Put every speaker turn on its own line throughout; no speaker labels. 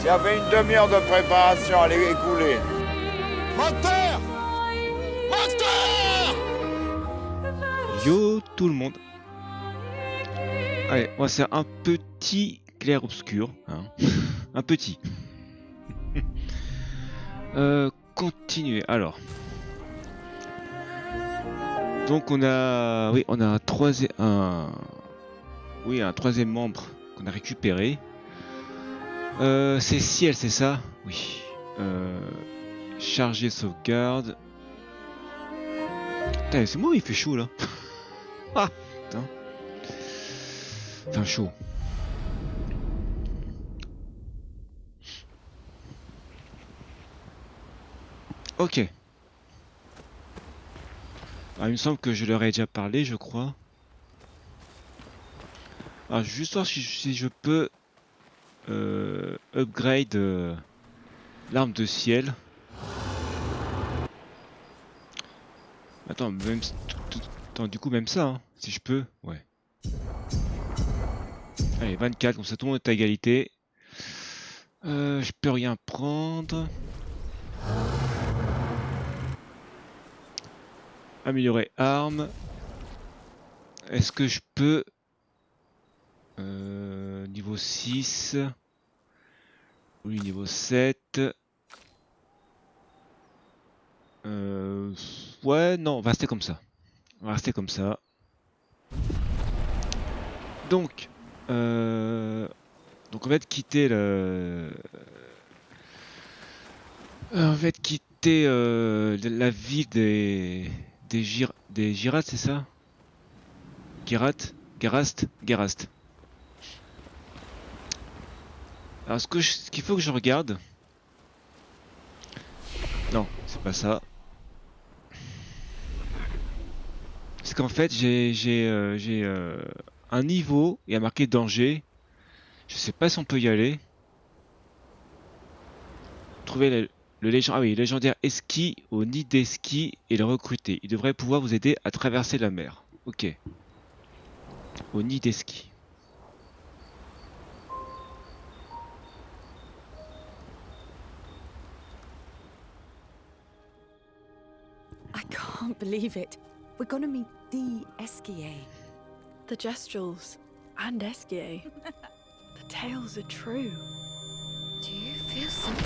Il y avait une demi-heure de préparation, elle est écoulée.
Moteur! Moteur!
Yo tout le monde. Allez, on va faire un petit clair-obscur. Hein. Un petit. Continuer. Alors. Donc on a. Oui, on a un troisième. Oui, un troisième membre qu'on a récupéré. C'est Ciel, c'est ça? Oui. Charger sauvegarde. Putain, c'est moi, il fait chaud là. Ah, putain. Enfin, chaud. Ok. Alors, il me semble que je leur ai déjà parlé, je crois. Alors, juste voir si je peux upgrade l'arme de ciel. Attends, même attends, du coup même ça, hein, si je peux, ouais. Allez, 24, comme ça tout le monde est à égalité. Je peux rien prendre. Améliorer arme. Est-ce que je peux niveau 6. Oui, niveau 7. Ouais, non, on va rester comme ça. On va rester comme ça. Donc on va quitter le... On va quitter la ville des Girates, c'est ça? Gerast. Alors ce qu'il faut que je regarde... Non, c'est pas ça. Parce qu'en fait j'ai un niveau, il y a marqué danger. Je sais pas si on peut y aller. Trouver légendaire esquis au nid d'esquis et le recruter. Il devrait pouvoir vous aider à traverser la mer. Ok. Au nid d'esquis.
I can't believe it. We're gonna meet the Esquier.
The Gestrals and Esquier. The tales are true.
Do you feel something?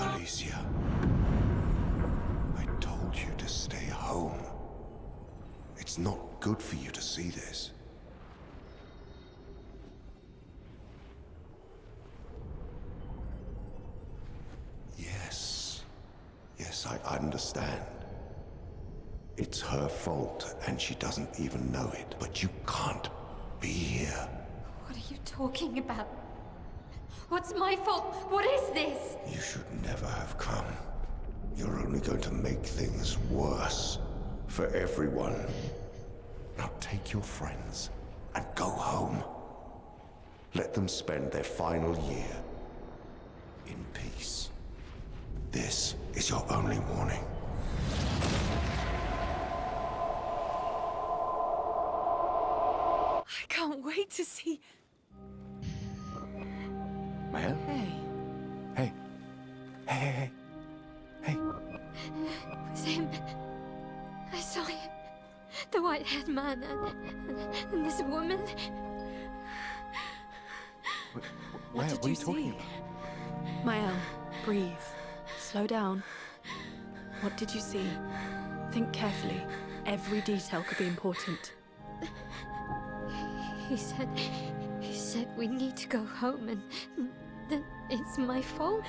Alicia, I told you to stay home. It's not good for you to see this. understand. It's her fault, and she doesn't even know it. But you can't be here.
What are you talking about? What's my fault? What is this?
You should never have come. You're only going to make things worse for everyone. Now take your friends and go home. Let them spend their final year in peace. This is your only warning.
I can't wait to see.
Maya?
Hey.
Hey. Hey, hey, hey. Hey.
It was him. I saw him. The white-haired man and this woman.
Where?
did
What are
you
you talking
see?
about?
Mael, breathe. Slow down. What did you see? Think carefully. Every detail could be important.
He said we need to go home and that it's my fault.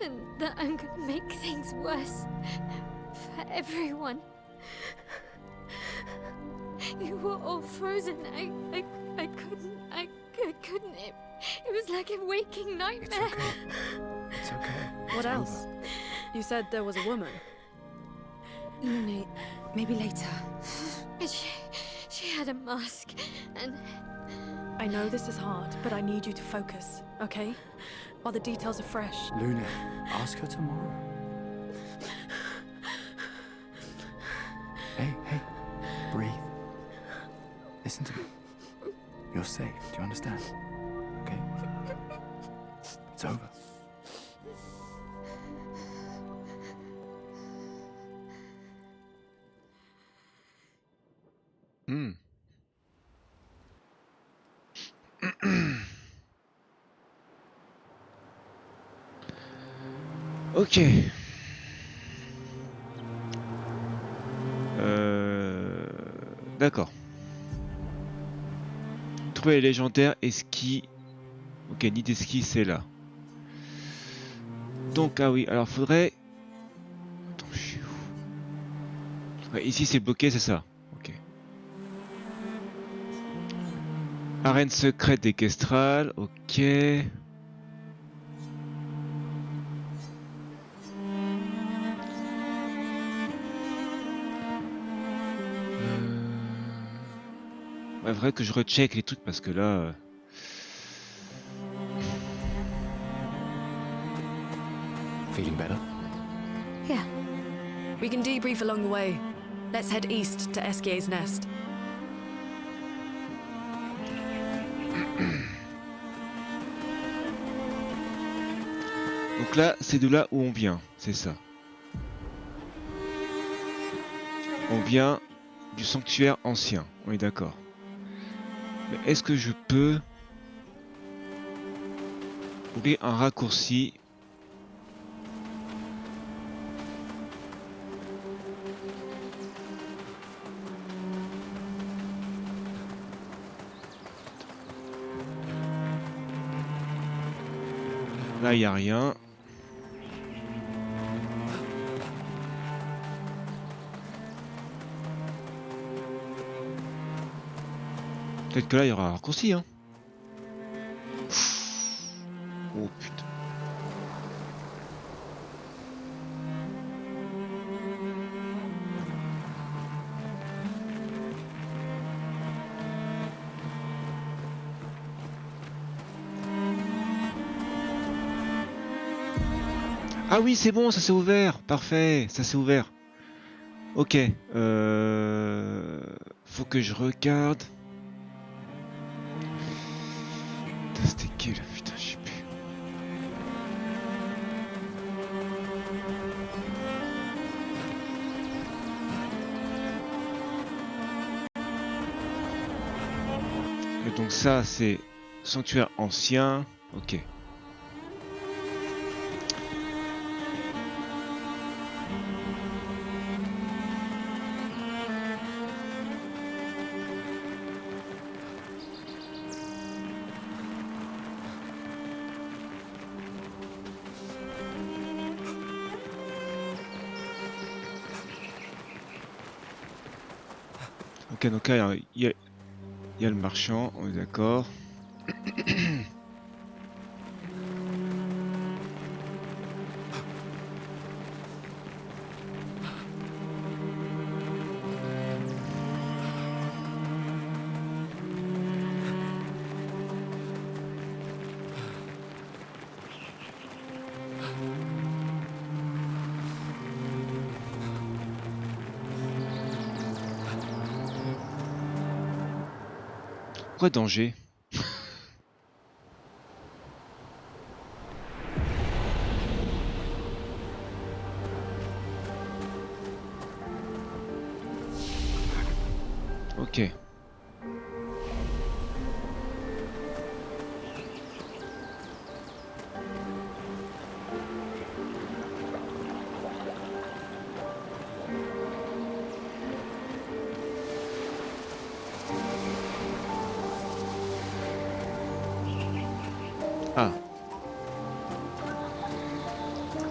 And that I'm gonna make things worse for everyone. You were all frozen. I couldn't. It was like a waking nightmare.
It's okay. It's okay.
What
It's
else?
over.
You said there was a woman.
Nate, maybe later.
And she had a mask and
I know this is hard, but I need you to focus, okay? While the details are fresh.
Luna, ask her tomorrow. Hey, hey. Breathe. Listen to me. You're safe. Do you understand? Okay? It's over.
Hmm. Ok. D'accord. Trouver les légendaires Eski. Ok, Nideski c'est là. Donc ah oui, alors faudrait. Attends, je suis où? Ouais, ici c'est bloqué, c'est ça. Ok. Arène secrète des Kestrel, ok. Ouais, vrai que je recheck les trucs parce que là.
Feeling better?
yeah.
We can debrief along the way. Let's head east to Eskier's nest.
Donc là, c'est de là où on vient, c'est ça. On vient du sanctuaire ancien, on est d'accord. Mais est-ce que je peux ouvrir un raccourci ? Là, il n'y a rien. Peut-être que là, il y aura un raccourci, hein. Oh putain. Ah oui, c'est bon, ça s'est ouvert. Parfait, ça s'est ouvert. Ok. Faut que je regarde. Putain, c'était qui là? Putain, je sais plus. Et donc ça, c'est sanctuaire ancien. Ok. Ok, donc là, il y a le marchand, on est d'accord. Pourquoi danger? Ok. Ah.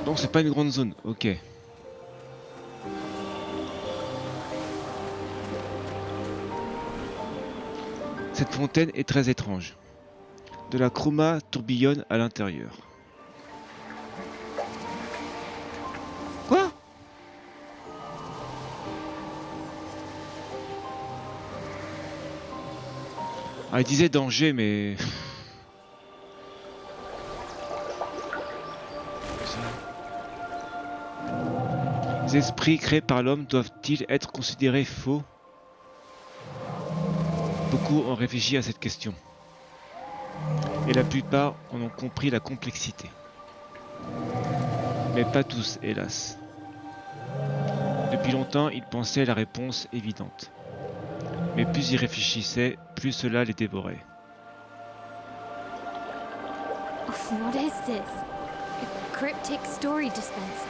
Donc c'est pas une grande zone, ok. Cette fontaine est très étrange. De la chroma tourbillonne à l'intérieur. Quoi? Ah, il disait danger, mais... Les esprits créés par l'homme doivent-ils être considérés faux? Beaucoup ont réfléchi à cette question. Et la plupart en ont compris la complexité. Mais pas tous, hélas. Depuis longtemps, ils pensaient la réponse évidente. Mais plus ils réfléchissaient, plus cela les dévorait.
What is this? A cryptic story dispenser.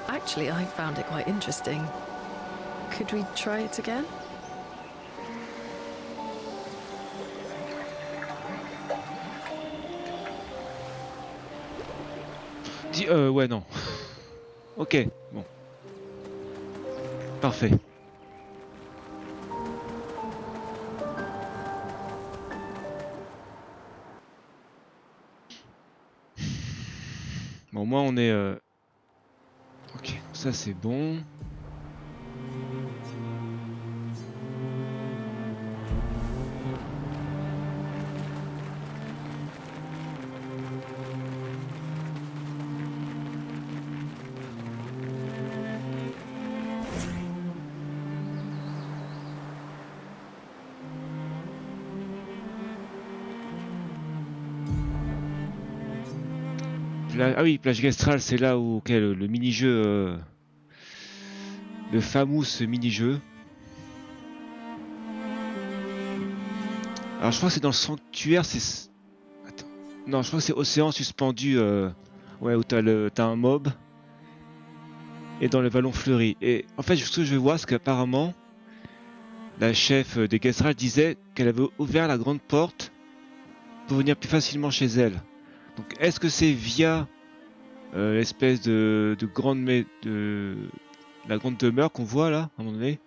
Actually, I found it quite interesting. Could we try it again?
Ouais, non. Ok, bon. Parfait. Bon, moi on est... Ok, ça c'est bon. Ah oui, plage Gestral, c'est là où le mini-jeu, le fameux mini-jeu. Alors je crois que c'est dans le sanctuaire, c'est... Attends. Non, je crois que c'est Océan suspendu, ouais, où t'as un mob. Et dans le vallon fleuri. Et en fait, ce que je vois, c'est qu'apparemment, la chef des Gestral disait qu'elle avait ouvert la grande porte pour venir plus facilement chez elle. Donc est-ce que c'est via l'espèce de la grande demeure qu'on voit là, à un moment donné?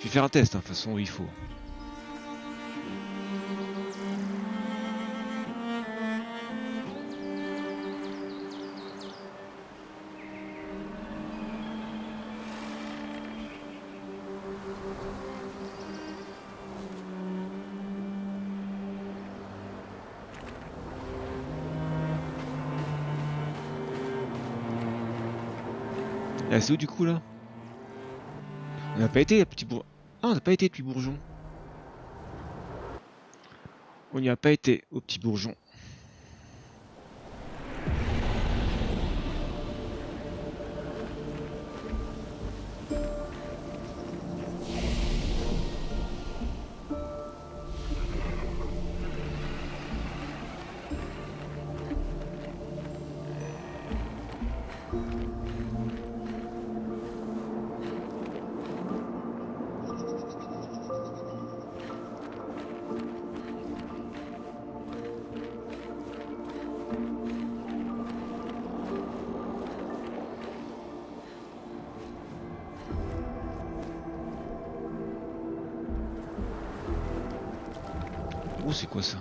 Je vais faire un test, hein, de toute façon, il faut. Là, c'est où du coup là? On n'a pas été à Petit Bourgeon. Ah, on n'a pas été Petit Bourgeon. On n'y a pas été au Petit Bourgeon. Oh, c'est quoi ça?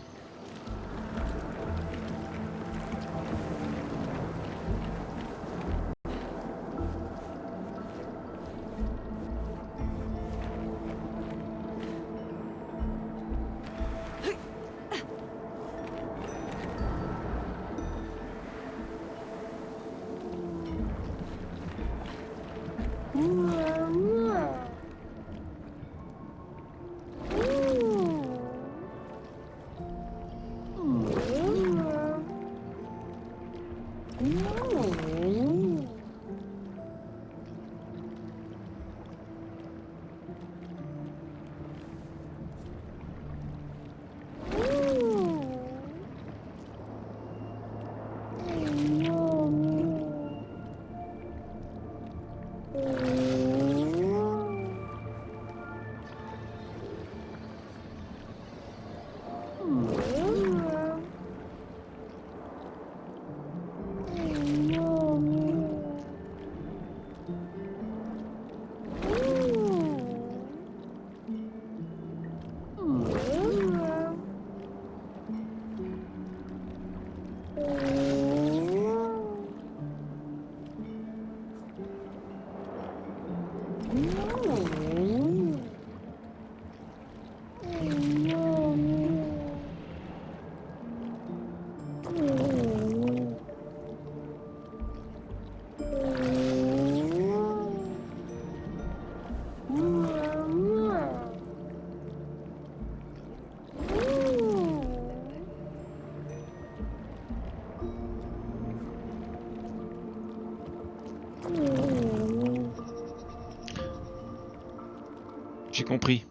J'ai compris.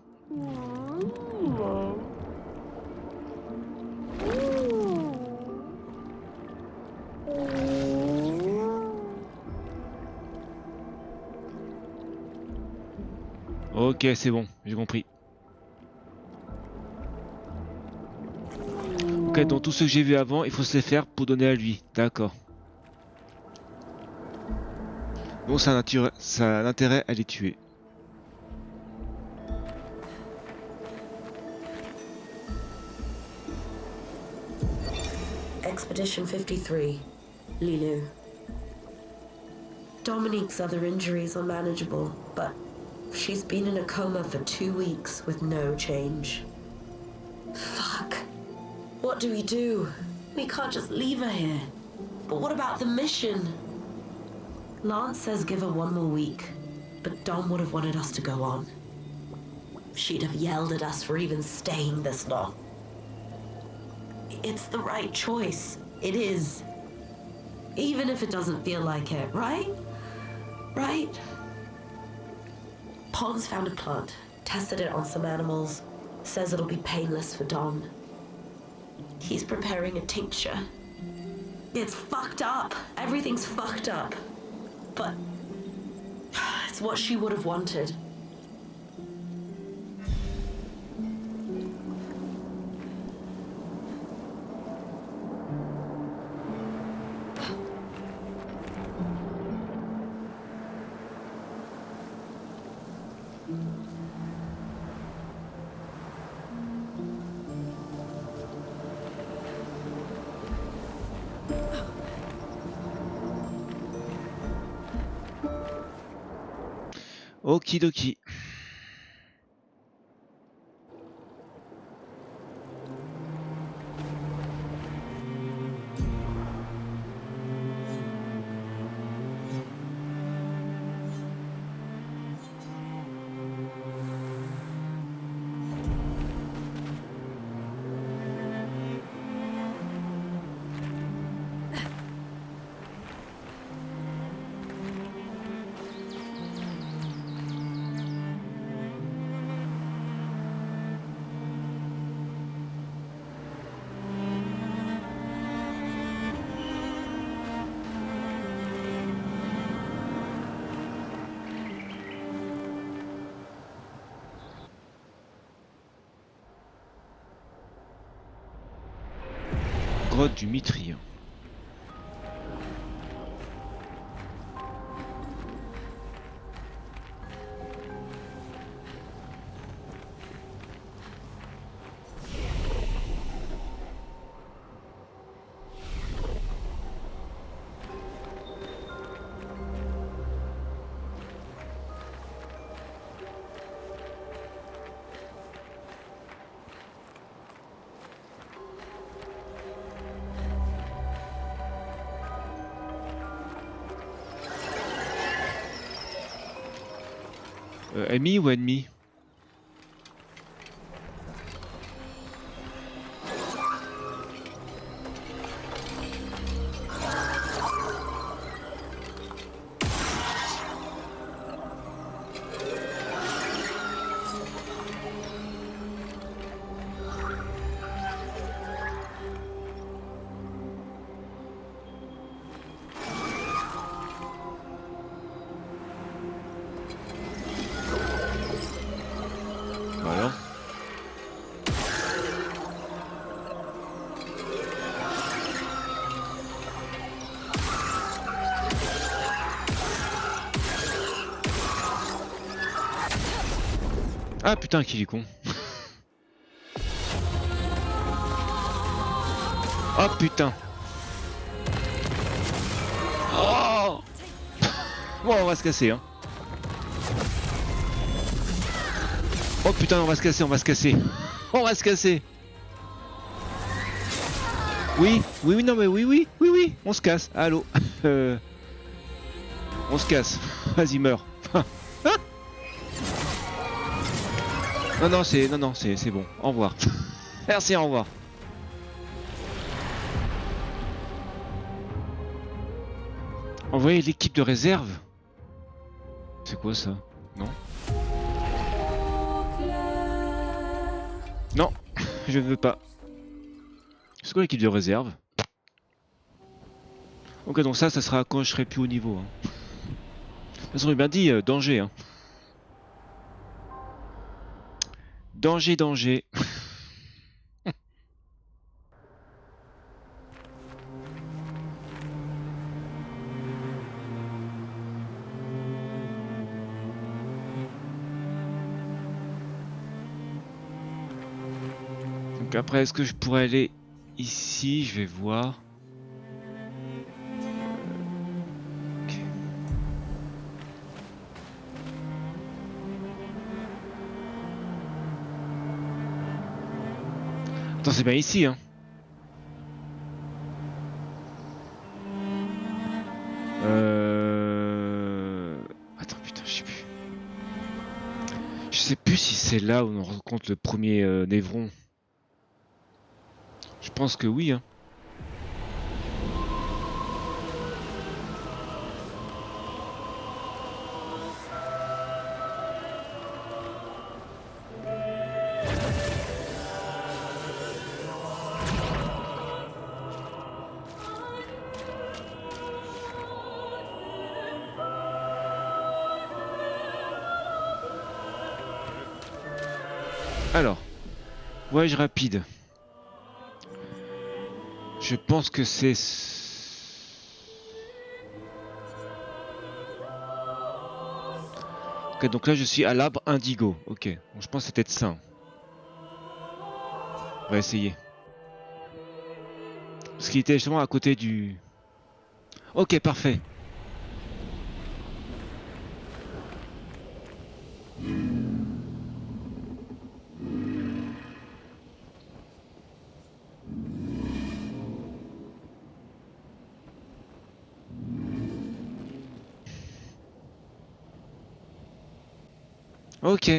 Ok, c'est bon, j'ai compris. Ok, donc tout ce que j'ai vu avant, il faut se les faire pour donner à lui. D'accord. Donc ça a un intérêt à les tuer.
Expedition 53, Lilu. Dominique's other injuries are manageable, but she's been in a coma for 2 weeks with no change. Fuck. What do? We can't just leave her here. But what about the mission? Lance says give her 1 more week, but Dom would have wanted us to go on. She'd have yelled at us for even staying this long. It's the right choice. It is. Even if it doesn't feel like it, right? Right? Pons found a plant, tested it on some animals, says it'll be painless for Dom. He's preparing a tincture. It's fucked up. Everything's fucked up. But it's what she would have wanted.
Okidoki. Grotte du Mithril. Ami ou ennemi? Voilà. Ah putain, qu'il est con. Oh putain. Oh bon, on va se casser, hein. Oh putain, on va se casser, on va se casser. On va se casser. Oui, oui, oui, non mais oui, oui, oui, oui, on se casse. Allô. On se casse. Vas-y, meurs. Non, non, c'est bon. Au revoir. Merci, au revoir. Envoyer l'équipe de réserve. C'est quoi ça? Non. Non, je ne veux pas. C'est quoi l'équipe de réserve? Ok, donc ça sera quand je serai plus au niveau. Hein. De toute façon, il m'a dit danger. Hein. Danger, danger. Donc après, est-ce que je pourrais aller ici? Je vais voir. Ok. Attends, c'est bien ici, hein. Attends, putain, je sais plus. Je sais plus si c'est là où on rencontre le premier Névron. Je pense que oui, hein. Alors, voyage rapide. Je pense que c'est... Ok, donc là je suis à l'arbre indigo. Ok, donc je pense que c'était de ça. On va essayer. Parce qu'il était justement à côté du... Ok, parfait. Ok.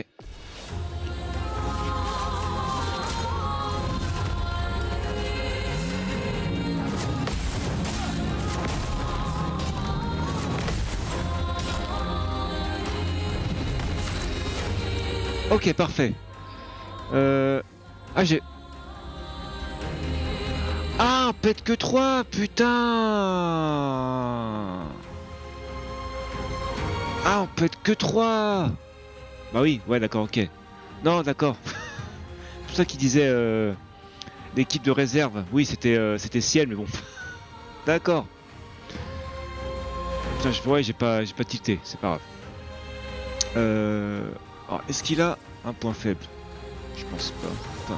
Ok, parfait. Ah, j'ai... Ah, pète que 3, putain. Ah, on pète que 3. Bah oui, ouais, d'accord, ok. Non, d'accord. C'est pour ça qu'il disait l'équipe de réserve. Oui, c'était ciel, mais bon. D'accord. Putain, ouais, j'ai pas tilté, c'est pas grave. Alors, est-ce qu'il a un point faible? Je pense pas. Enfin...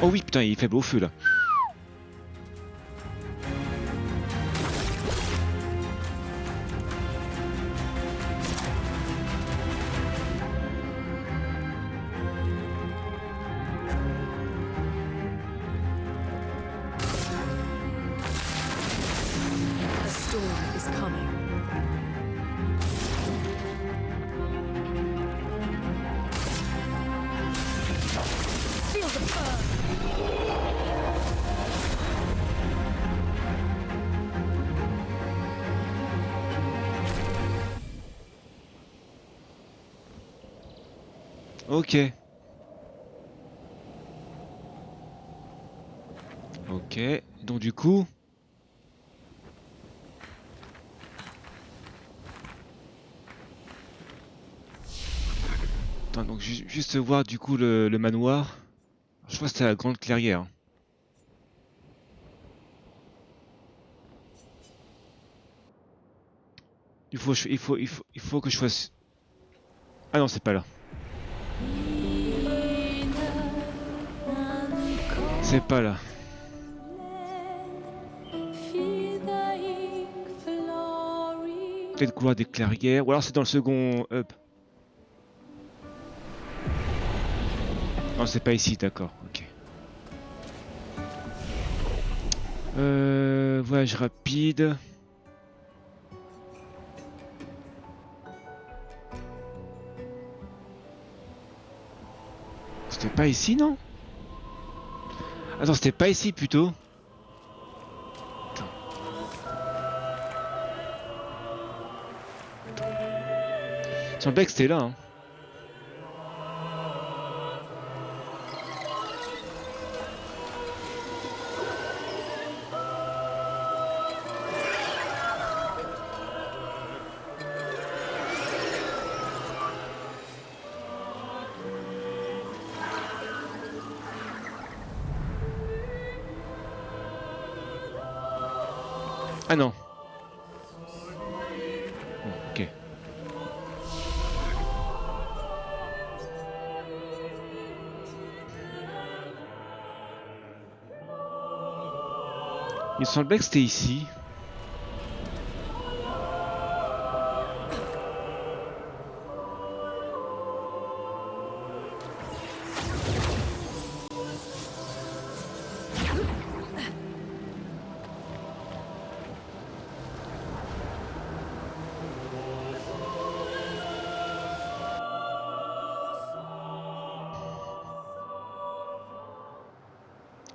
Oh oui, putain, il est faible au feu là. Ok. Ok. Donc du coup... Attends, donc juste voir du coup le manoir. Je crois que c'est la grande clairière. Il faut que je fasse... Ah non, c'est pas là. C'est pas là. Peut-être couloir des clairières. Ou alors c'est dans le second hub. Non, c'est pas ici, d'accord. Ok. Voyage rapide. C'était pas ici, non? Attends, c'était pas ici plutôt? Attends. Il semblait que c'était là, hein. Ah non. Bon, ok. Il semblait que c'était ici.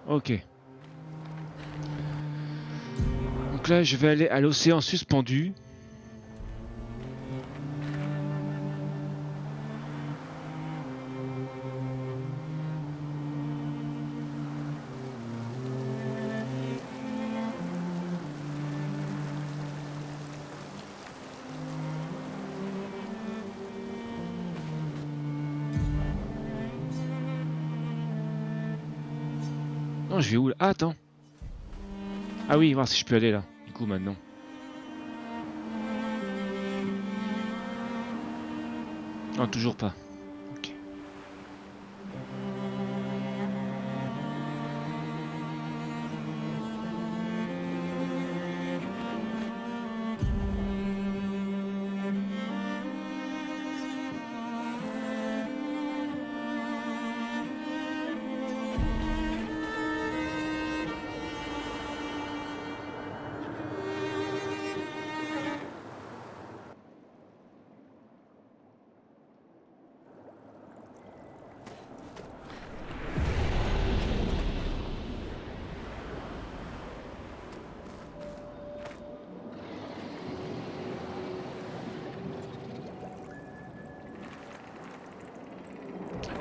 Ok. Donc là, je vais aller à l'océan suspendu. Non, je vais où là? Ah, attends. Ah oui, voir si je peux aller là. Du coup, maintenant. Non, toujours pas. Ok.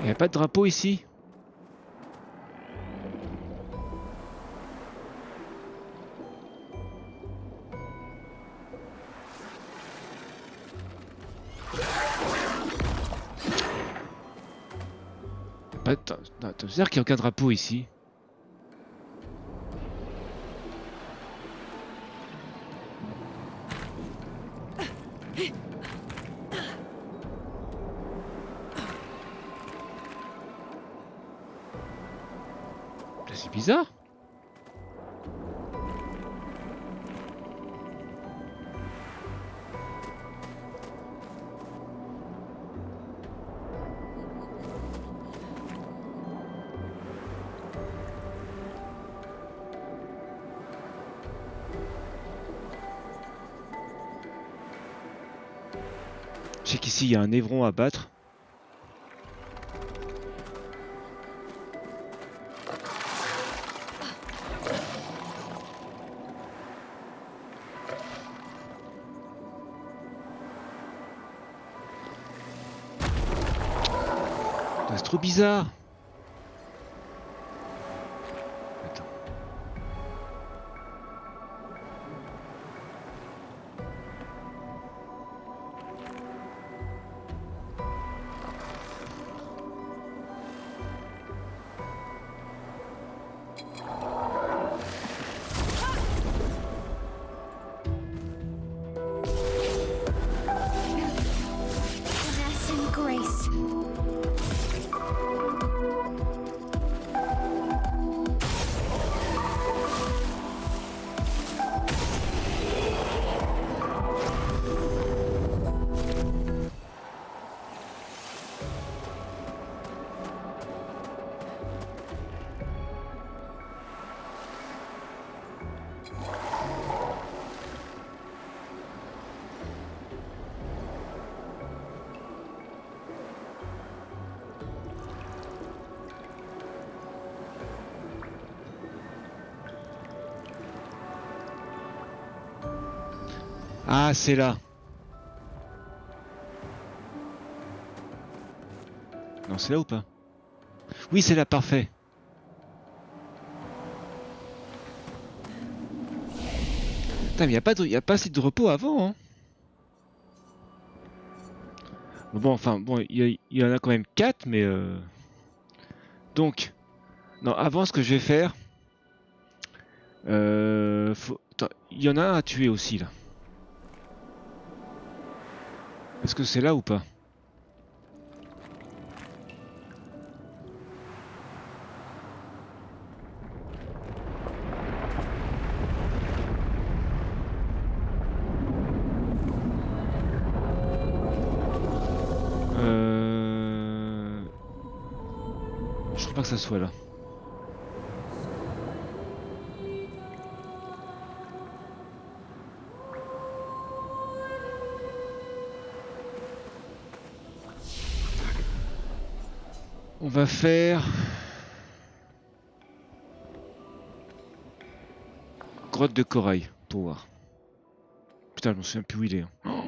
Il n'y a pas de drapeau ici? C'est-à-dire qu'il n'y a aucun drapeau ici? C'est bizarre. Je sais qu'ici il y a un évron à battre. C'est trop bizarre. Attends.
Finesse and grace.
Ah, c'est là. Non, c'est là ou pas? Oui, c'est là, parfait. Putain, mais y a pas assez de repos avant, hein. Bon, enfin, bon, il y en a quand même 4, mais donc, non, avant, ce que je vais faire, attends, il y en a un à tuer aussi là. Est-ce que c'est là ou pas? Je crois pas que ça soit là. On va faire grotte de corail pour voir. Putain, je me souviens plus où il est. Oh.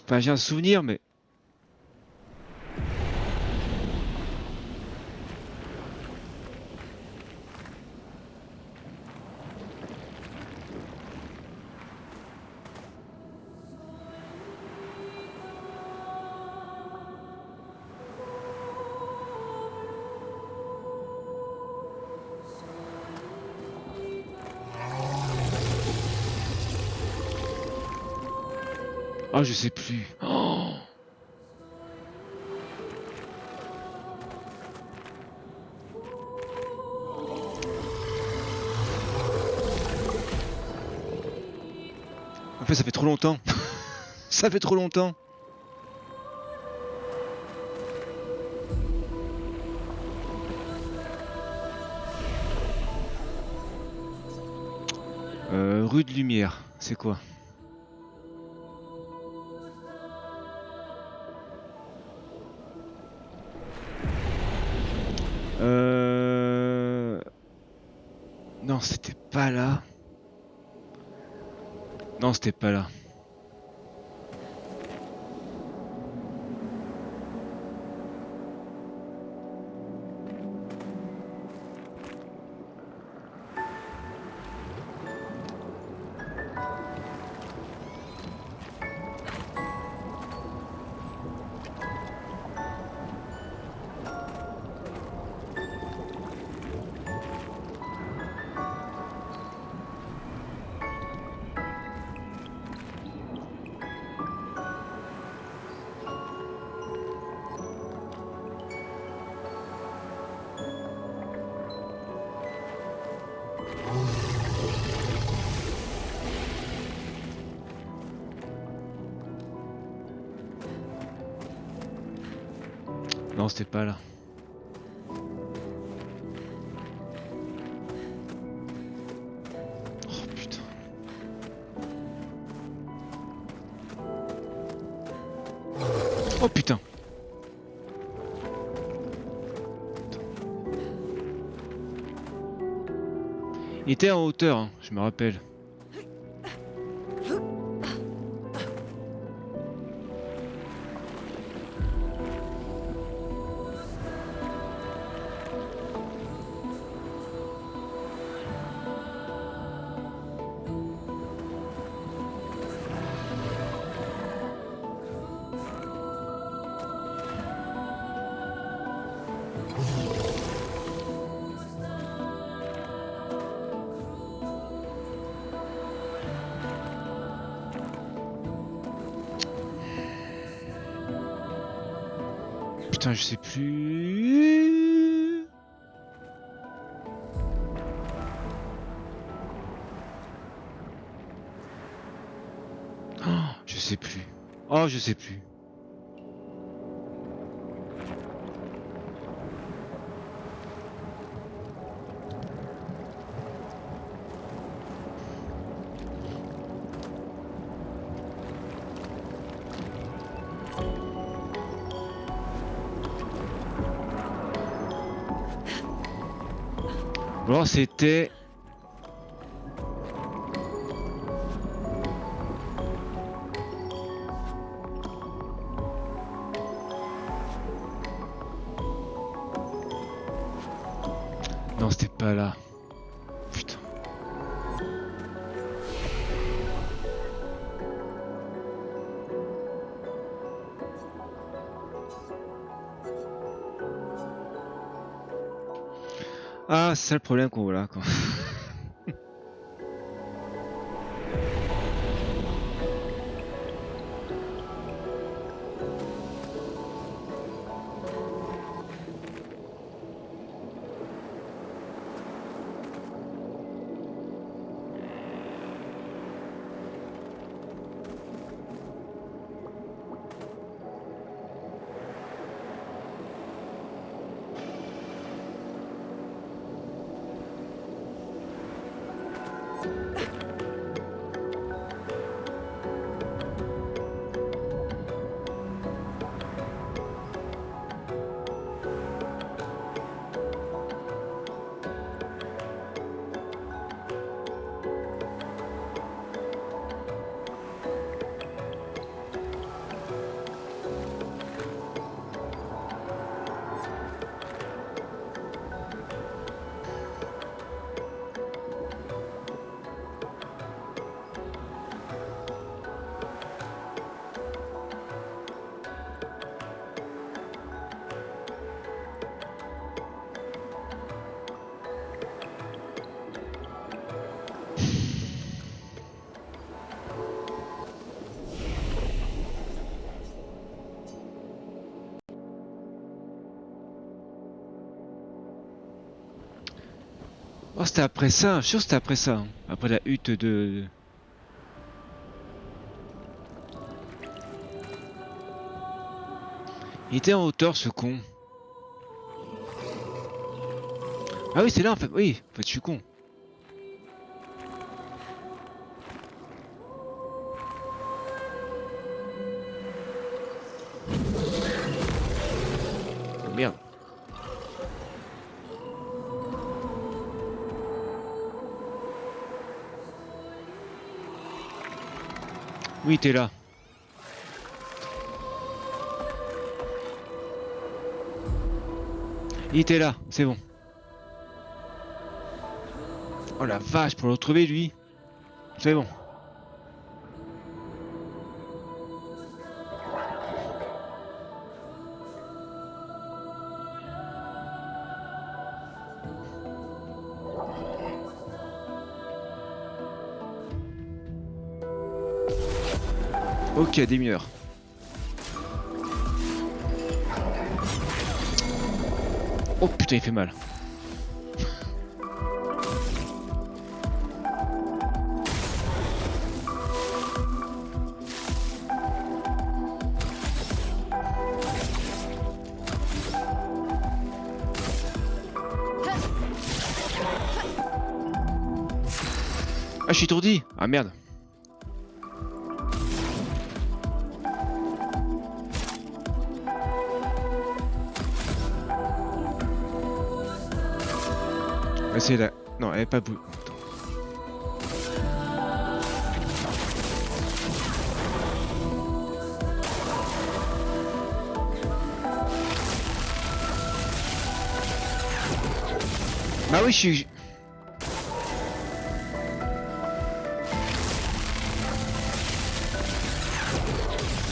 Enfin, j'ai un souvenir, mais ah, je sais plus. Oh. En fait, ça fait trop longtemps. Ça fait trop longtemps. Rue de Lumière, c'est quoi? Non, c'était pas là. Non, c'était pas là. Non, c'était pas là. Oh putain. Oh putain. Il était en hauteur, hein, je me rappelle. Putain, je sais plus. Oh, je sais plus. Oh, je sais plus. Bon, c'était... Non, c'était pas là. Putain. Ah, c'est ça le problème qu'on voit là, quoi. Oh, c'était après ça, je suis sûr que c'était après ça. Hein. Après la hutte de... Il était en hauteur, ce con. Ah oui, c'est là, en fait. Oui, en fait, je suis con. Oh, merde. Oui, t'es là. Il était là, c'est bon. Oh la vache, pour le retrouver lui. C'est bon. Ok, demi-heure. Oh putain, il fait mal. Ah, je suis étourdi. Ah merde. C'est là. Non, elle est pas bout. Bah oui, je suis...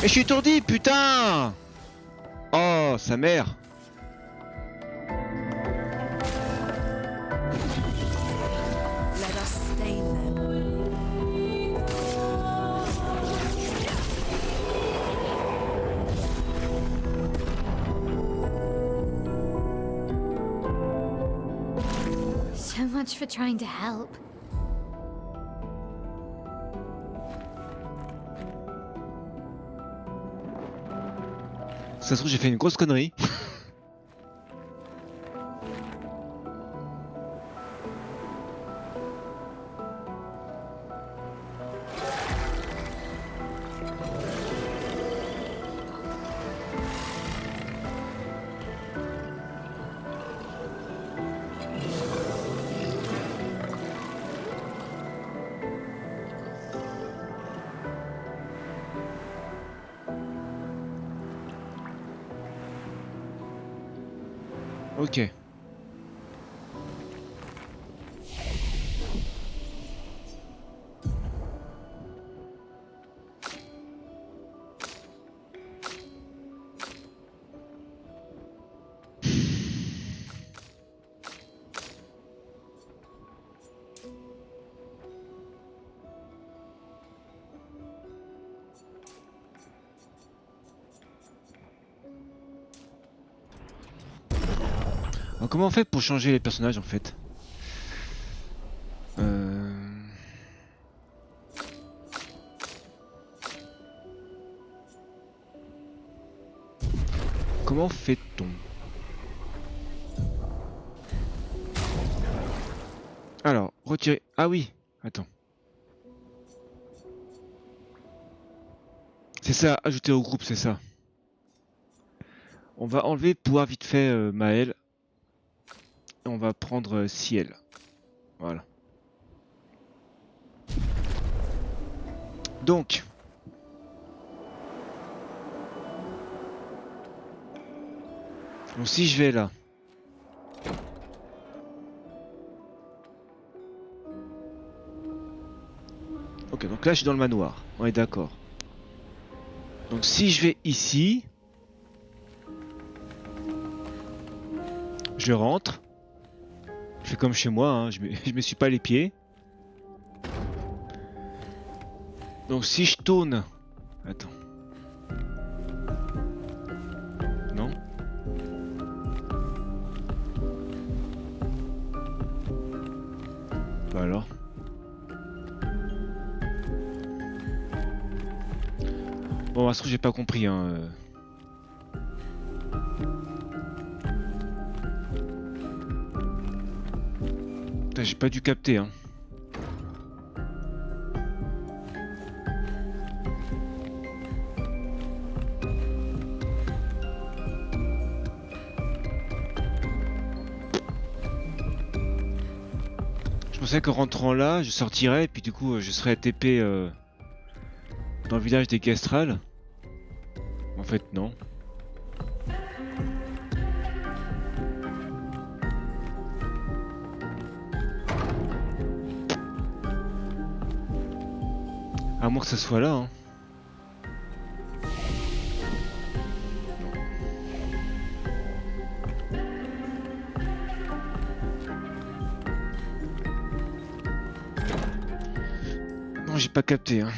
Mais je suis étourdi, putain! Oh, sa mère!
So much for trying to help.
Ça se trouve, j'ai fait une grosse connerie. Ok. Alors, comment on fait pour changer les personnages en fait? Comment fait-on? Alors, retirer... Ah oui, attends. C'est ça, ajouter au groupe, c'est ça. On va enlever pouvoir vite fait Maël. Et on va prendre Ciel. Voilà. Donc... Donc si je vais là. Ok, donc là je suis dans le manoir. On est d'accord. Donc si je vais ici, je rentre. Je fais comme chez moi, hein, je me suis pas les pieds. Donc si je tourne... Attends. Non? Bah alors. Bon, à ce que j'ai pas compris, hein. Putain, j'ai pas dû capter, hein. Je pensais qu'en rentrant là, je sortirais et puis du coup, je serais TP dans le village des Kestrel. En fait, non. À moins que ça soit là, hein. Non, j'ai pas capté, hein.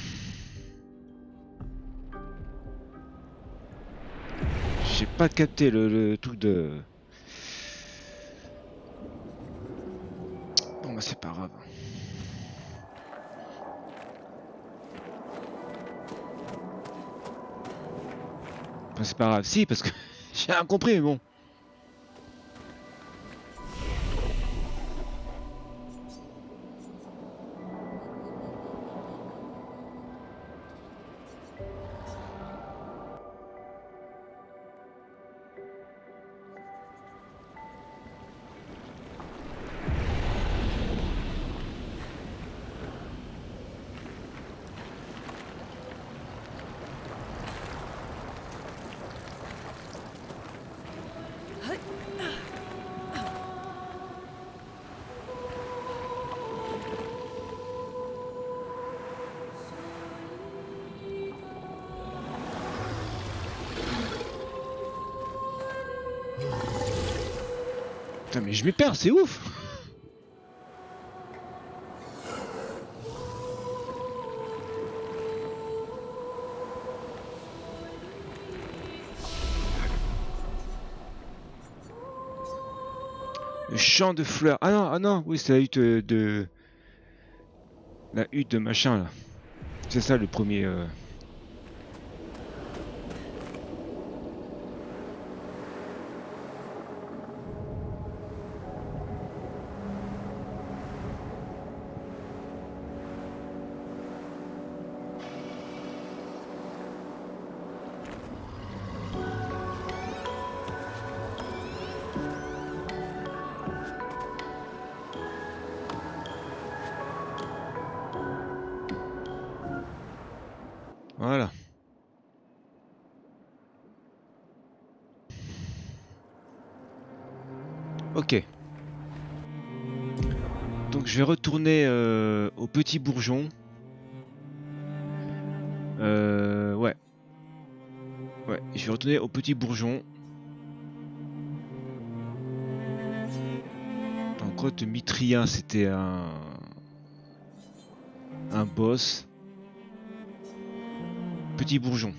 J'ai pas capté le truc de... Bon bah c'est pas grave. Enfin, c'est pas grave, si, parce que j'ai rien compris, mais bon. Putain, mais je m'y perds, c'est ouf! Le champ de fleurs. Ah non, oui, c'est la hutte de... La hutte de machin, là. C'est ça, le premier... Voilà. Ok. Donc je vais retourner au Petit Bourgeon. Ouais. Ouais, je vais retourner au Petit Bourgeon. Donc Grotte de Mitrien, c'était un boss. Petit Bourgeon.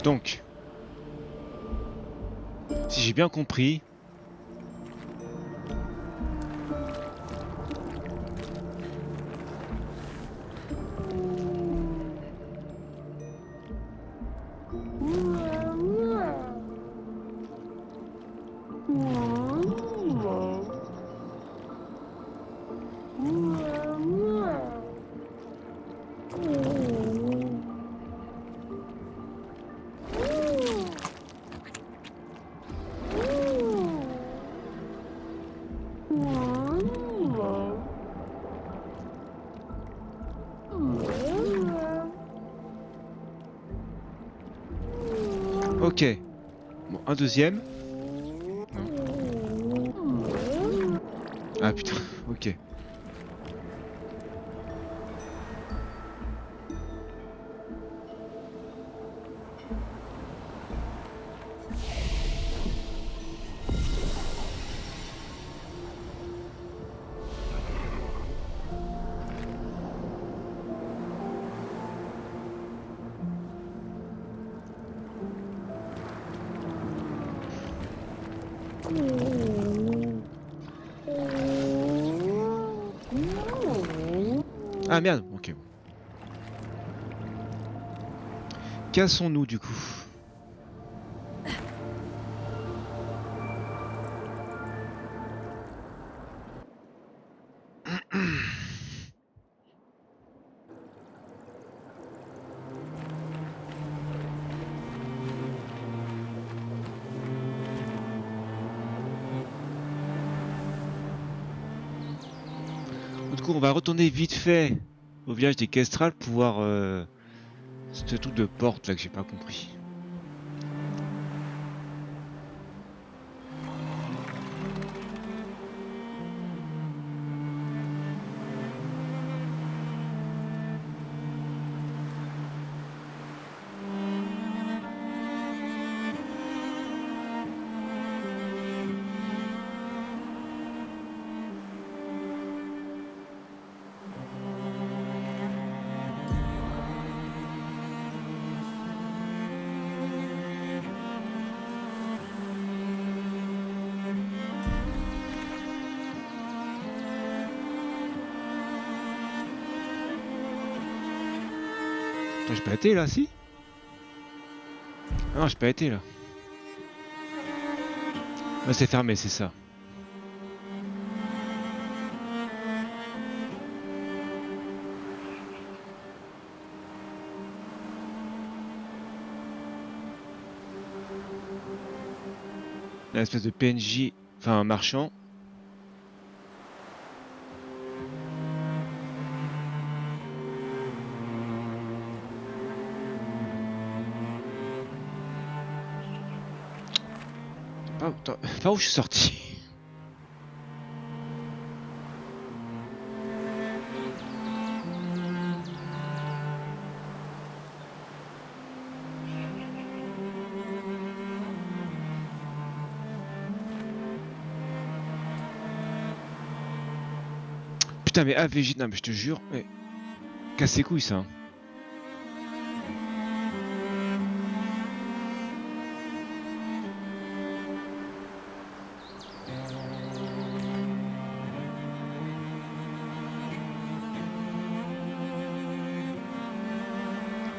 Donc, si j'ai bien compris, ok. Bon, un deuxième. Non. Ah putain, ok. Ah merde, ok. Cassons-nous du coup. Du coup, on va retourner vite fait au village des Kestrel pour voir ce truc de porte là que j'ai pas compris. J'ai pas été là, si? Ah non, j'ai pas été là. Ah, c'est fermé, c'est ça. Une espèce de PNJ, enfin un marchand. Par où je suis sorti? Putain mais AVJ, non mais je te jure, mais... Casse les couilles ça.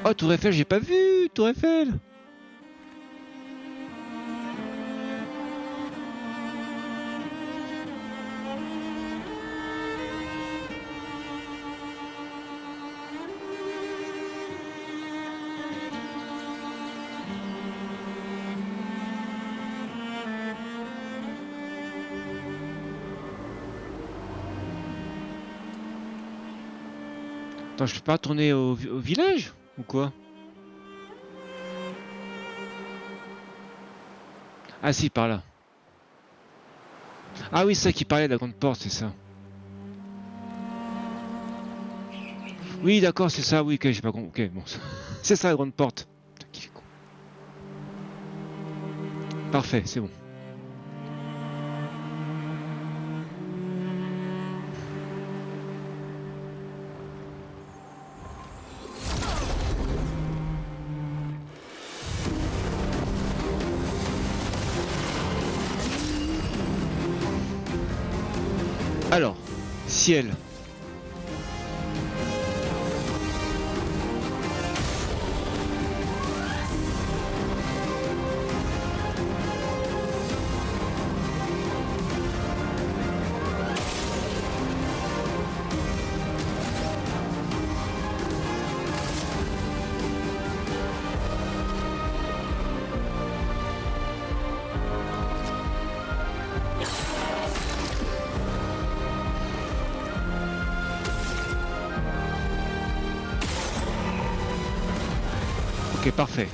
Oh, Tour Eiffel, j'ai pas vu Tour Eiffel. Attends, je peux pas retourner au village ou quoi? Ah si, par là. Ah oui, c'est ça qui parlait de la grande porte, c'est ça. Oui, d'accord, c'est ça, oui, ok, j'ai pas compris. Ok, bon, c'est ça la grande porte. Putain, qui est con. Parfait, c'est bon. Alors, ciel. Ok, parfait.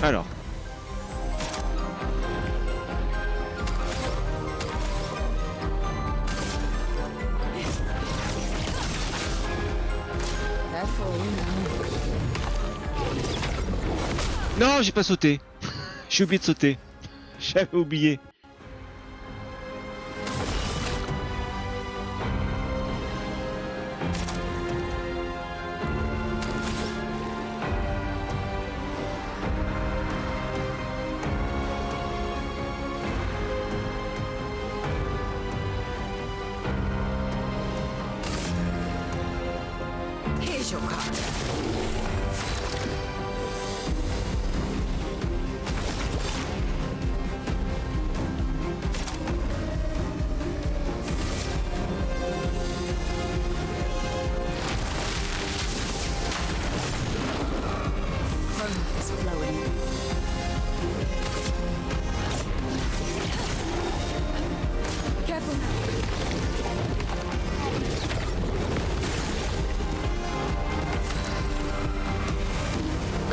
Alors. Non, j'ai pas sauté. J'ai oublié de sauter. J'avais oublié.
Here's your card.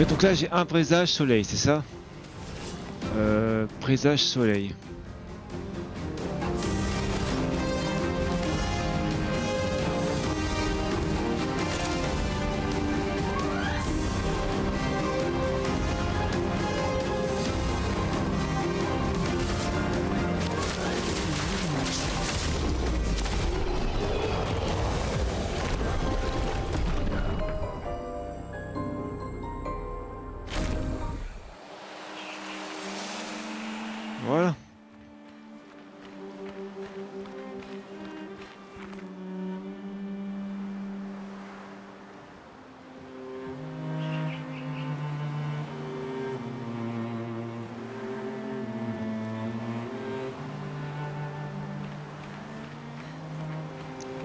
Ok, donc là j'ai un présage soleil, c'est ça? Présage soleil. Voilà.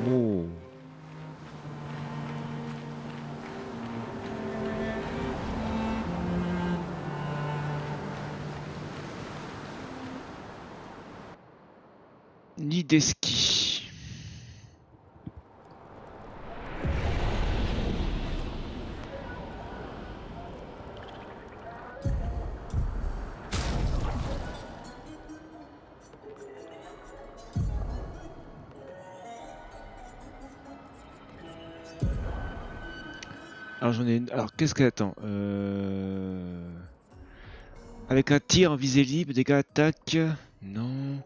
Oh. Ni des skis. Alors j'en ai une. Alors qu'est-ce qu'elle attend Avec un tir en visée libre, dégâts attaque. Non.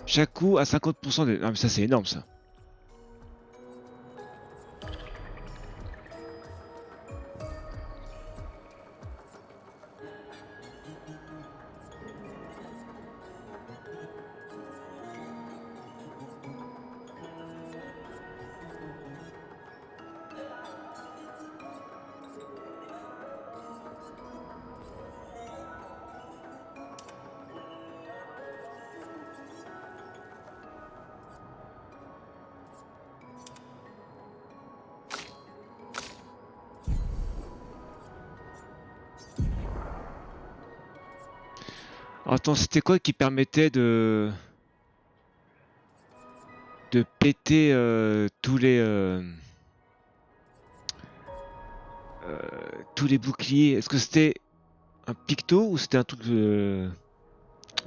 Chaque coup à 50% des. Ah mais ça c'est énorme ça. Attends, c'était quoi qui permettait de péter tous les boucliers? Est-ce que c'était un picto ou c'était un truc de...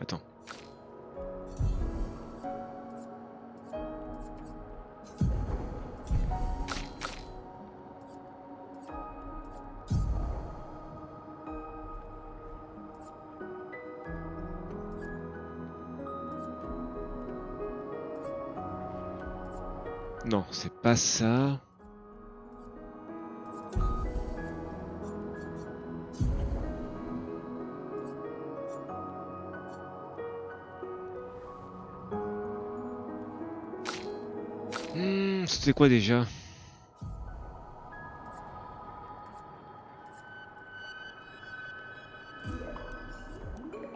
Attends. Non, c'est pas ça. C'était quoi déjà?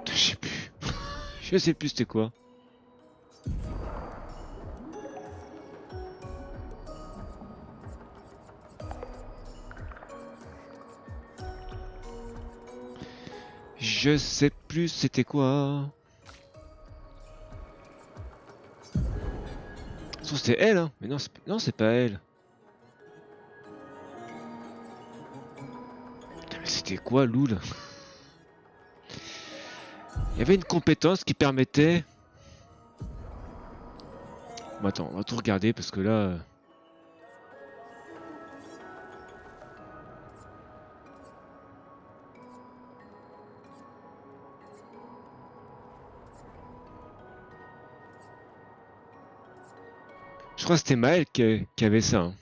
Je sais plus. Je sais plus c'était quoi. Je sais plus c'était quoi. C'était elle, hein. Mais non, c'est pas elle. Putain, mais c'était quoi, Loul? Il y avait une compétence qui permettait... Bon, attends, on va tout regarder parce que là... Je crois que c'était Maël qui avait ça. Hein.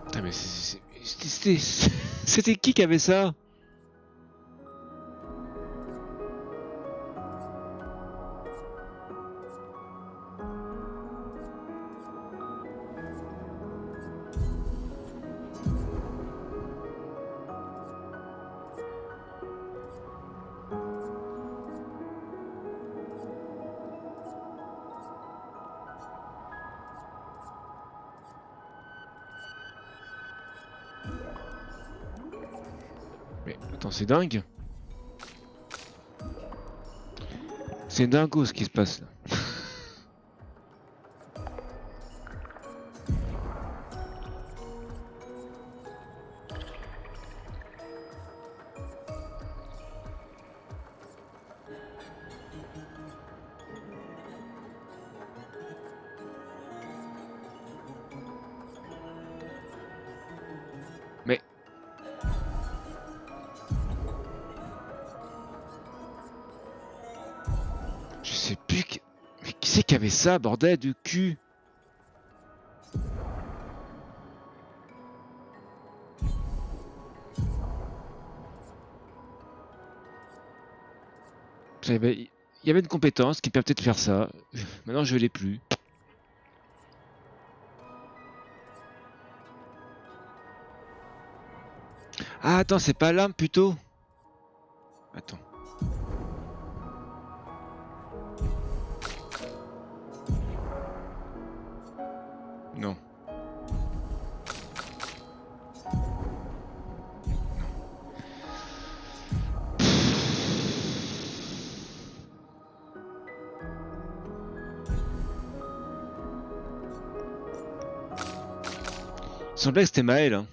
Putain, mais c'était qui avait ça? Mais attends, c'est dingue. C'est dingo ce qui se passe là. Mais... Je sais plus qui... Mais qui c'est qui avait ça, bordel de cul? Il y avait une compétence qui permettait de faire ça. Maintenant je l'ai plus. Ah, attends, c'est pas l'arme plutôt? Attends. Non. Il semblait que c'était Maël. Hein.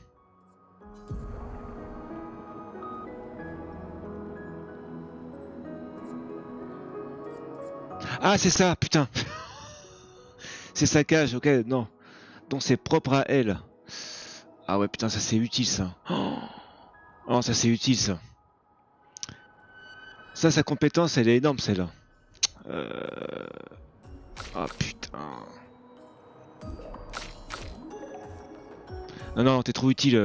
Ah, c'est ça, putain. C'est sa cage, ok, non. Donc c'est propre à elle. Ah ouais, putain, ça c'est utile ça. Oh, ça c'est utile ça. Ça, sa compétence, elle est énorme celle-là. Ah putain. Non, non, t'es trop utile,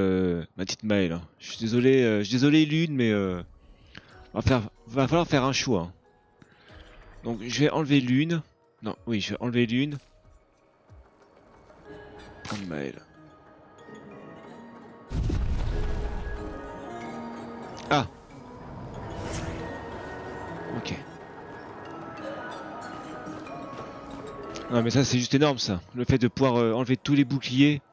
ma petite Maëlle. Hein. Je suis désolé Lune, mais va falloir faire un choix. Hein. Donc je vais enlever Lune. Non, oui, je vais enlever Lune. Prendre Maëlle. Ah. Ok. Non mais ça c'est juste énorme ça. Le fait de pouvoir enlever tous les boucliers.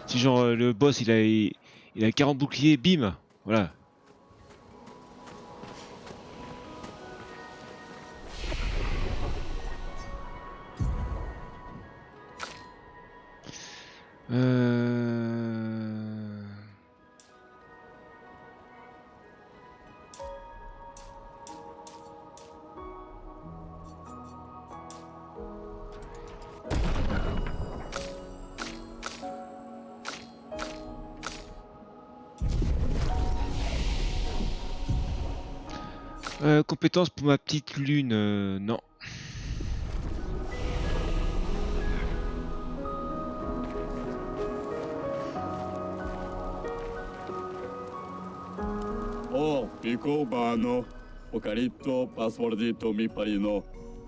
Si genre le boss il a 40 boucliers, bim. Voilà. Compétence pour ma petite Lune, non.
Oh, Pico Bano, Ocarito, Passwordito, mi parino.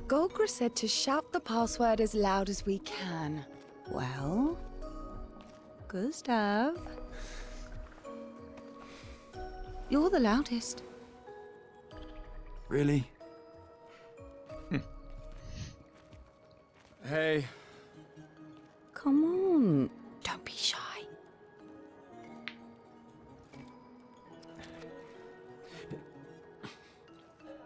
Golgra said to shout the password as loud as we can. Well, Gustav, you're the loudest.
Really? Hey.
Come on, don't be shy.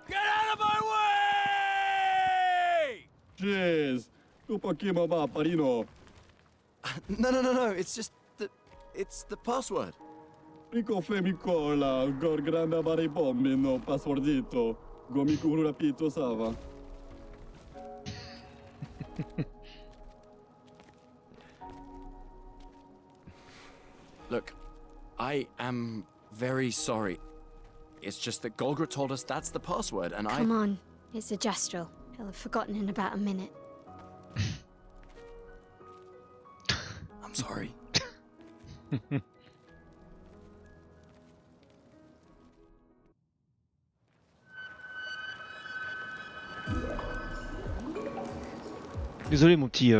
Get out of my way! Jeez, Upakima ma parino.
No. It's the password.
Pico femicola, gorgranda baribomino, passwordito. Gomikuru rapito sava.
Look, I am very sorry. It's just that Golgra told us that's the password, and
Come on, it's a Gestrel. He'll have forgotten in about a minute.
I'm sorry.
Désolé mon petit.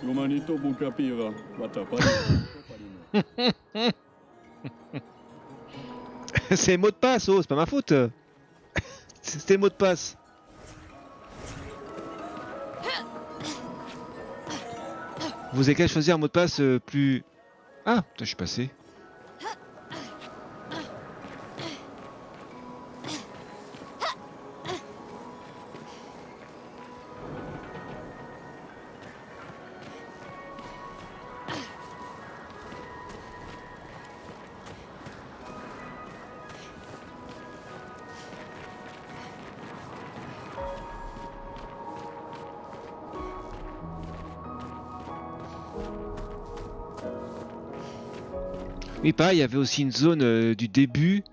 Gomanito bucapiva, watapari.
C'est mot de passe, oh, c'est pas ma faute. C'était le mot de passe. Vous avez qu'à choisir un mot de passe plus... Ah, putain, je suis passé. Oui, pareil, il y avait aussi une zone du début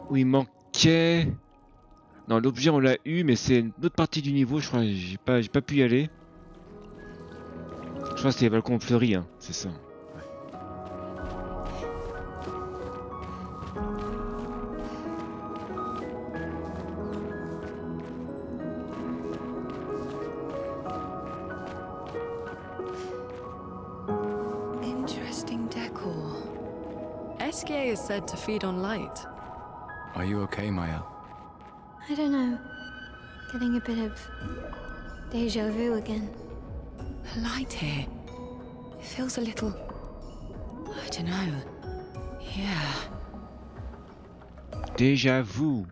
où il manquait Non, l'objet on l'a eu, mais c'est une autre partie du niveau, je crois. J'ai pas pu y aller. Je crois que c'était les balcons fleuris, hein, c'est ça.
Interesting decor.
Esquier is said to feed on light.
Are you okay, Maya?
I don't know. Getting a bit of deja vu again.
The light here. It feels a little. I don't know. Yeah.
Déjà vu.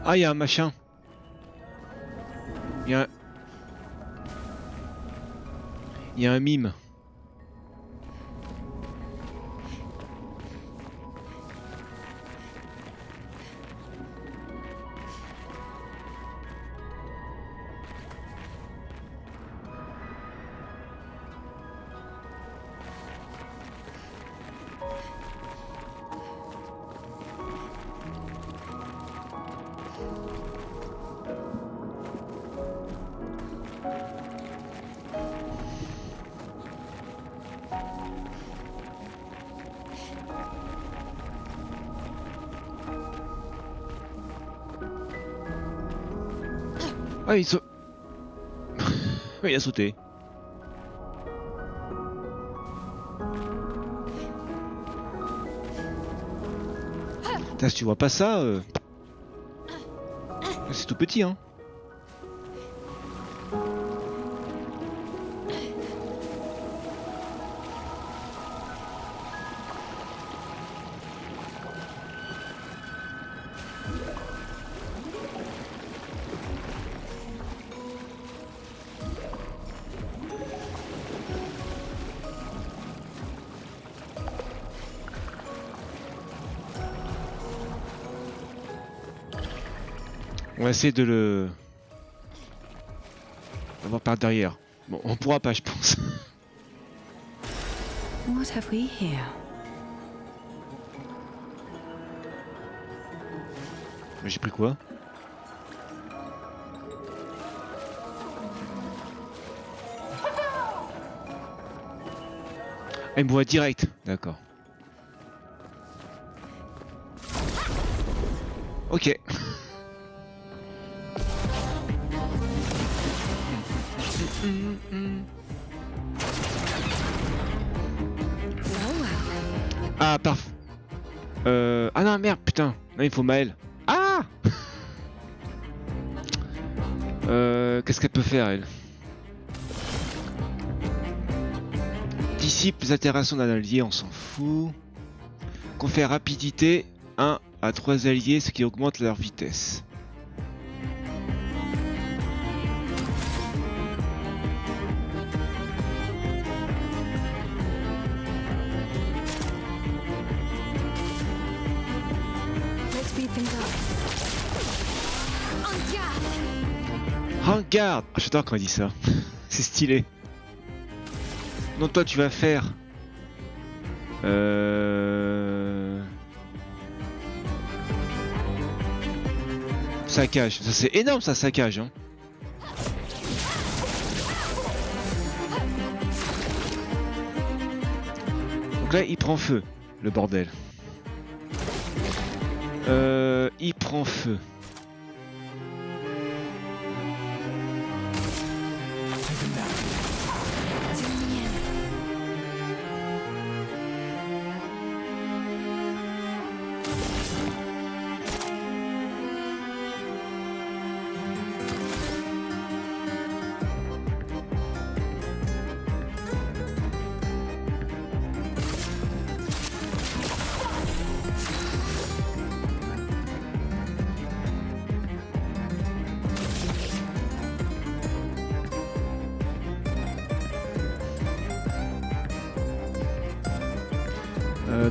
Ah, il y a un machin. Il y a un mime. Ah, il saute. Il a sauté. Putain, si tu vois pas ça, c'est tout petit, hein. On va essayer de le... On va par derrière. Bon, on pourra pas, je pense.
What have we here?
J'ai pris quoi? Ah, il me voit direct. D'accord. Ok. Ah, parfait. Ah non, merde, putain. Non, il faut Maëlle. Ah. Qu'est-ce qu'elle peut faire, elle? Dissipe les altérations d'un allié, on s'en fout. Confère rapidité 1 à 3 alliés, ce qui augmente leur vitesse. Regarde! Ah, j'adore quand il dit ça. C'est stylé. Non, toi tu vas faire... Saccage. Ça c'est énorme ça, saccage. Hein. Donc là il prend feu, le bordel. Il prend feu.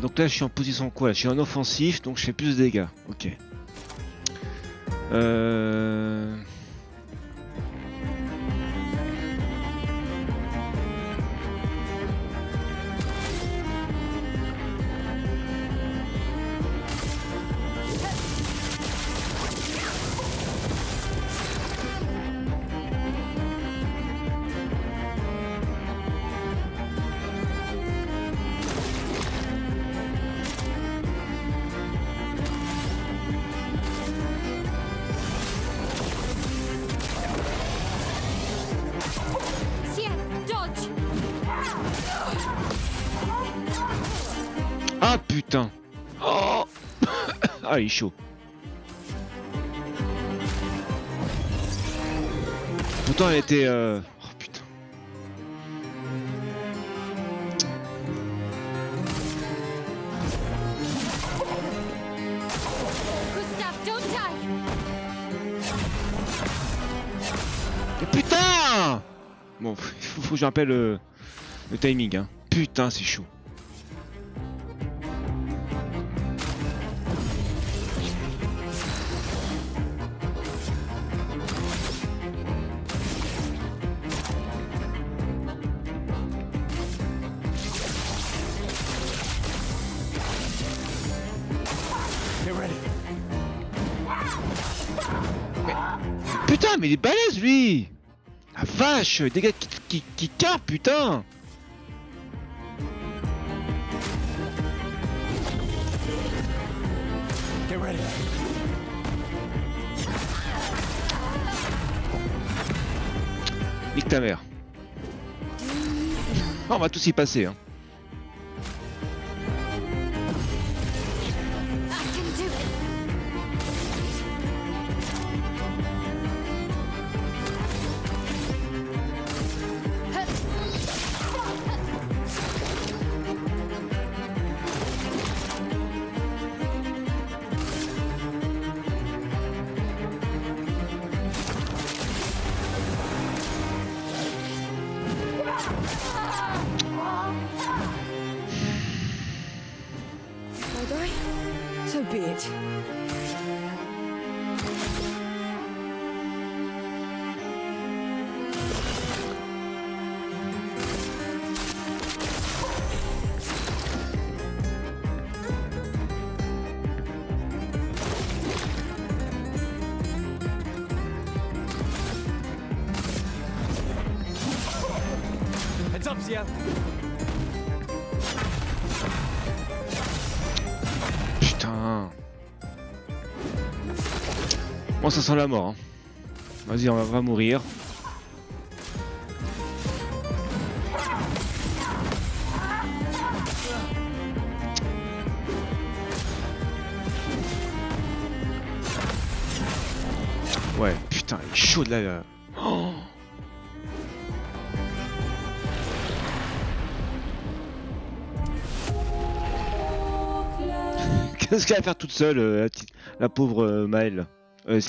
Donc là je suis en position quoi? Je suis en offensif, donc je fais plus de dégâts. Ok.
Dodge!
Ah putain! Oh ah il est chaud. Pourtant elle était oh putain.
Gustav, don't die!
Mais putain! Bon, faut que j'appelle le timing, hein. Putain, c'est chaud. Putain, mais il est balèze lui! La vache, des gars qui carent, putain! Nique ta mère. Oh, on va tous y passer, hein.
So be it.
Heads up, Sia.
Putain. Bon, ça sent la mort. Hein. Vas-y, on va mourir. Ouais, putain, il est chaud de là. Oh. Qu'est-ce qu'elle va faire toute seule, la pauvre Maëlle. Bon.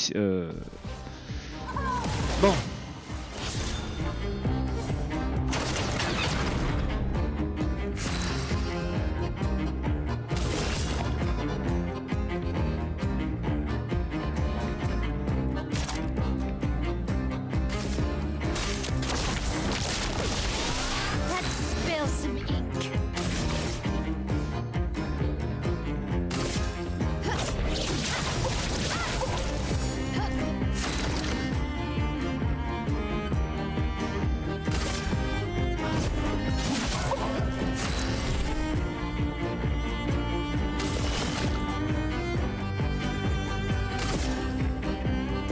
Let's spill some ink.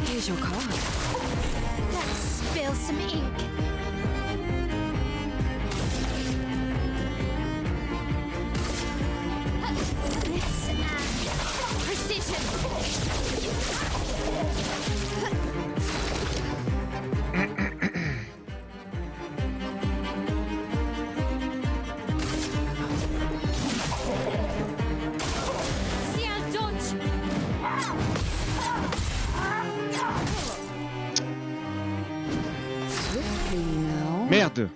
Here's your card.
Let's spill some ink. This and precision. Ciel dodge.
Swiftly now.
Merde.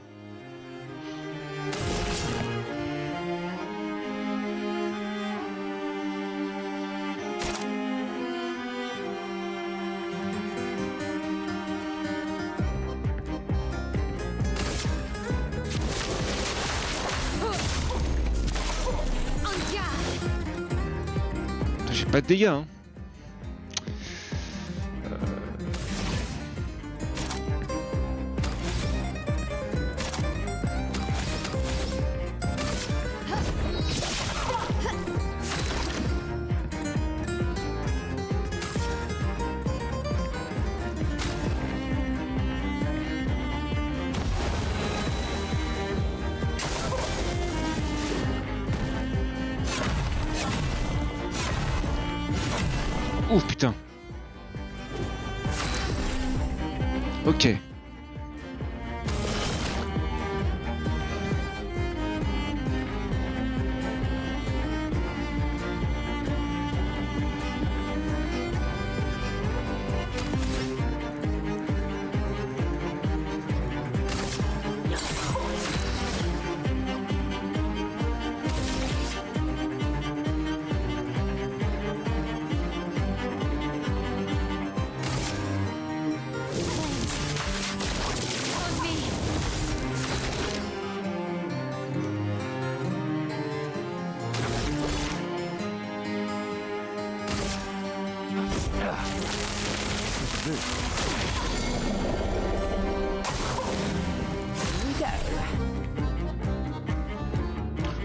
J'ai pas de dégâts, hein. Ouf, putain. Ok.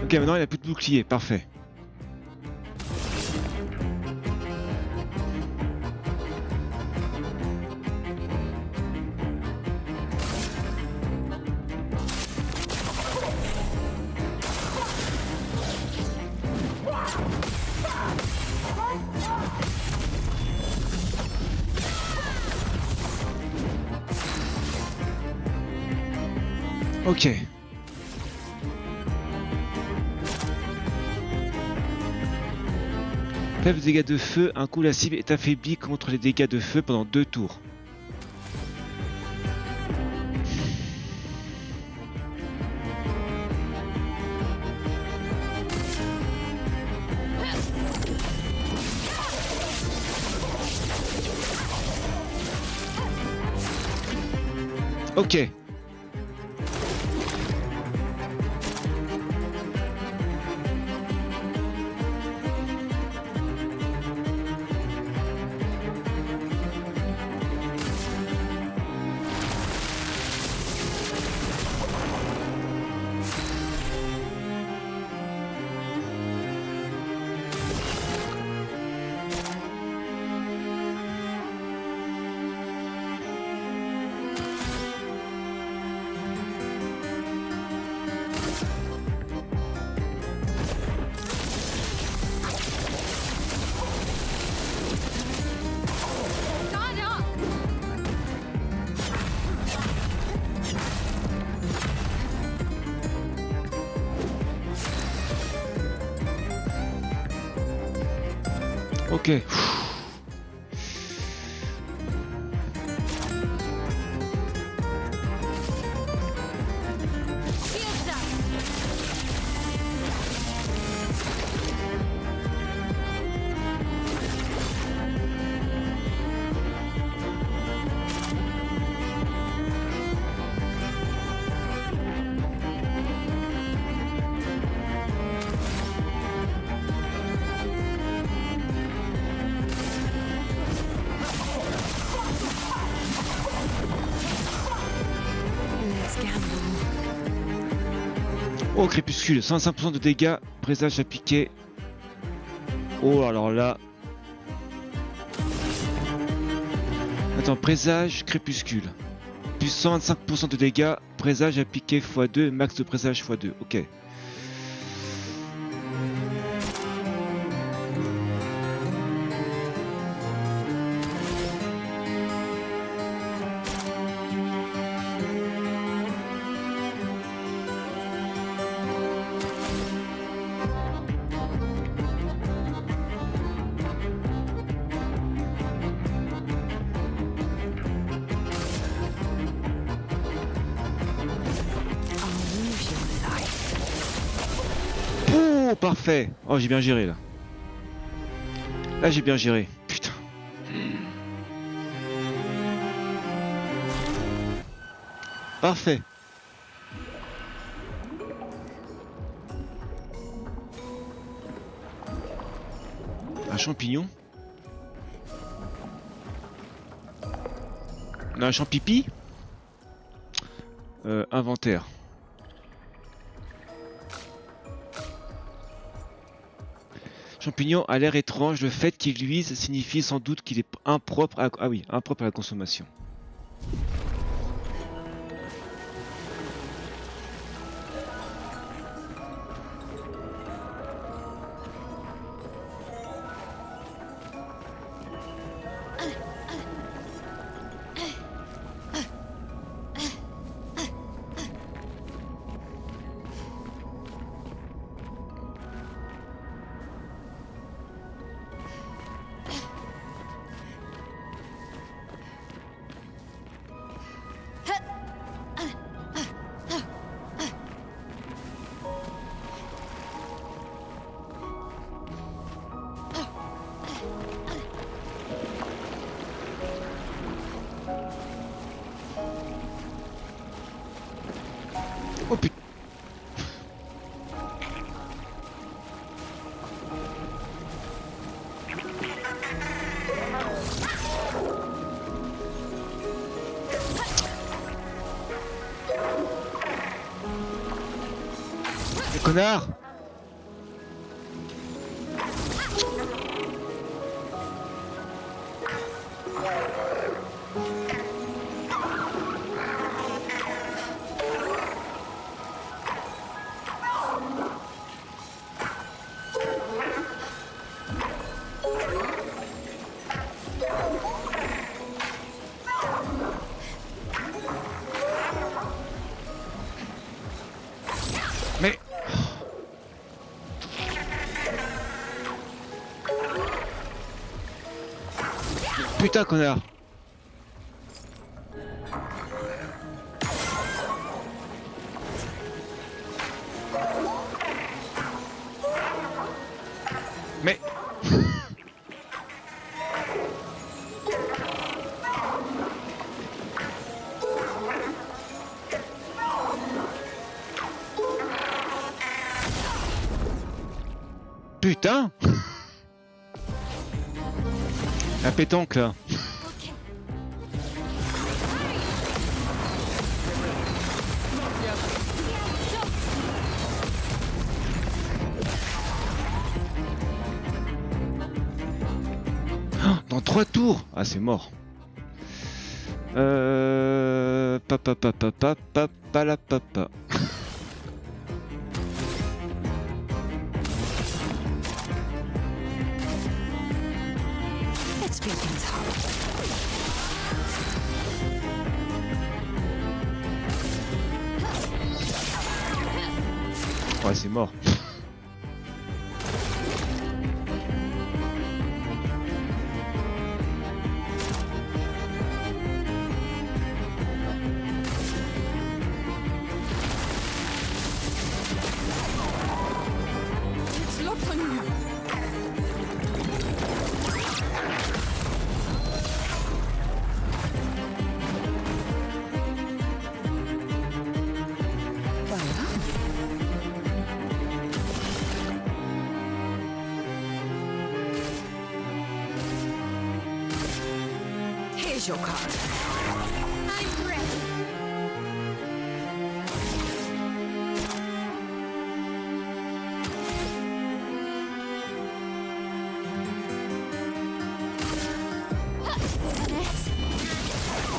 Ok, maintenant il a plus de bouclier, parfait. Ok. Faible dégâts de feu, un coup la cible est affaiblie contre les dégâts de feu pendant 2 tours. Ok. Ok. Oh, crépuscule, 105% de dégâts, présage à piquer. Oh, alors là. Attends, présage, crépuscule. Plus 125% de dégâts, présage à piquer x2, max de présage x2. Ok. Oh, parfait. Oh, j'ai bien géré là. Là, j'ai bien géré. Putain. Parfait. Un champignon? On a un champipi? Inventaire. Champignon a l'air étrange, le fait qu'il luise signifie sans doute qu'il est impropre à... Ah oui, impropre à la consommation. Oh putain. Les connards. Mais... Putain, connard. Mais... Putain! La pétanque là. Dans 3 tours! Ah, c'est mort. Papa.
Let's speed things up.
Ouais, c'est mort.
It's locked on you. Here's your card.
I'm ready.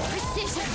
Precision.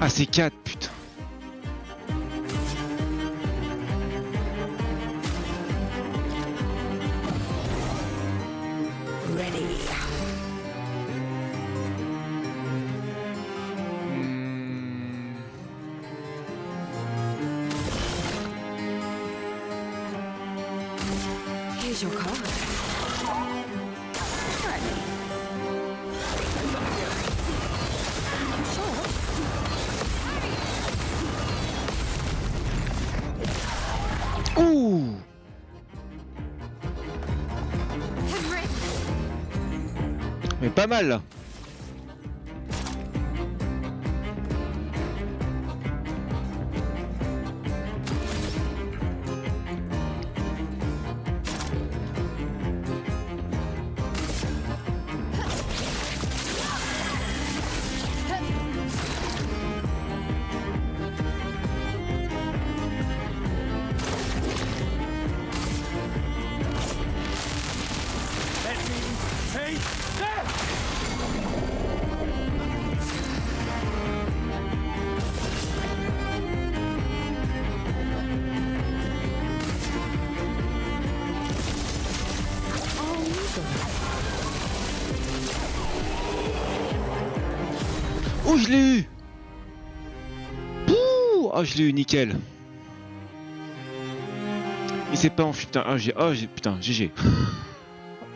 Ah, c'est 4, putain.
Ready.
Here's your card.
Ouh. Mais pas mal là. Oh, je l'ai eu. Pouh. Oh, je l'ai eu, nickel. Il s'est pas enfui, putain. Putain, GG.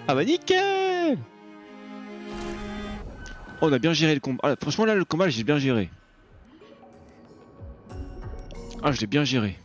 Ah bah nickel. Oh, on a bien géré le combat. Ah, franchement là, le combat, j'ai bien géré. Ah, je l'ai bien géré.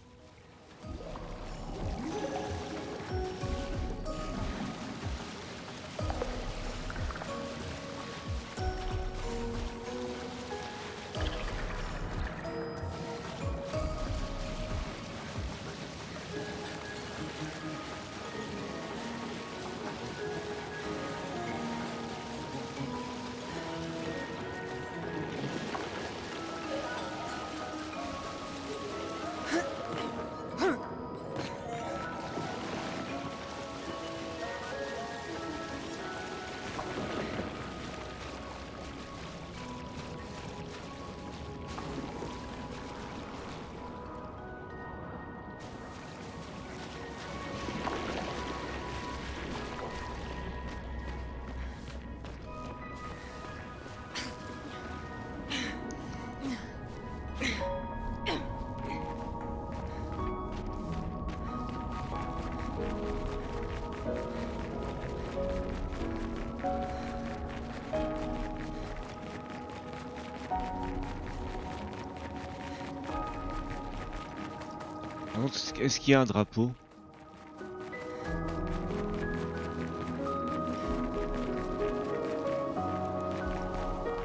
Est-ce qu'il y a un drapeau?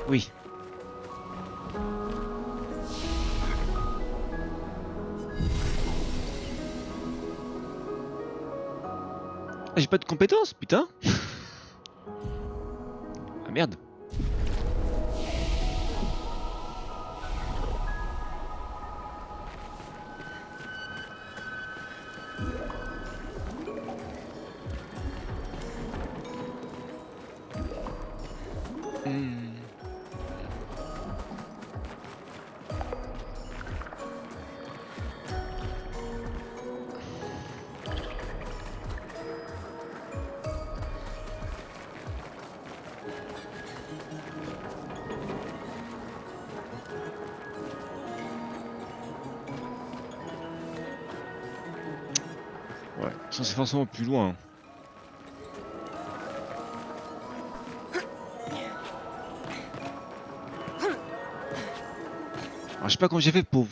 Oui. Ah, j'ai pas de compétences, putain. Ah merde. Ouais, c'est forcément plus loin. Alors, je sais pas comment j'ai fait pour,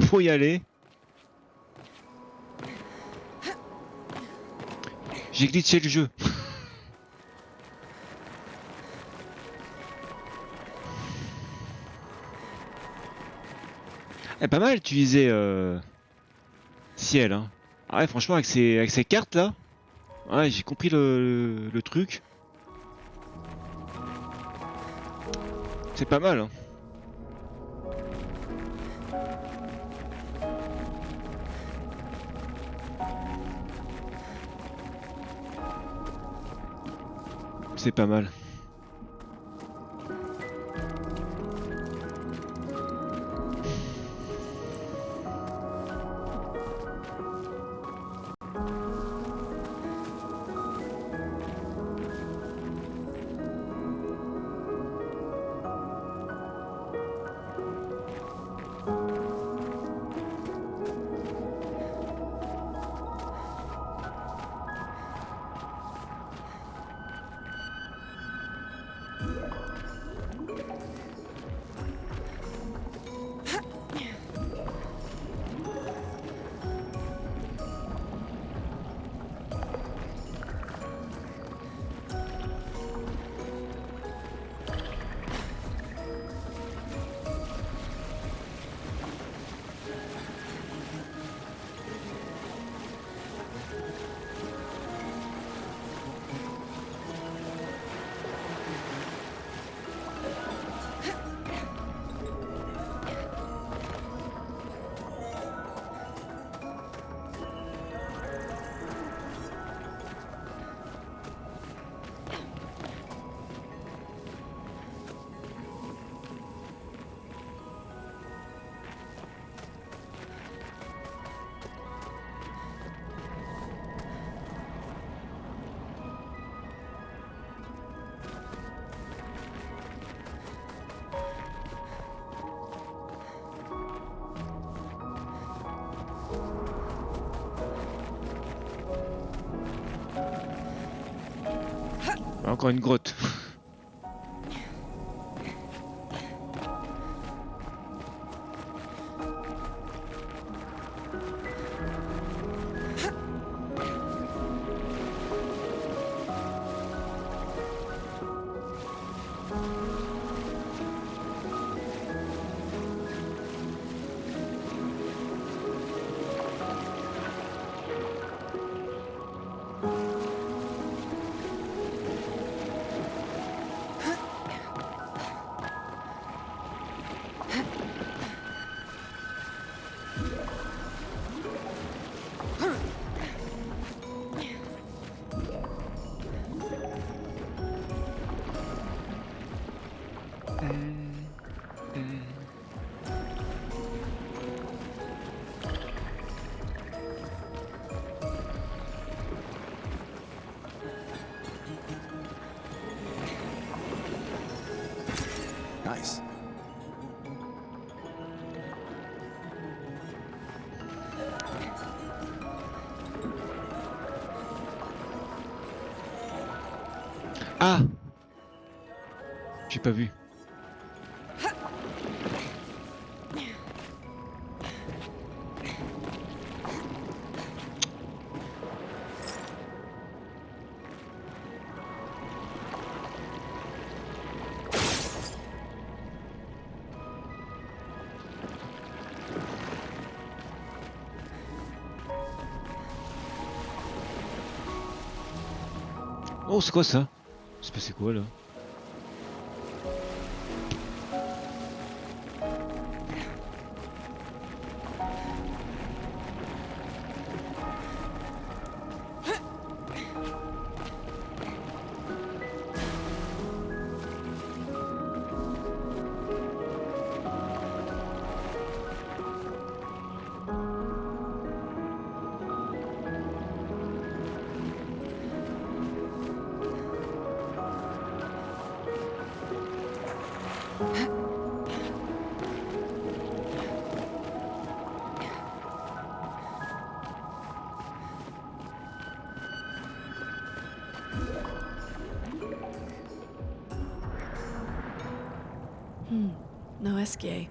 pour y aller. J'ai glitché le jeu. Eh, pas mal utiliser ciel, hein. Ah ouais, franchement, avec ces cartes là, ouais, j'ai compris le truc. C'est pas mal, hein. C'est pas mal. Encore une grotte.
Nice.
Ah! J'ai pas vu. Oh, c'est quoi ça? C'est quoi là?
No Esquier.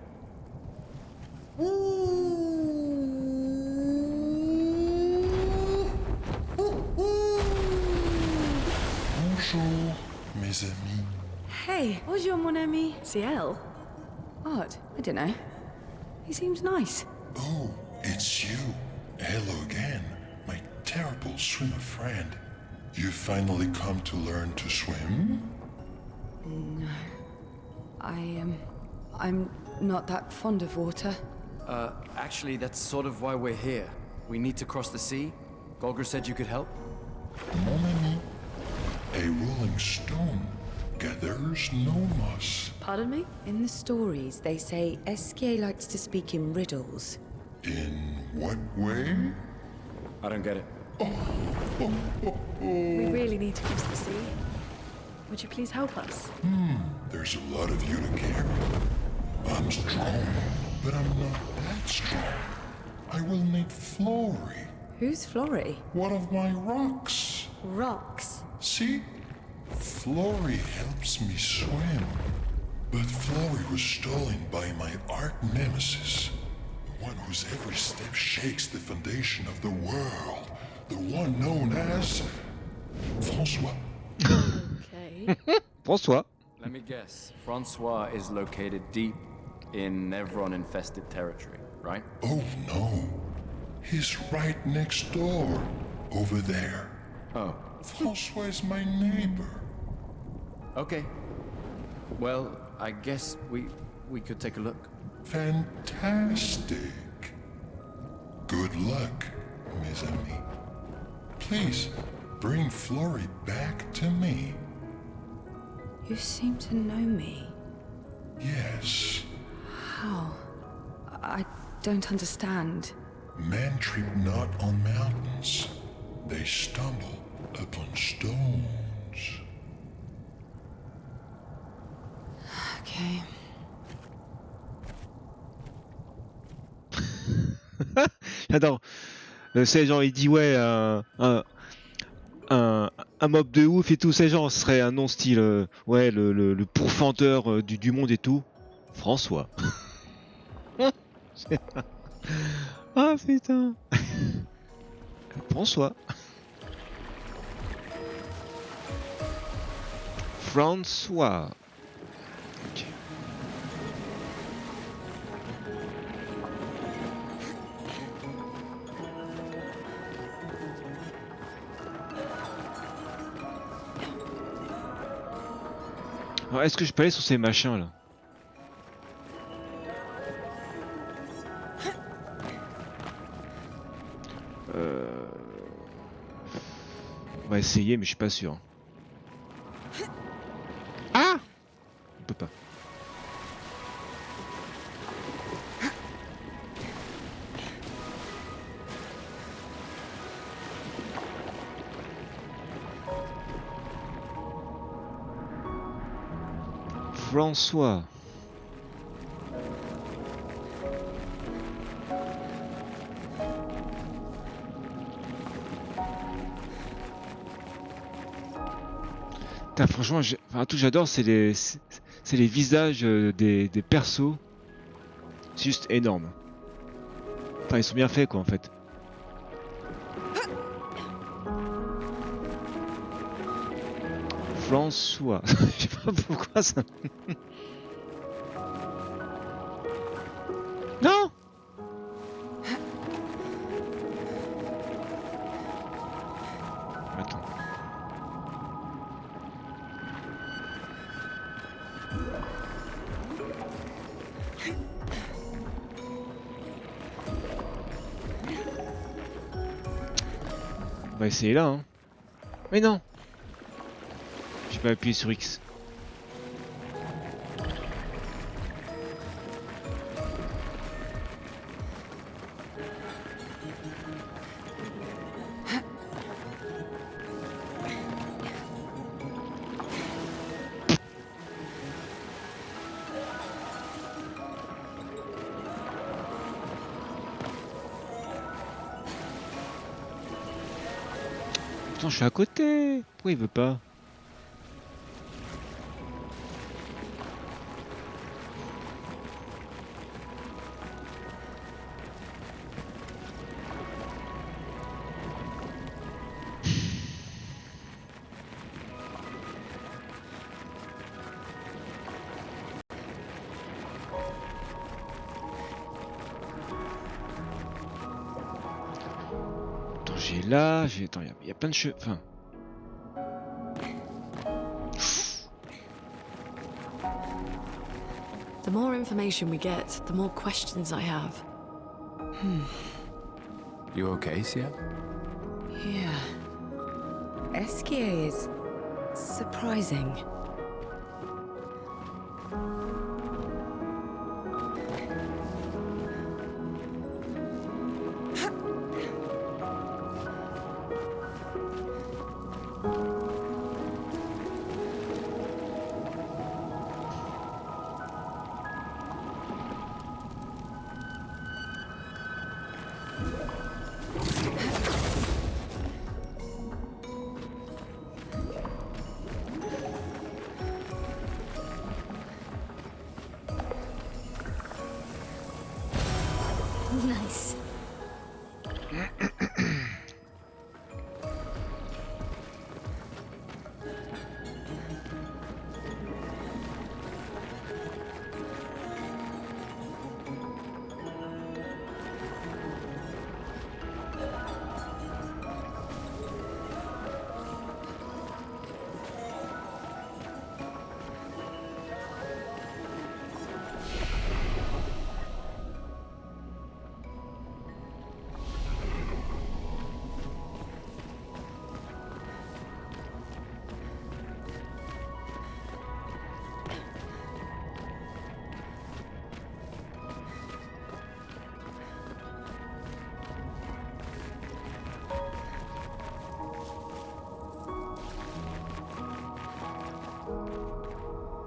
Bonjour, mes amis.
Hey, bonjour mon ami. Ciel?
What? I don't know. He seems nice.
Oh, it's you. Hello again, my terrible swimmer friend. You finally come to learn to swim?
No. I'm not that fond of water.
Actually, that's sort of why we're here. We need to cross the sea. Golger said you could help.
Mon ami, a rolling stone gathers no moss.
Pardon me?
In the stories, they say Esquier likes to speak in riddles.
In what way?
I don't get it.
We really need to cross the sea. Would you please help us?
There's a lot of you to carry. I'm strong, but I'm not that strong. I will need Flory,
Who's Flory?
one of my rocks.
Rocks.
See? Flory helps me swim. But Flory was stolen by my arch nemesis. The one whose every step shakes the foundation of the world. The one known as François.
Okay.
François.
Let me guess. Francois is located deep in Nevron-infested territory, right?
Oh no. He's right next door. Over there.
Oh.
François is my neighbor.
Okay. Well, I guess we could take a look.
Fantastic. Good luck, mes amis. Please, bring Flory back to me.
You seem to know me.
Yes.
How? I don't understand.
Men trip not on mountains. They stumble upon stones.
Okay.
J'adore. C'est genre il dit ouais un un mob de ouf et tout, ces gens serait un nom style ouais le pourfendeur du monde et tout. François. Ah putain. François. François. Ok. Alors, est-ce que je peux aller sur ces machins là? On va essayer, mais je suis pas sûr. Ah! On peut pas. François. Putain, franchement, enfin, tout j'adore, c'est les visages des persos. C'est juste énorme. Enfin, ils sont bien faits, quoi, en fait. François. Je sais pas pourquoi ça. Non! Attends. On va essayer là, hein. Mais non! J'ai pas appuyé sur X. Putain, je suis à côté! Pourquoi il veut pas? J'ai là, j'ai... Attends, il y a plein de cheveux... Enfin...
The more information we get, the more questions I have.
You okay, Sia?
Yeah. Esquier is surprising.
Nice.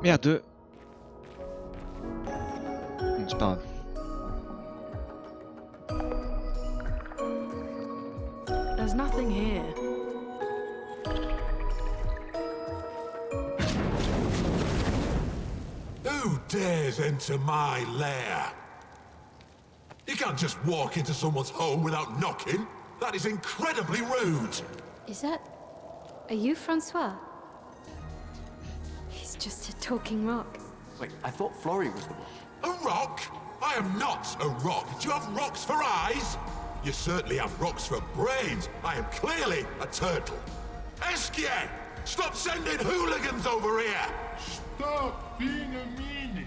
Merde. C'est pas grave.
There's nothing here.
Who dares enter my lair? You can't just walk into someone's home without knocking. That is incredibly rude.
Is that... Are you Francois? He's just a talking rock.
Wait, I thought Florrie was the one.
A rock? I am not a rock. Do you have rocks for eyes? You certainly have rocks for brains. I am clearly a turtle. Esquier! Stop sending hooligans over here!
Stop being a meanie.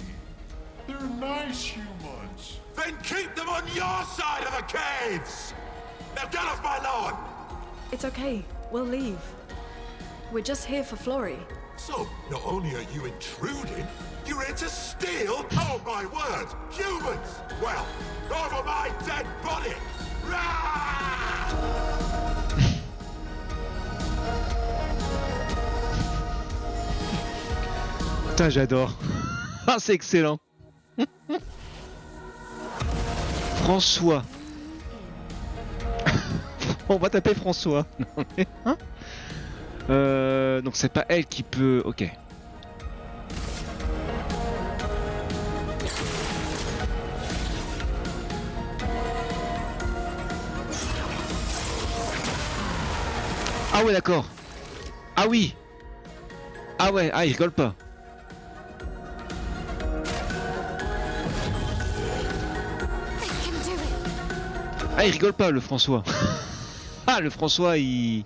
They're nice humans.
Then keep them on your side of the caves! Now get off my lawn!
It's okay. We'll leave. We're just here for Florrie.
So, not only are you intruding, you're here to steal? Oh my word! Humans! Well, over my dead body! Rah!
Putain, j'adore. Ah, c'est excellent. François. On va taper François. Non, mais, hein, donc c'est pas elle qui peut... Ok. Ah ouais, d'accord. Ah oui. Ah ouais, ah il rigole pas. Ah il rigole pas le François. Ah le François il...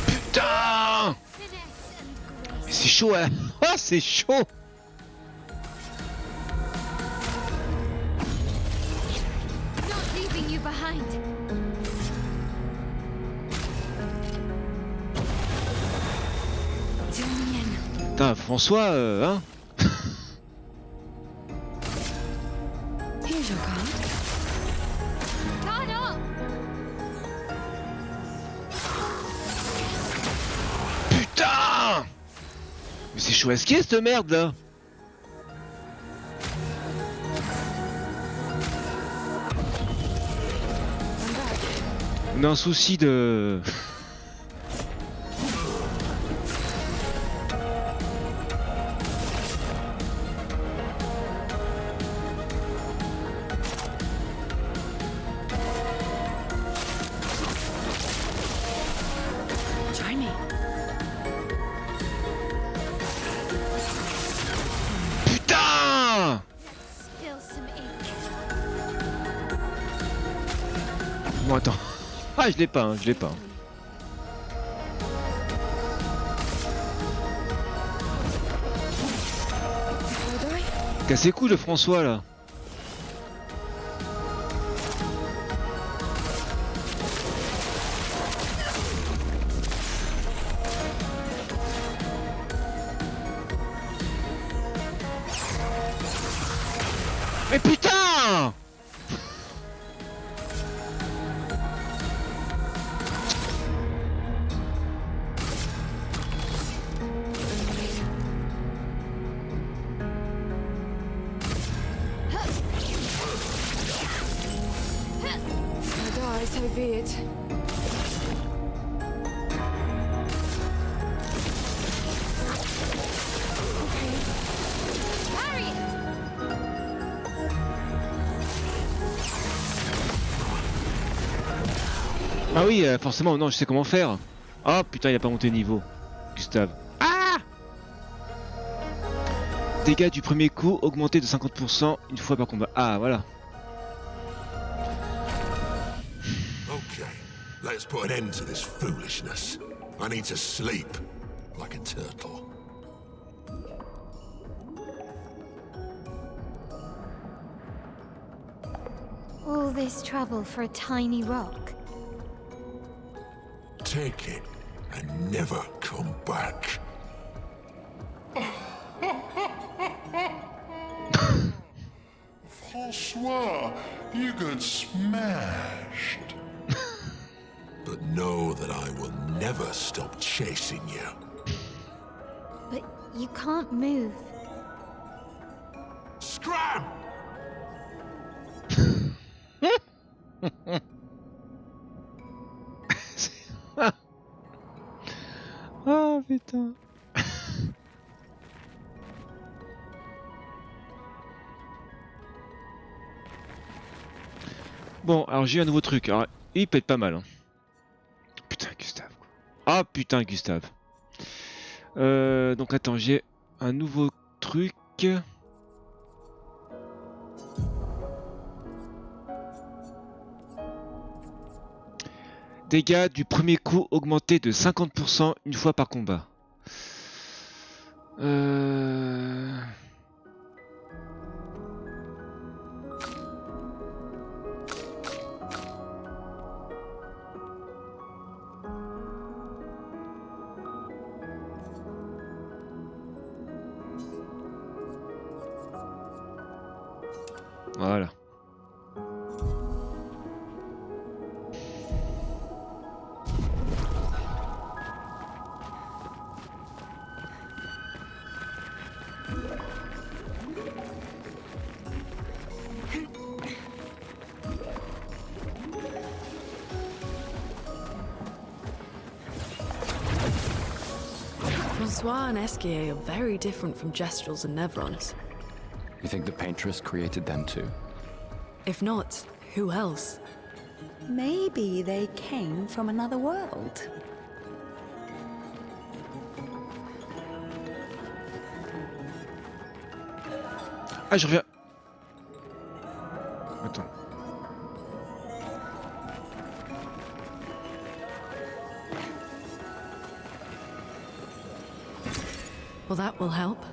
Putain. Mais c'est chaud hein. Ah c'est chaud. Putain, François, hein.
Here's your card.
Putain. Mais c'est chaud à skier cette merde là. On a un souci de...
Try me.
Putain. Bon attends. Ah je l'ai pas, hein, je l'ai pas. Cassez couilles le François là. Mais putain!
So be it.
Ah oui, forcément, non, je sais comment faire. Oh putain, il a pas monté niveau. Gustave. Ah! Dégâts du premier coup augmentés de 50% une fois par combat. Ah, voilà.
Okay, let's put an end to this foolishness. I need to sleep like a turtle.
All this trouble for a tiny rock.
Take it and never come back.
Francois, you got smashed.
but know that I will never stop chasing you.
But you can't move.
Scram!
Oh putain. Bon, alors j'ai un nouveau truc. Alors, il pète pas mal. Hein. Putain, Gustave. Quoi. Ah putain, Gustave. Donc attends, j'ai un nouveau truc. Dégâts du premier coup augmentés de 50% une fois par combat. Voilà.
Francois and Esquier are very different from Jestrels and Nevrons.
You think the Paintress created them too?
If not, who else?
Maybe they came from another world.
Ah, je reviens. Attends.
Well, that will help.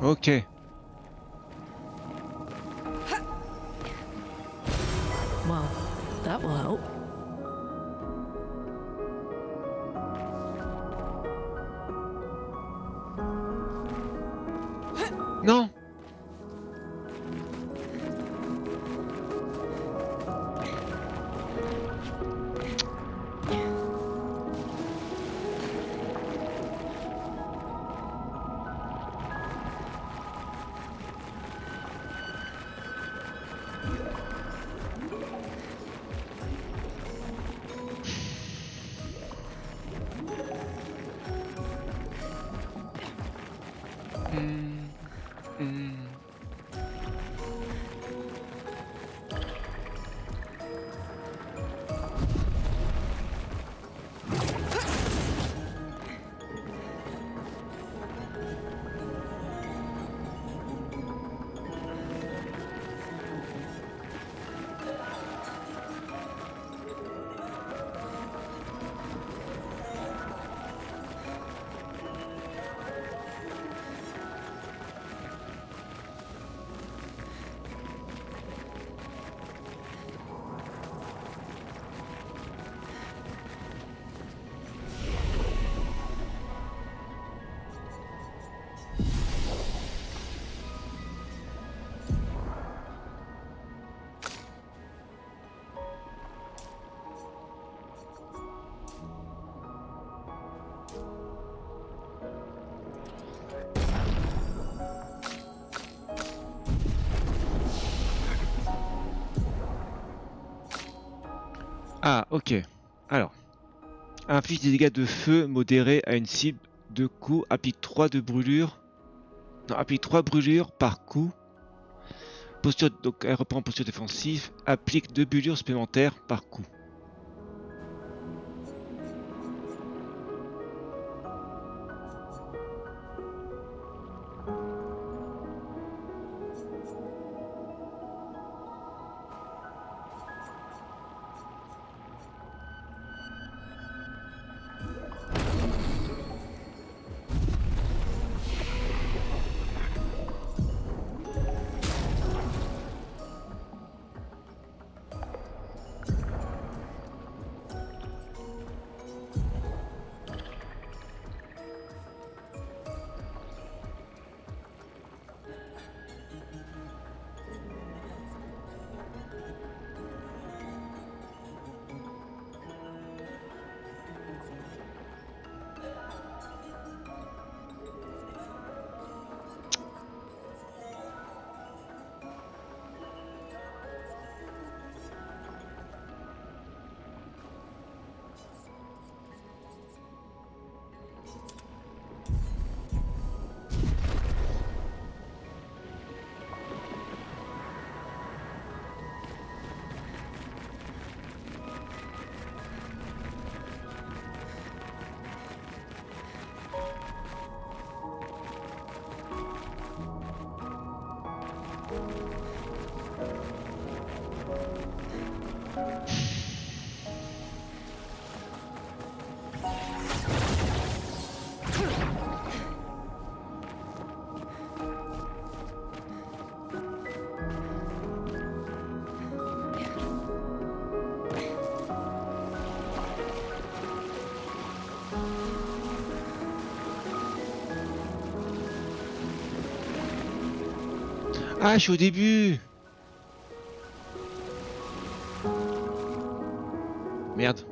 Ok.
Well, that will help.
Non. Ah, ok. Alors. Inflige des dégâts de feu modérés à une cible de coups. Applique 3 de brûlure. Non, applique 3 brûlures par coup. Posture, donc elle reprend posture défensive. Applique 2 brûlures supplémentaires par coup. Ah, je suis au début. Merde.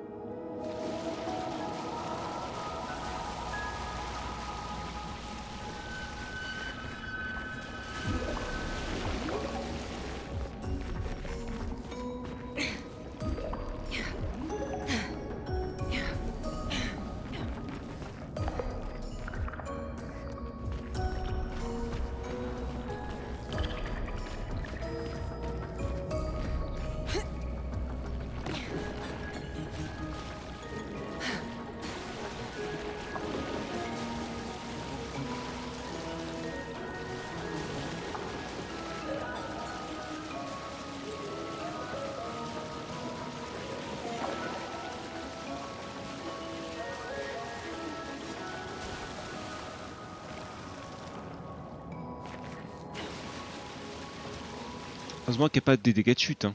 Heureusement qu'il n'y a pas de dégâts de chute. Hein.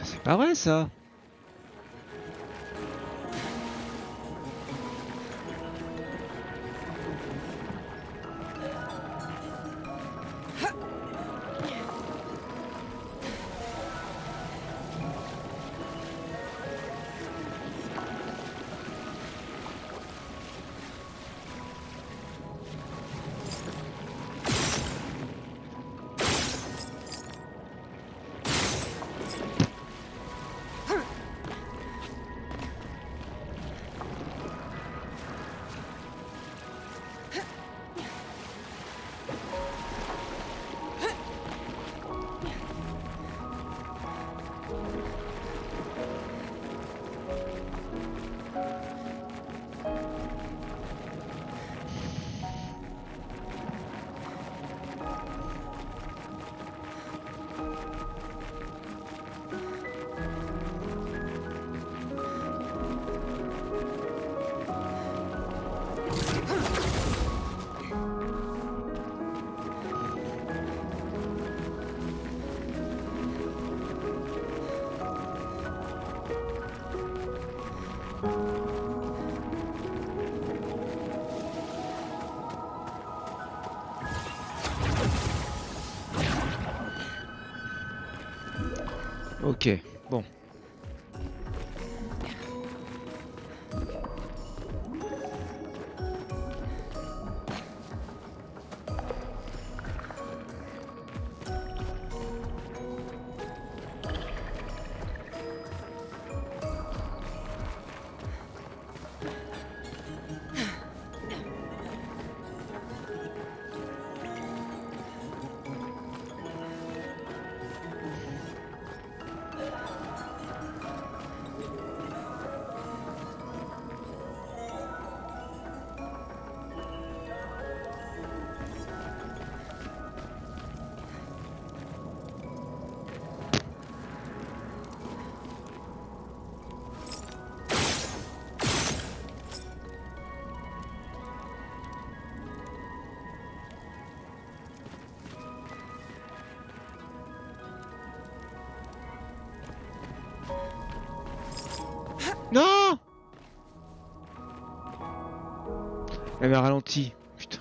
C'est pas vrai ça. Non! Elle m'a ralenti. Putain.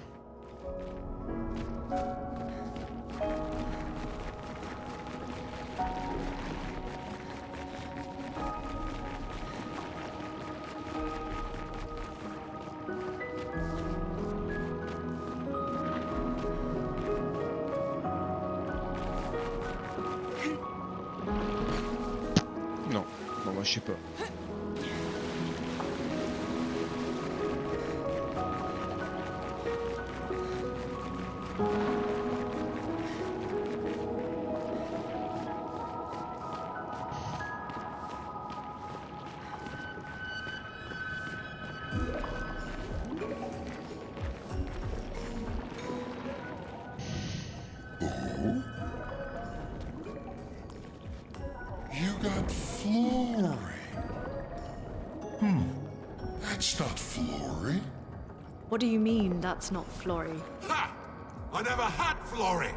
Non, bon, moi je sais pas.
You got Flory. That's not Flory.
What do you mean that's not Flory?
Ha! I never had Flory.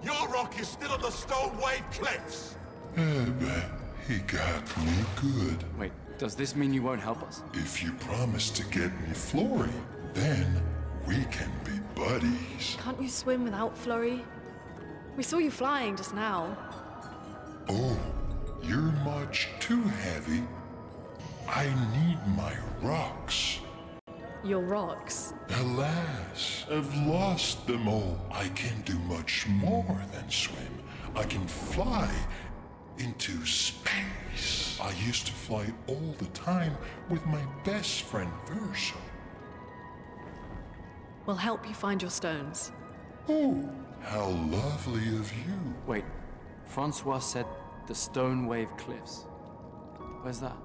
Your rock is still on the Stone Wave Cliffs.
But he got me good.
Wait, does this mean you won't help us?
If you promise to get me Flory, then we can be buddies.
Can't you swim without Flory? We saw you flying just now.
Oh, you're much too heavy. I need my rocks.
Your rocks?
Alas, I've lost them all. I can do much more than swim. I can fly into space. I used to fly all the time with my best friend Verso.
We'll help you find your stones.
Oh, how lovely of you.
Wait, Francois said the Stone Wave Cliffs. Where's that?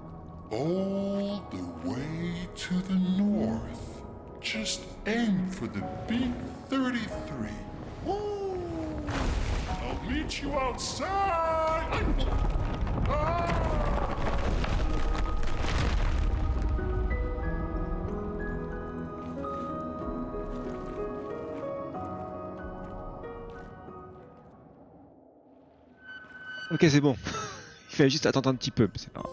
All the way to the north. Just aim for the big 33. Woo! I'll meet you outside! Ah!
Ok, c'est bon. Il fallait juste attendre un petit peu, mais c'est pas grave.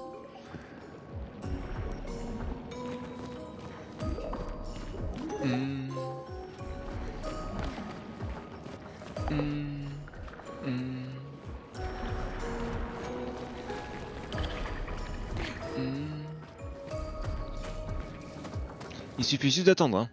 Il suffit juste d'attendre, hein.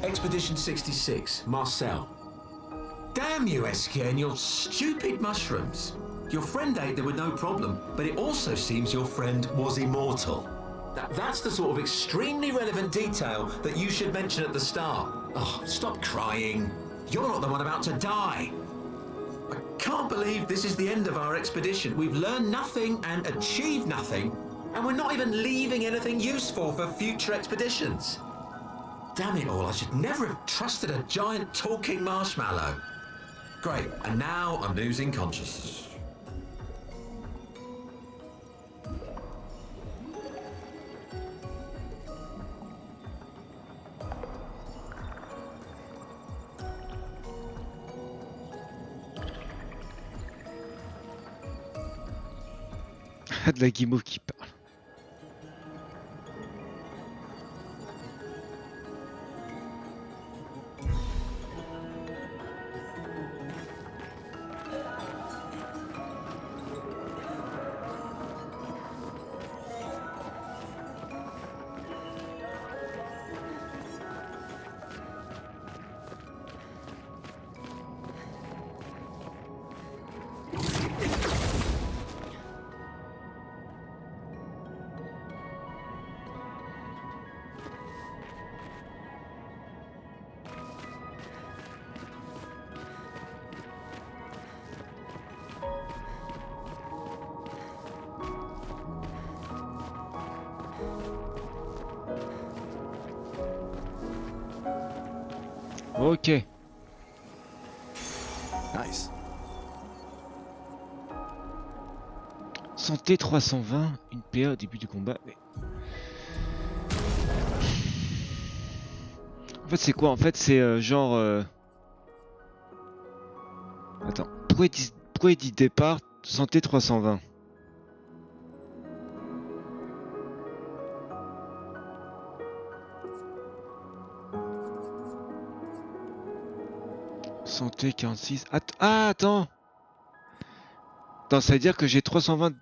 Expedition 66, Marcel. Damn you, Eskia, and your stupid mushrooms. Your friend ate them with no problem, but it also seems your friend was immortal. That's the sort of extremely relevant detail that you should mention at the start. Oh, stop crying. You're not the one about to die. I can't believe this is the end of our expedition. We've learned nothing and achieved nothing, and we're not even leaving anything useful for future expeditions. Damn it all, I should never have trusted a giant talking marshmallow. Great, and now I'm losing consciousness.
De la guimauve qui parle. Ok.
Nice.
Santé 320, une PA au début du combat. Mais... En fait, c'est quoi? En fait, c'est genre. Attends, pourquoi il dit départ santé 320? Santé 46. Ah, attends! Attends, ça veut dire que j'ai 320.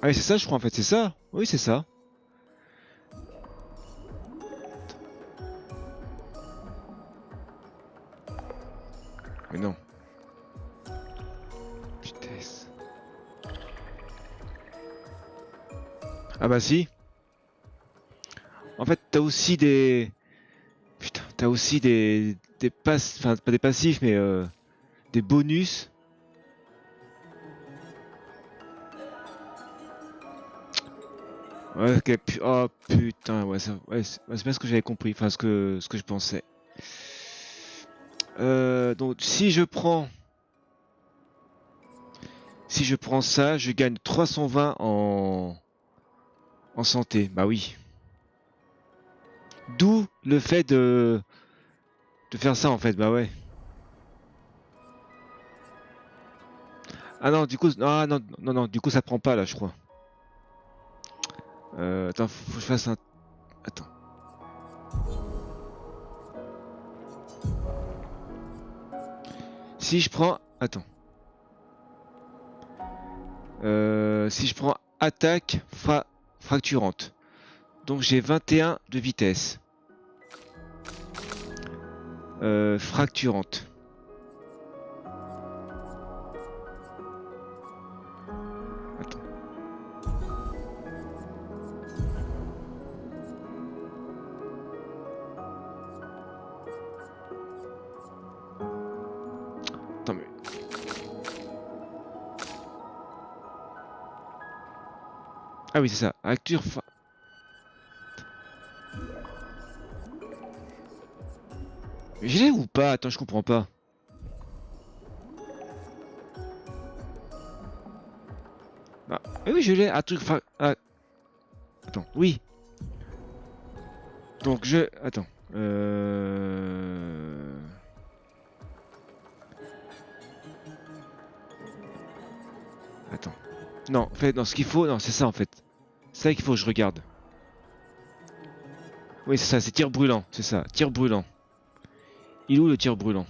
Ah oui, c'est ça, je crois, en fait, c'est ça. Oui, c'est ça. Mais non. Vitesse. Ah bah si. En fait, t'as aussi des... Putain, t'as aussi des passes... Enfin, pas des passifs, mais des bonus. Ouais, ok, oh putain, ouais, ouais, c'est pas ce que j'avais compris, enfin ce que je pensais. Donc si je prends ça, je gagne 320 en santé. Bah oui. D'où le fait de faire ça en fait. Bah ouais. Ah non, du coup, ah non, non, non, du coup ça prend pas là, je crois. Attends, faut que je fasse un... Attends. Si je prends... Attends. Si je prends attaque fracturante. Donc j'ai 21 de vitesse. Fracturante. Attends. Attends mais... Ah oui c'est ça. Acture... Je l'ai ou pas? Attends, je comprends pas. Ah, oui, je l'ai. Un truc... Ah. Attends, oui. Donc je... Attends. Attends. Non, en fait, non, ce qu'il faut... Non, c'est ça, en fait. C'est ça qu'il faut que je regarde. Oui, c'est ça, c'est tir brûlant. C'est ça, tir brûlant. Il est où le tir brûlant?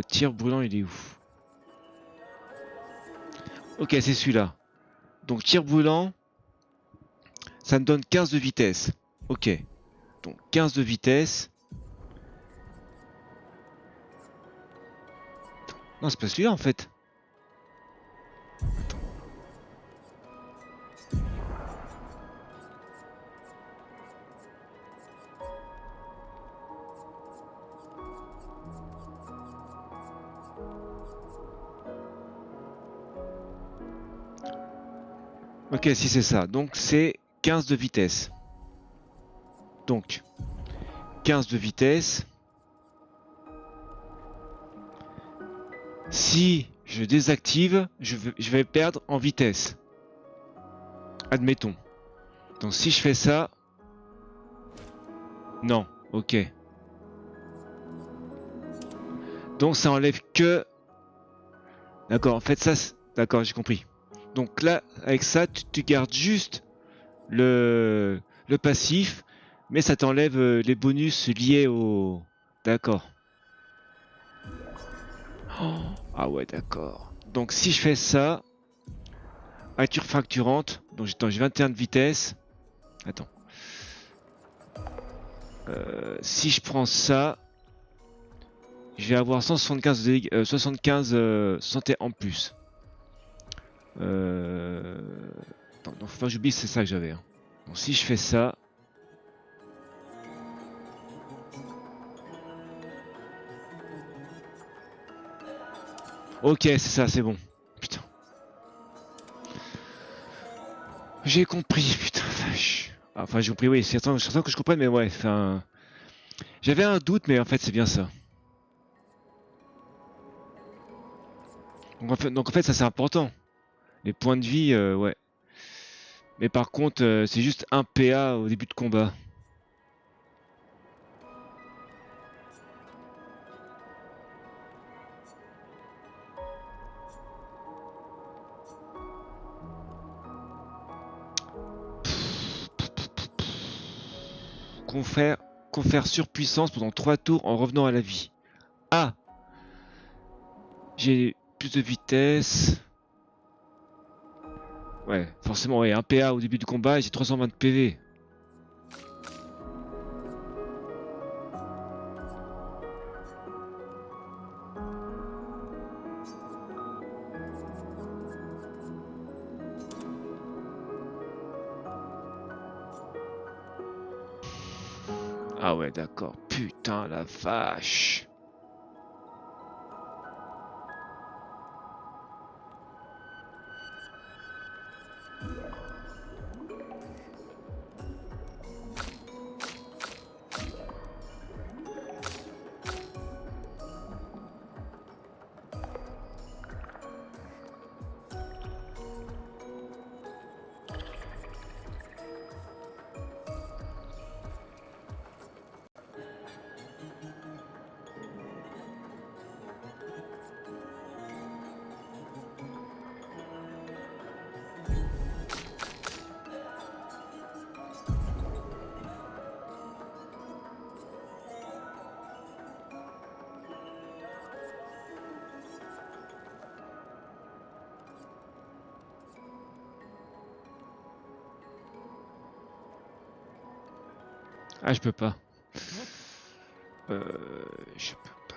Tir brûlant, il est où? Ok, c'est celui-là. Donc tir brûlant, ça me donne 15 de vitesse. Ok. Donc 15 de vitesse. Attends. Non, c'est pas celui-là en fait. Attends. Ok, si c'est ça. Donc c'est 15 de vitesse. Donc 15 de vitesse. Si je désactive, je vais perdre en vitesse. Admettons. Donc si je fais ça... Non, ok. Donc ça enlève que... D'accord, en fait ça... D'accord, j'ai compris. Donc là, avec ça, tu gardes juste le passif, mais ça t'enlève les bonus liés au... D'accord. Oh, ah ouais, d'accord. Donc si je fais ça, acture fracturante, donc j'ai 21 de vitesse. Attends. Si je prends ça, je vais avoir 175 de dégâts, 75 santé en plus. Attends, non, faut pas que j'oublie, c'est ça que j'avais. Hein. Donc si je fais ça... Ok, c'est ça, c'est bon. Putain. J'ai compris, putain, vache. Enfin, j'ai compris, oui, c'est certain que je comprenne, mais ouais, enfin... J'avais un doute, mais en fait, c'est bien ça. Donc en fait, ça c'est important. Les points de vie, ouais. Mais par contre, c'est juste un PA au début de combat. Confère surpuissance pendant 3 tours en revenant à la vie. Ah! J'ai plus de vitesse. Ouais, forcément, ouais, un PA au début du combat et j'ai 320 de PV. Ah ouais, d'accord. Putain, la vache. Ah, je peux pas. Je peux pas.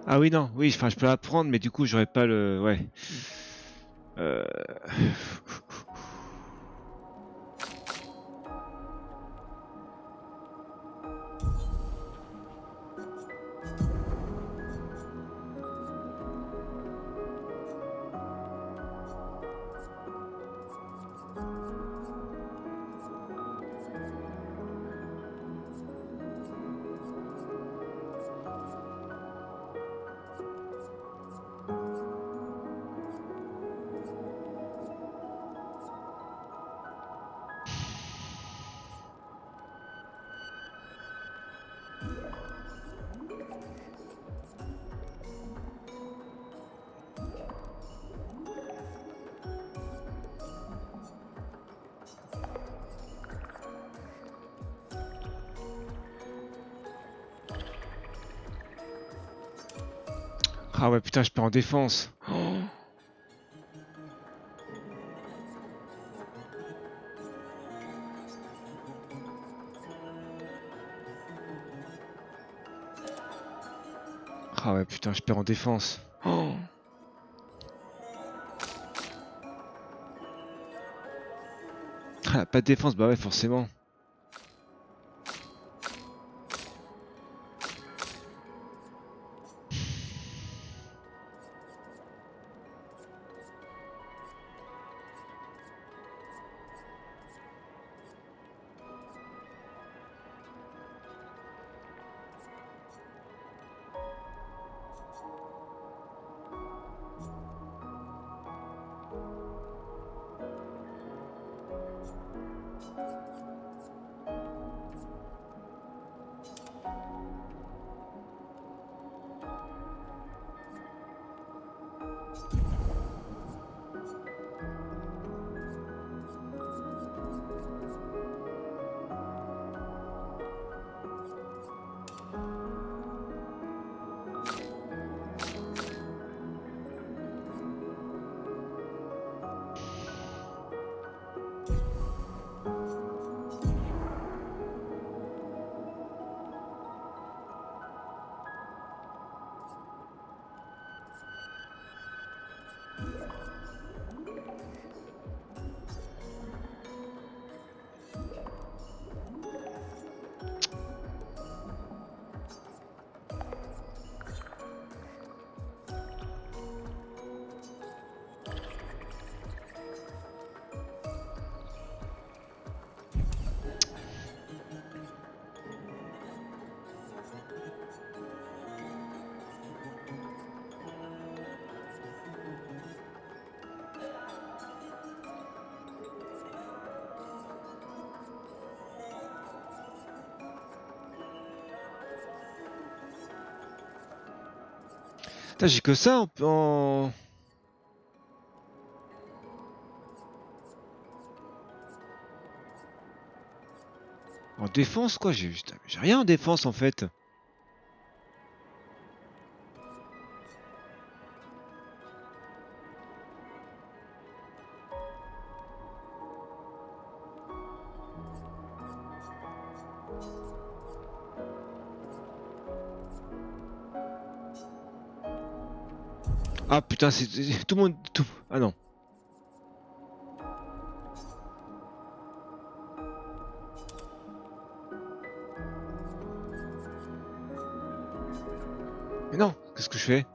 Ah oui, non, oui, enfin, je peux l'apprendre, mais du coup, j'aurais pas le... Ouais. Euh... Ah ouais, putain, je perds en défense. Oh. Ah ouais, putain, je perds en défense. Oh. Ah, pas de défense, bah ouais, forcément. Putain, j'ai que ça en défense, quoi. J'ai rien en défense, en fait. Ah putain, c'est tout le monde... Ah non. Mais non, qu'est-ce que je fais?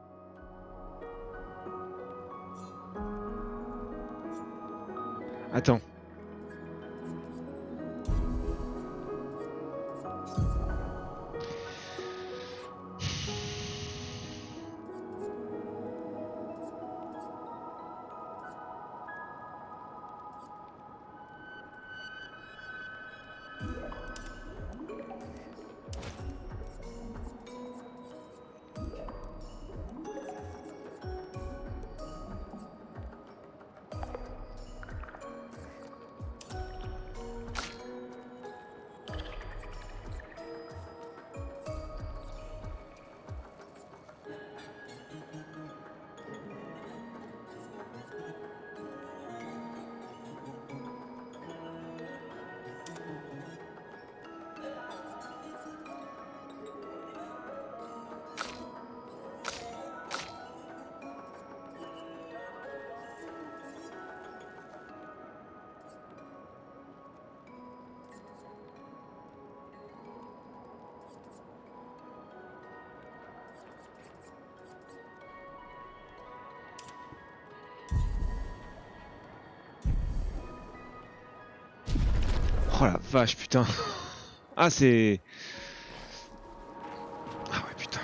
Attends. Oh la vache, putain. Ah, c'est... Ah ouais, putain.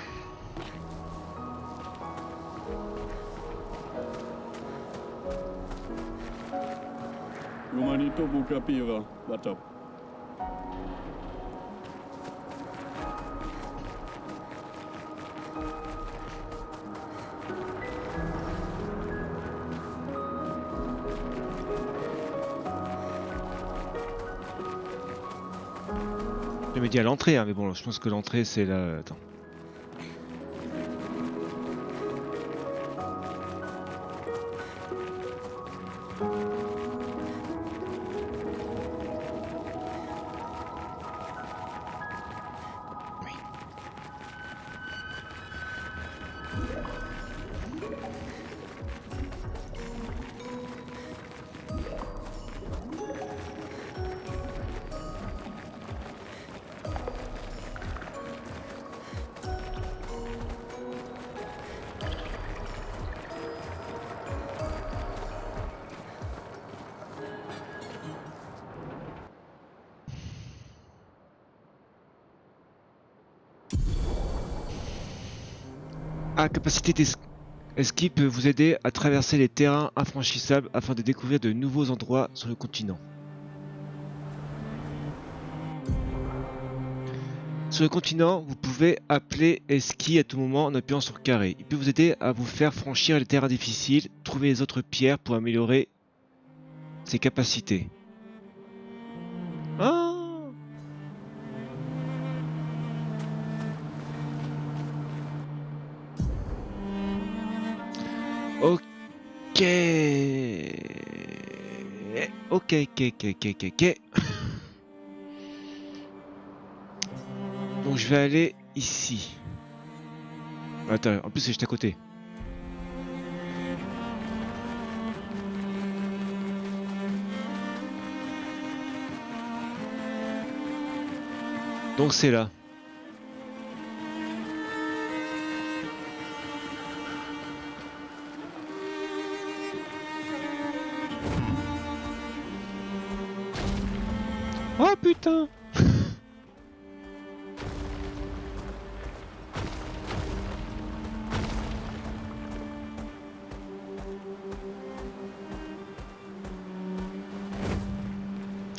Rumah itu buka pira, Batok.
Je me dis à l'entrée, hein, mais bon, je pense que l'entrée c'est là. Attends. Ah, capacité d'esquive peut vous aider à traverser les terrains infranchissables afin de découvrir de nouveaux endroits sur le continent. Sur le continent, vous pouvez appeler Esqui à tout moment en appuyant sur carré. Il peut vous aider à vous faire franchir les terrains difficiles, trouver les autres pierres pour améliorer ses capacités. Ah! Ok. Ok. Donc je vais aller ici. Attends, en plus c'est juste à côté. Donc c'est là. Oh putain!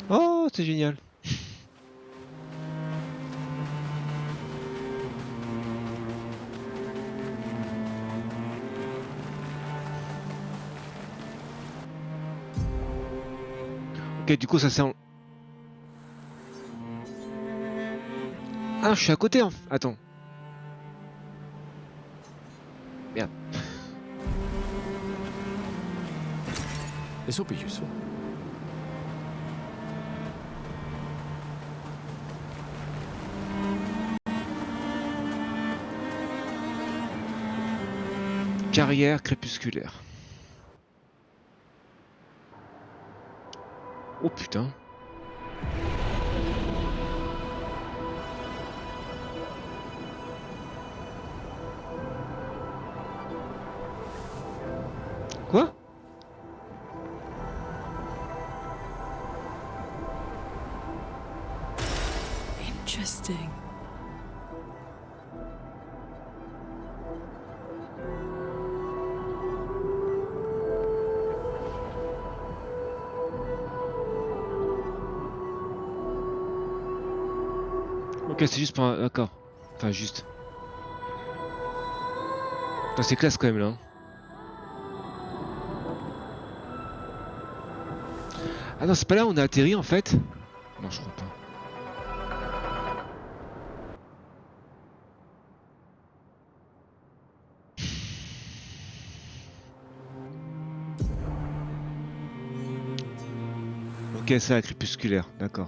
Oh, c'est génial. Ok, du coup ça c'est en... Ah, je suis à côté, hein. Attends. Merde.
This will be useful.
Carrière crépusculaire. Oh putain. Quoi?
Interesting.
Ok, c'est juste pour un... D'accord. Enfin, juste. Putain, c'est classe quand même là. Hein. Ah non, c'est pas là où on a atterri en fait? Non, je crois pas. Ok, c'est la crépusculaire, d'accord.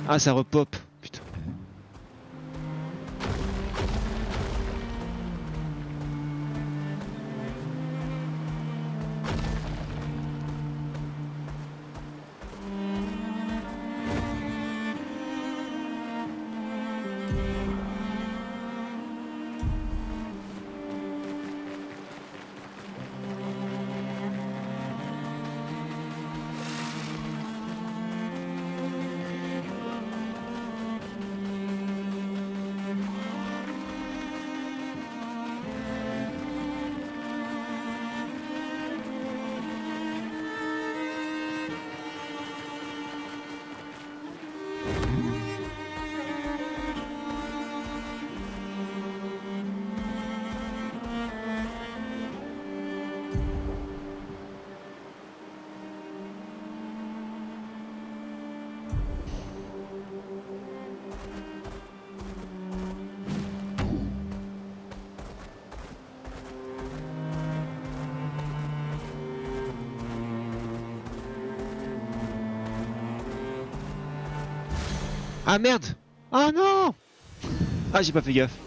Ah, ça repop. Putain. Ah merde! Ah non! Ah j'ai pas fait gaffe.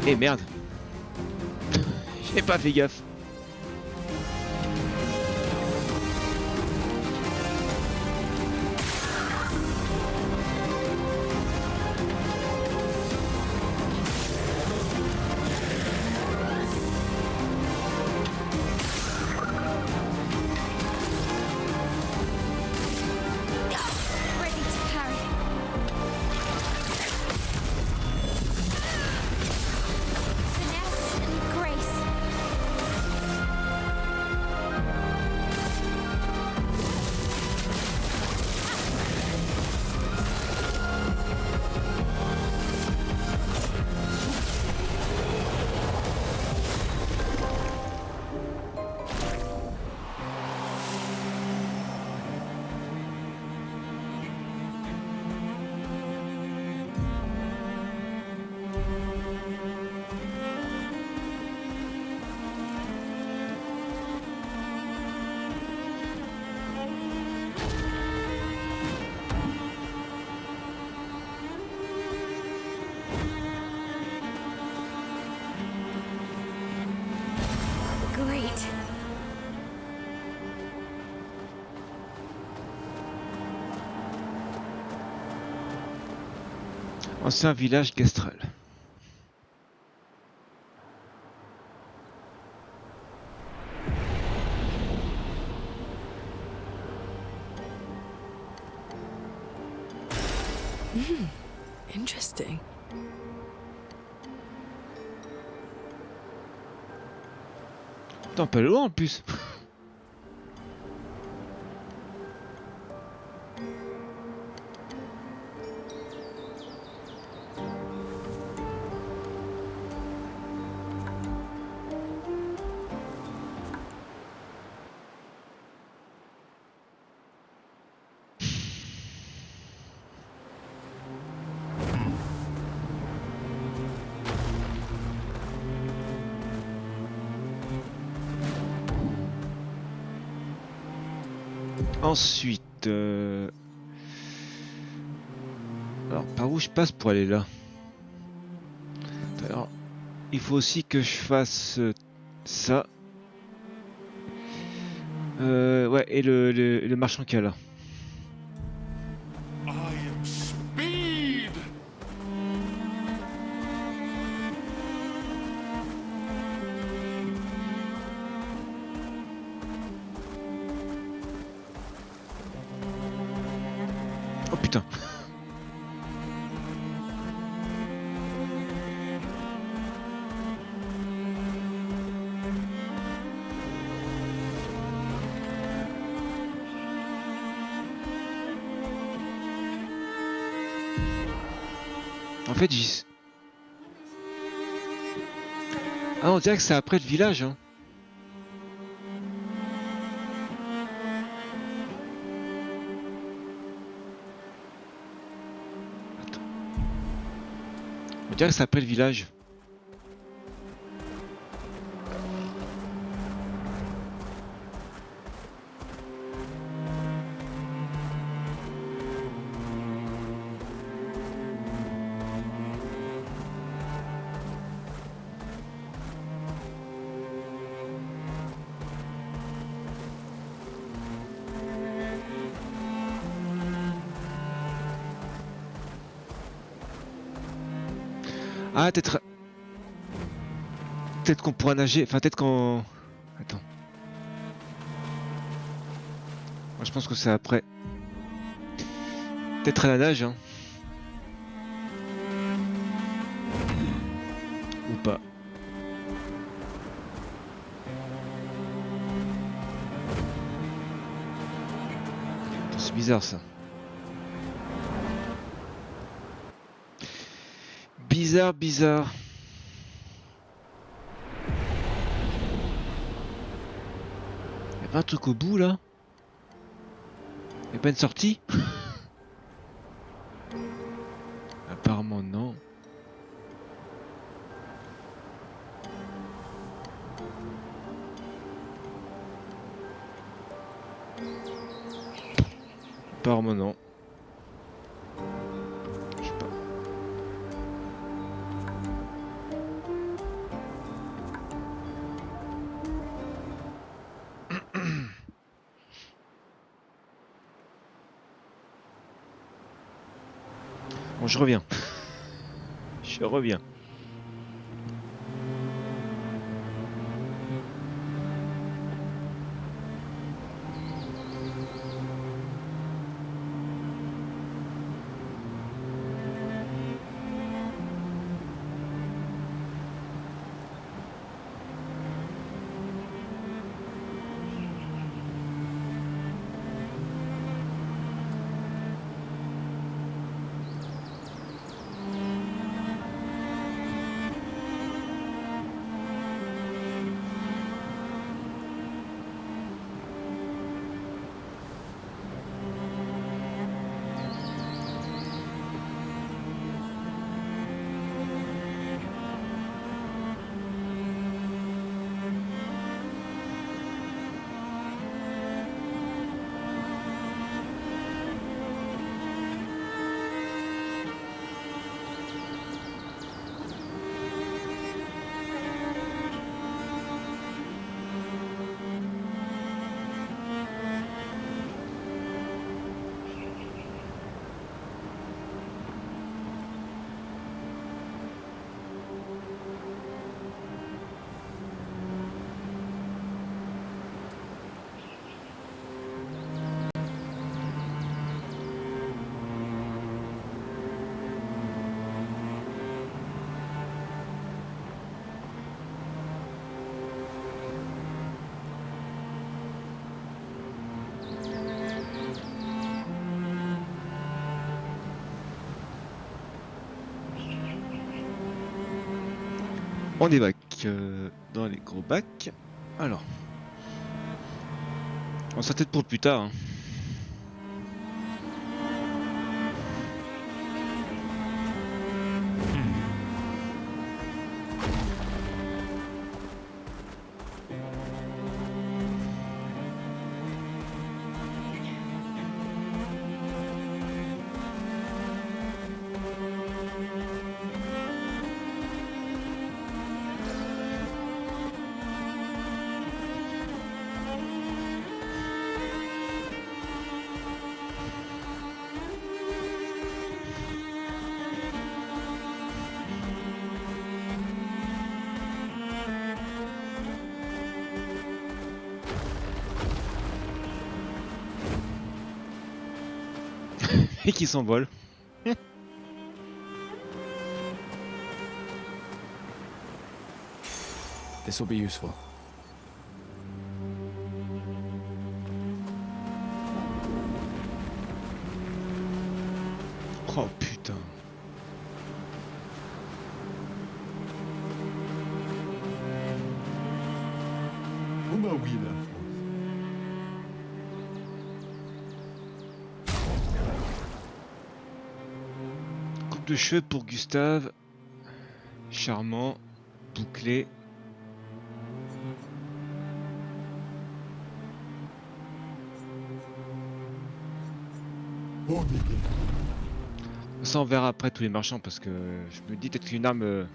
Eh merde! J'ai pas fait gaffe.
Ready to carry. Finesse and grace. Great.
Ancien village Gastral.
Interesting.
Putain, pas loin en plus. Ensuite, alors par où je passe pour aller là? Alors, il faut aussi que je fasse ça. Ouais, et le marchand qu'il y a là.
I am speed!
Oh putain. En fait, j'y... Ah, on dirait que c'est après le village, hein. Attends. On dirait que c'est après le village. Ah, peut-être... Peut-être qu'on pourra nager... Enfin, peut-être qu'on... Attends. Moi, je pense que c'est après. Peut-être à la nage, hein. Ou pas. C'est bizarre, ça. Bizarre, bizarre. Y'a pas un truc au bout là? Y'a pas une sortie? Apparemment non. Apparemment non. Je sais pas. Bon, je reviens. Je reviens. On débac dans les gros bacs. Alors. On sera peut-être pour plus tard. Hein. Et qui s'envole.
This will be useful.
Oh putain.
Oh bah oui, là.
Coupe de cheveux pour Gustave. Charmant. Bouclé.
Oh, mais...
Ça on verra après tous les marchands parce que je me dis peut-être qu'une arme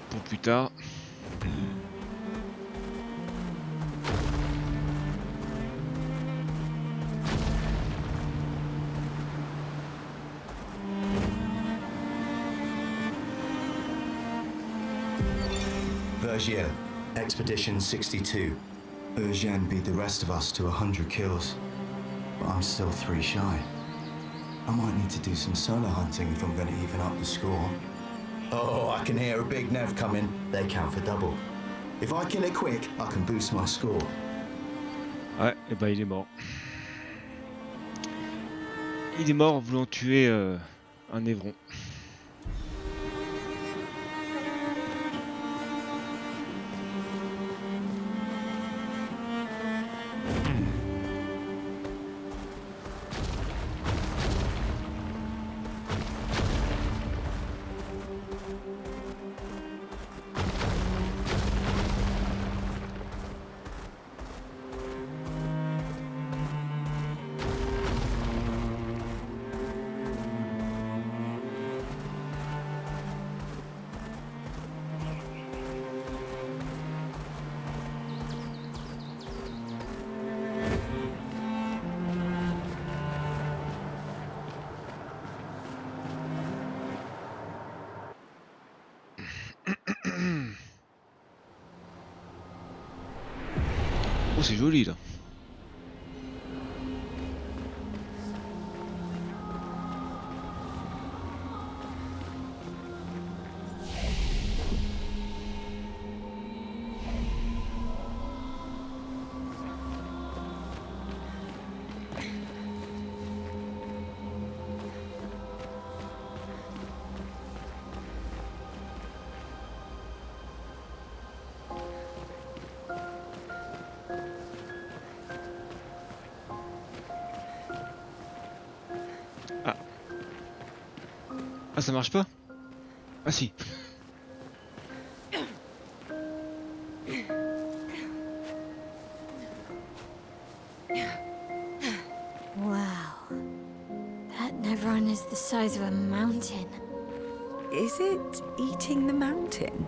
pour plus tard.
Vergier, Expedition 62. Eugène beat the rest of us to 100 kills, but I'm still 3 shy. I might need to do some solo hunting if I'm going to even up the score. Oh, I can hear a big Nev coming. They count for double. If I kill it quick, I can boost my score.
Ouais, et bah il est mort. Il est mort en voulant tuer un évron. Oh, c'est joli là. Ah, ça marche pas? Ah si.
Wow. That Nevron is the size of a mountain.
Is it eating the mountain?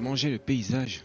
Manger le paysage.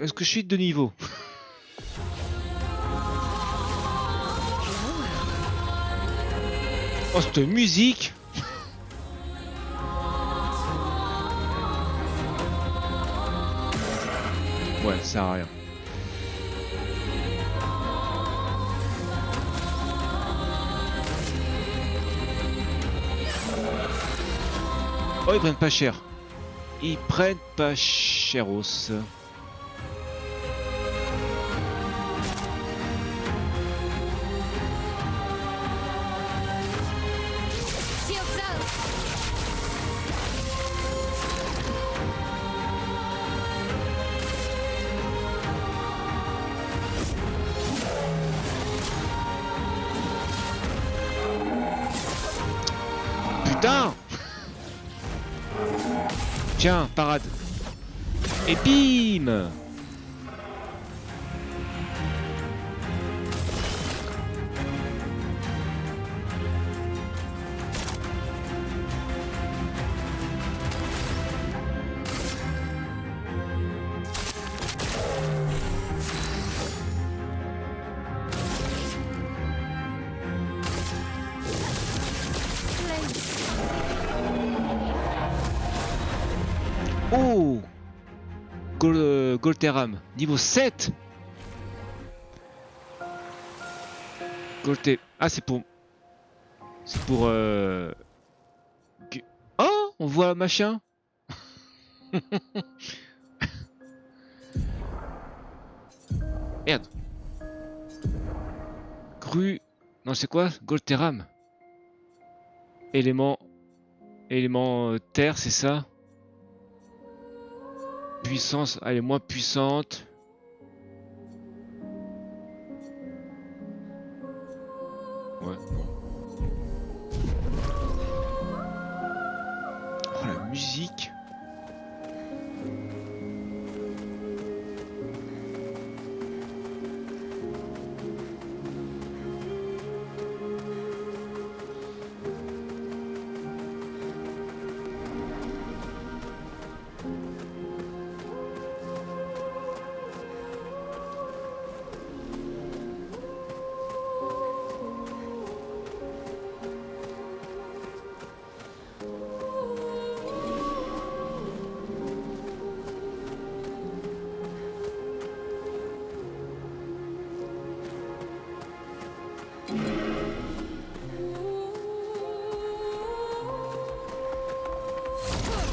Est-ce que je suis de niveau? Oh, cette musique! Ouais, ça sert à rien. Oh, ils prennent pas cher. Ils prennent pas cheros. Putain! Tiens, parade. Et bim! Oh, Golteram, niveau 7. Ah, c'est pour... Oh, on voit machin. Merde. Cru... Non, c'est quoi? Golteram. Élément terre, c'est ça? Puissance, elle est moins puissante. Ouais, bon. Oh, la musique.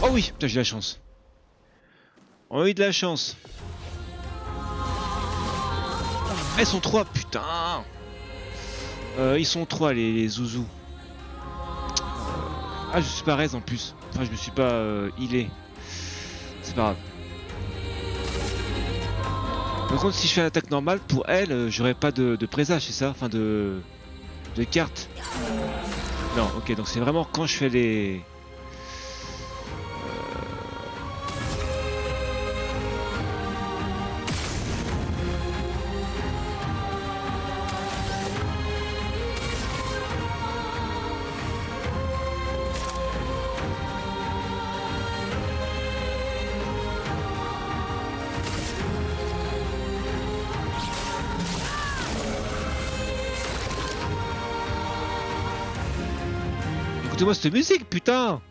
Oh oui, putain, j'ai de la chance. On a eu de la chance. Elles sont 3, putain. Ils sont 3 les zouzous. Ah, je suis pas raise en plus. Enfin, je me suis pas healé. C'est pas grave. Par contre, si je fais une attaque normale, pour elle, j'aurais pas de présage, c'est ça? Enfin, de carte. Non, ok, donc c'est vraiment quand je fais les... Écoutez-moi cette musique, putain.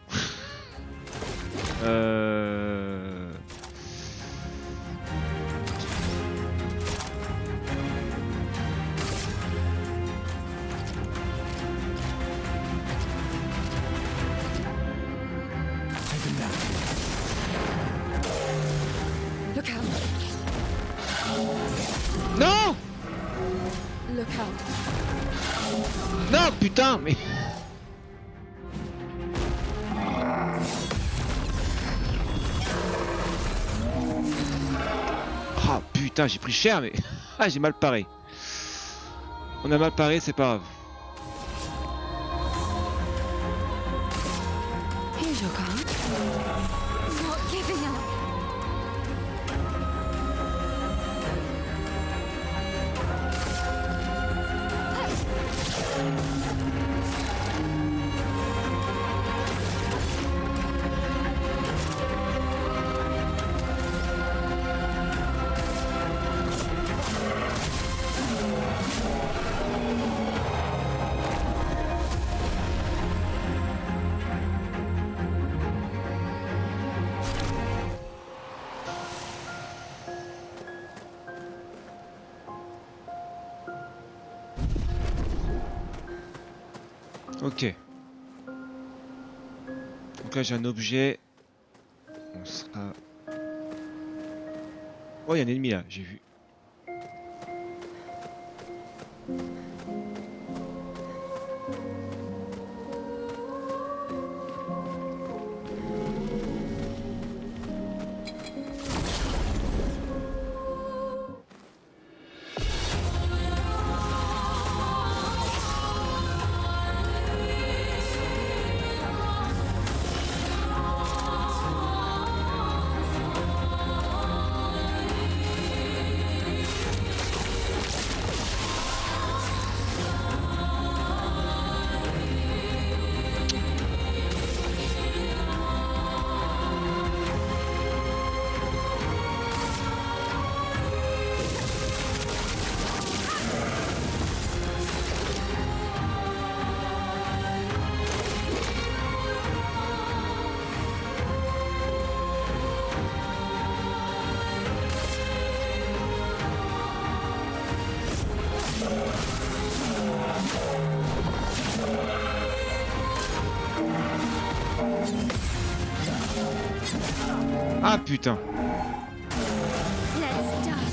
Look out.
Non.
Look out.
Non, putain, mais... Ah putain, j'ai pris cher, mais... Ah, j'ai mal paré. On a mal paré, c'est pas grave.
Here's your card.
Not giving up.
Ok. Donc là j'ai un objet. On sera... Oh, il y a un ennemi là, j'ai vu. Ah putain.
Let's dance.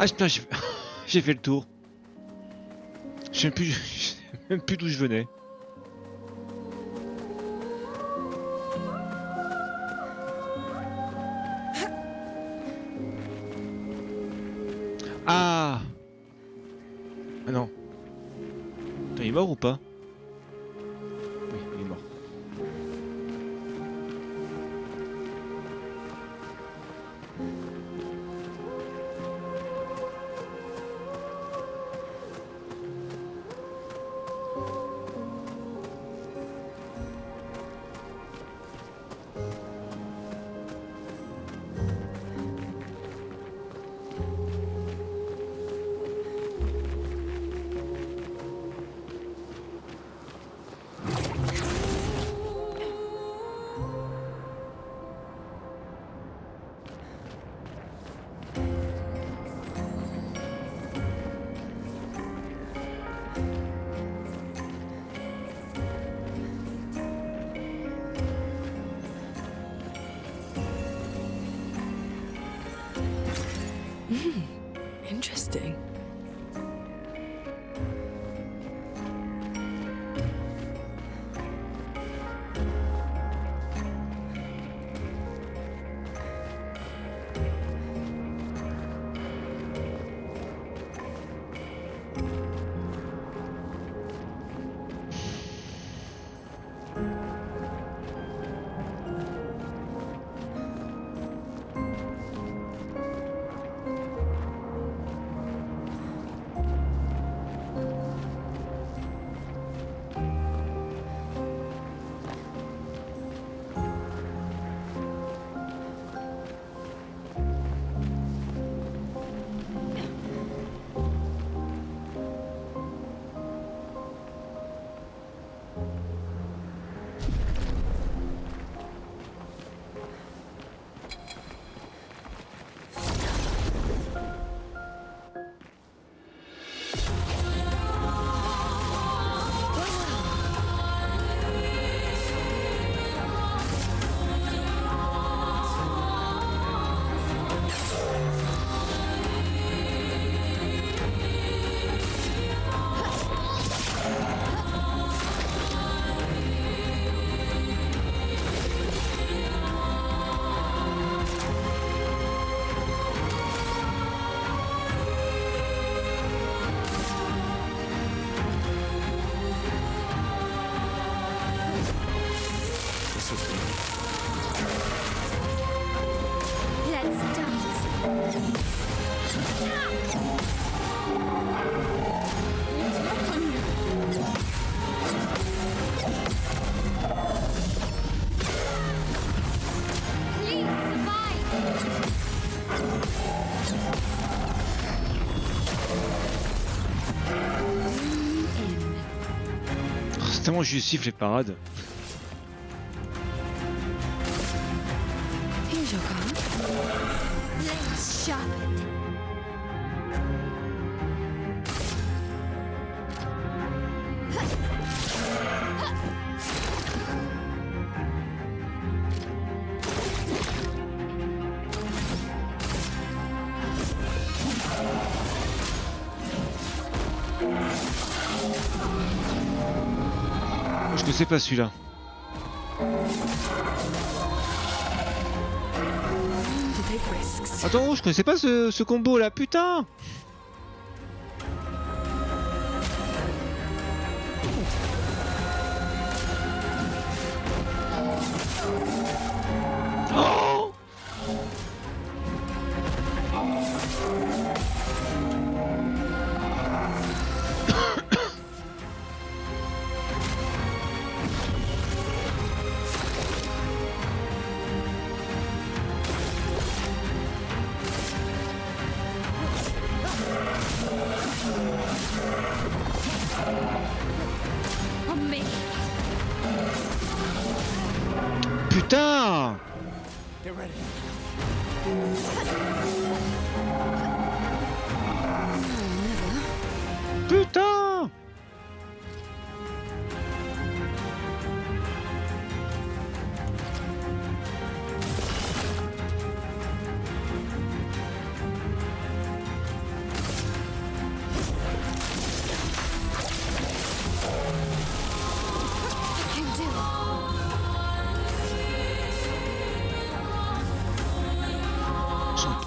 Ah putain, j'ai fait le tour. Je sais même plus d'où je venais. Ah. Ah non. Attends, il est mort ou pas? Oui, il est mort.
Interesting.
C'est tellement justif les parades.
Here's your card.
Let's sharpen.
Je sais pas celui-là. Attends, je connaissais pas ce combo là, putain! Oh! Putain! Putain!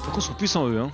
Par contre, ils sont puissants eux, hein.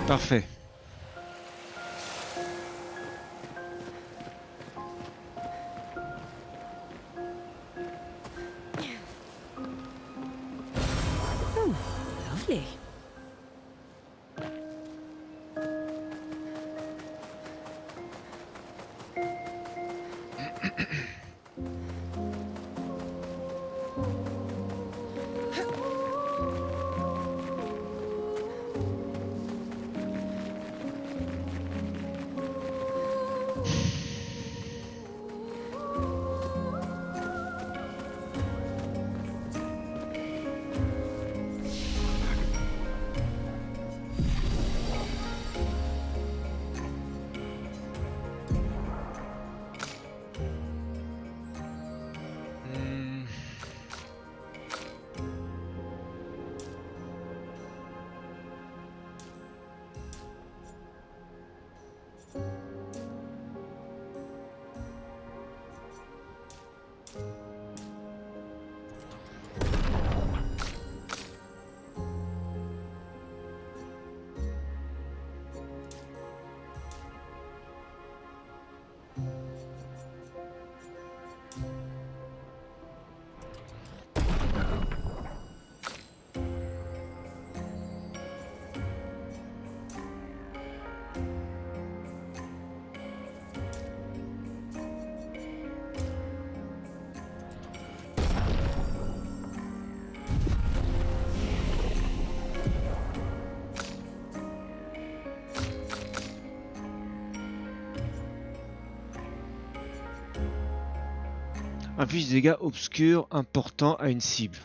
Parfait.
Oh, lovely. Inflige des dégâts obscurs importants à une cible.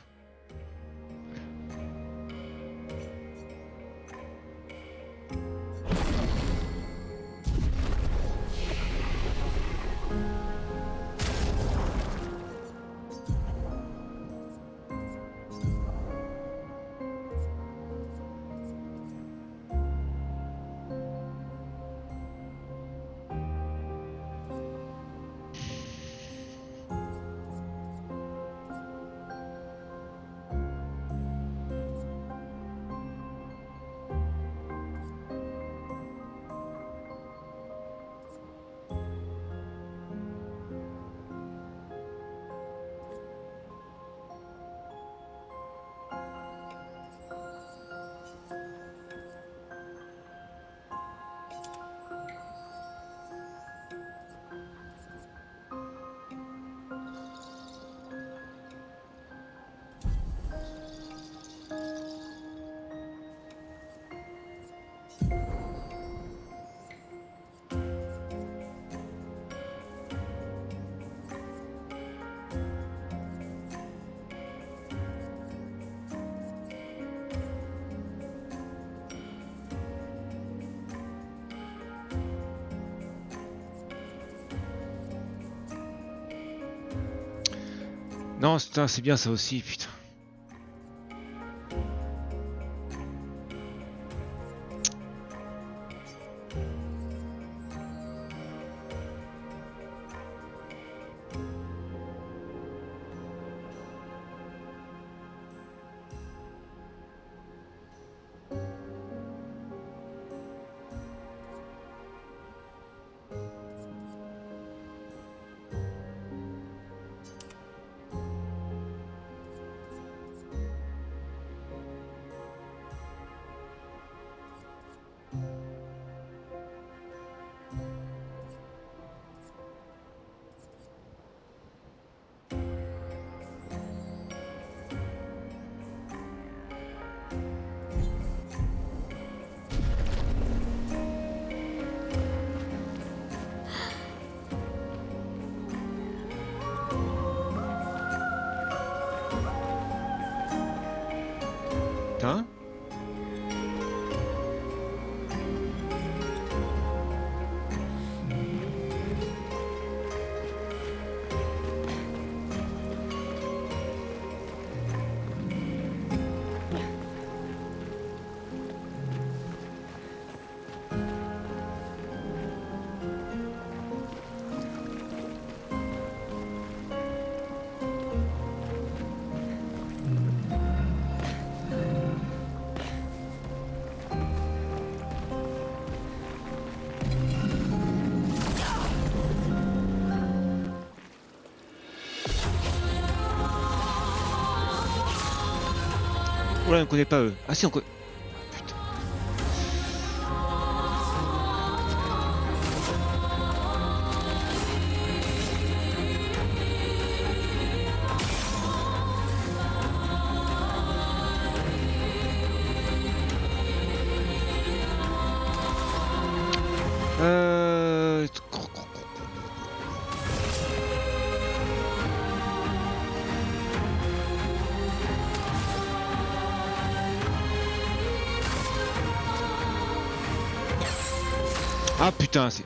Non, putain, c'est bien ça aussi, putain. Hein? Oula, on connaît pas eux. Ah si, on connaît. Putain. Ah putain, c'est...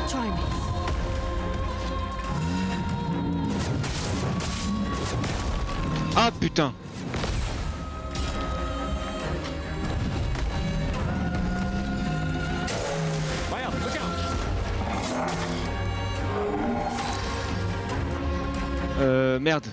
Try me.
Ah putain. Merde.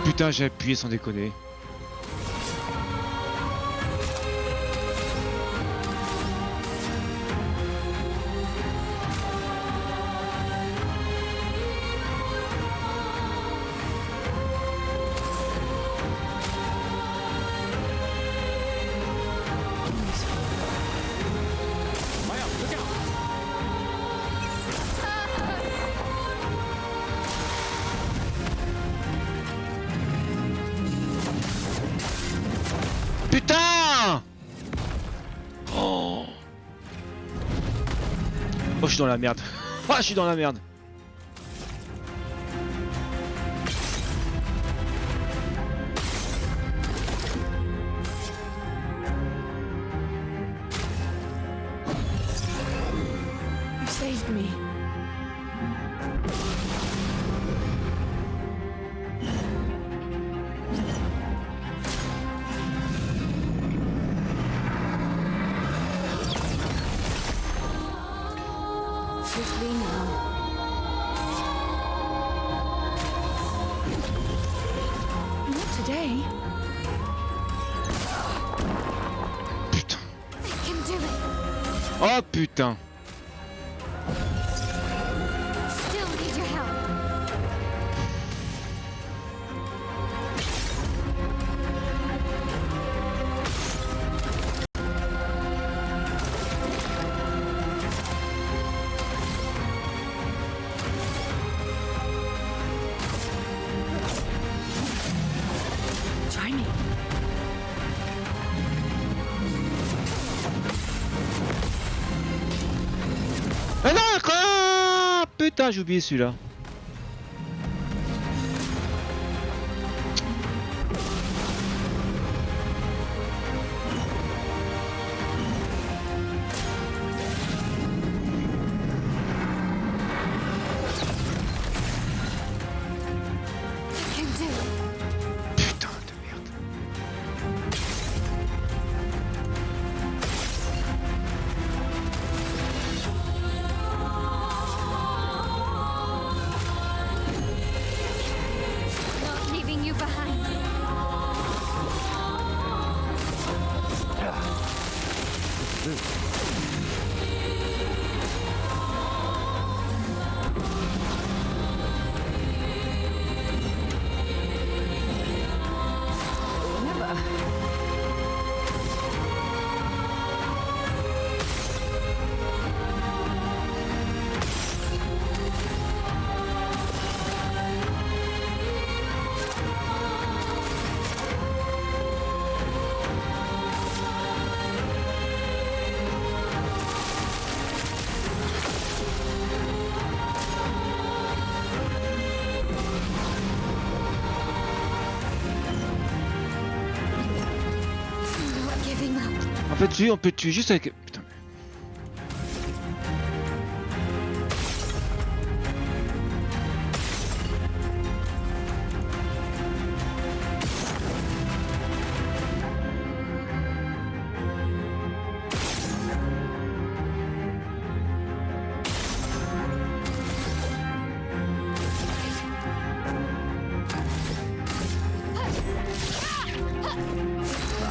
Putain, j'ai appuyé sans déconner. Oh, je suis dans la merde. Ah, je suis dans la merde.
You saved me. Swiftly now. Not today.
Putain.
I can do it.
Oh putain.
Still need your help.
Try me.
Ah non, quoi. Putain, j'ai oublié celui-là.
I can do it.
Putain de merde.
Not leaving you behind.
Never.
I'm not giving up.
En fait, lui, on peut le tuer juste avec. Putain.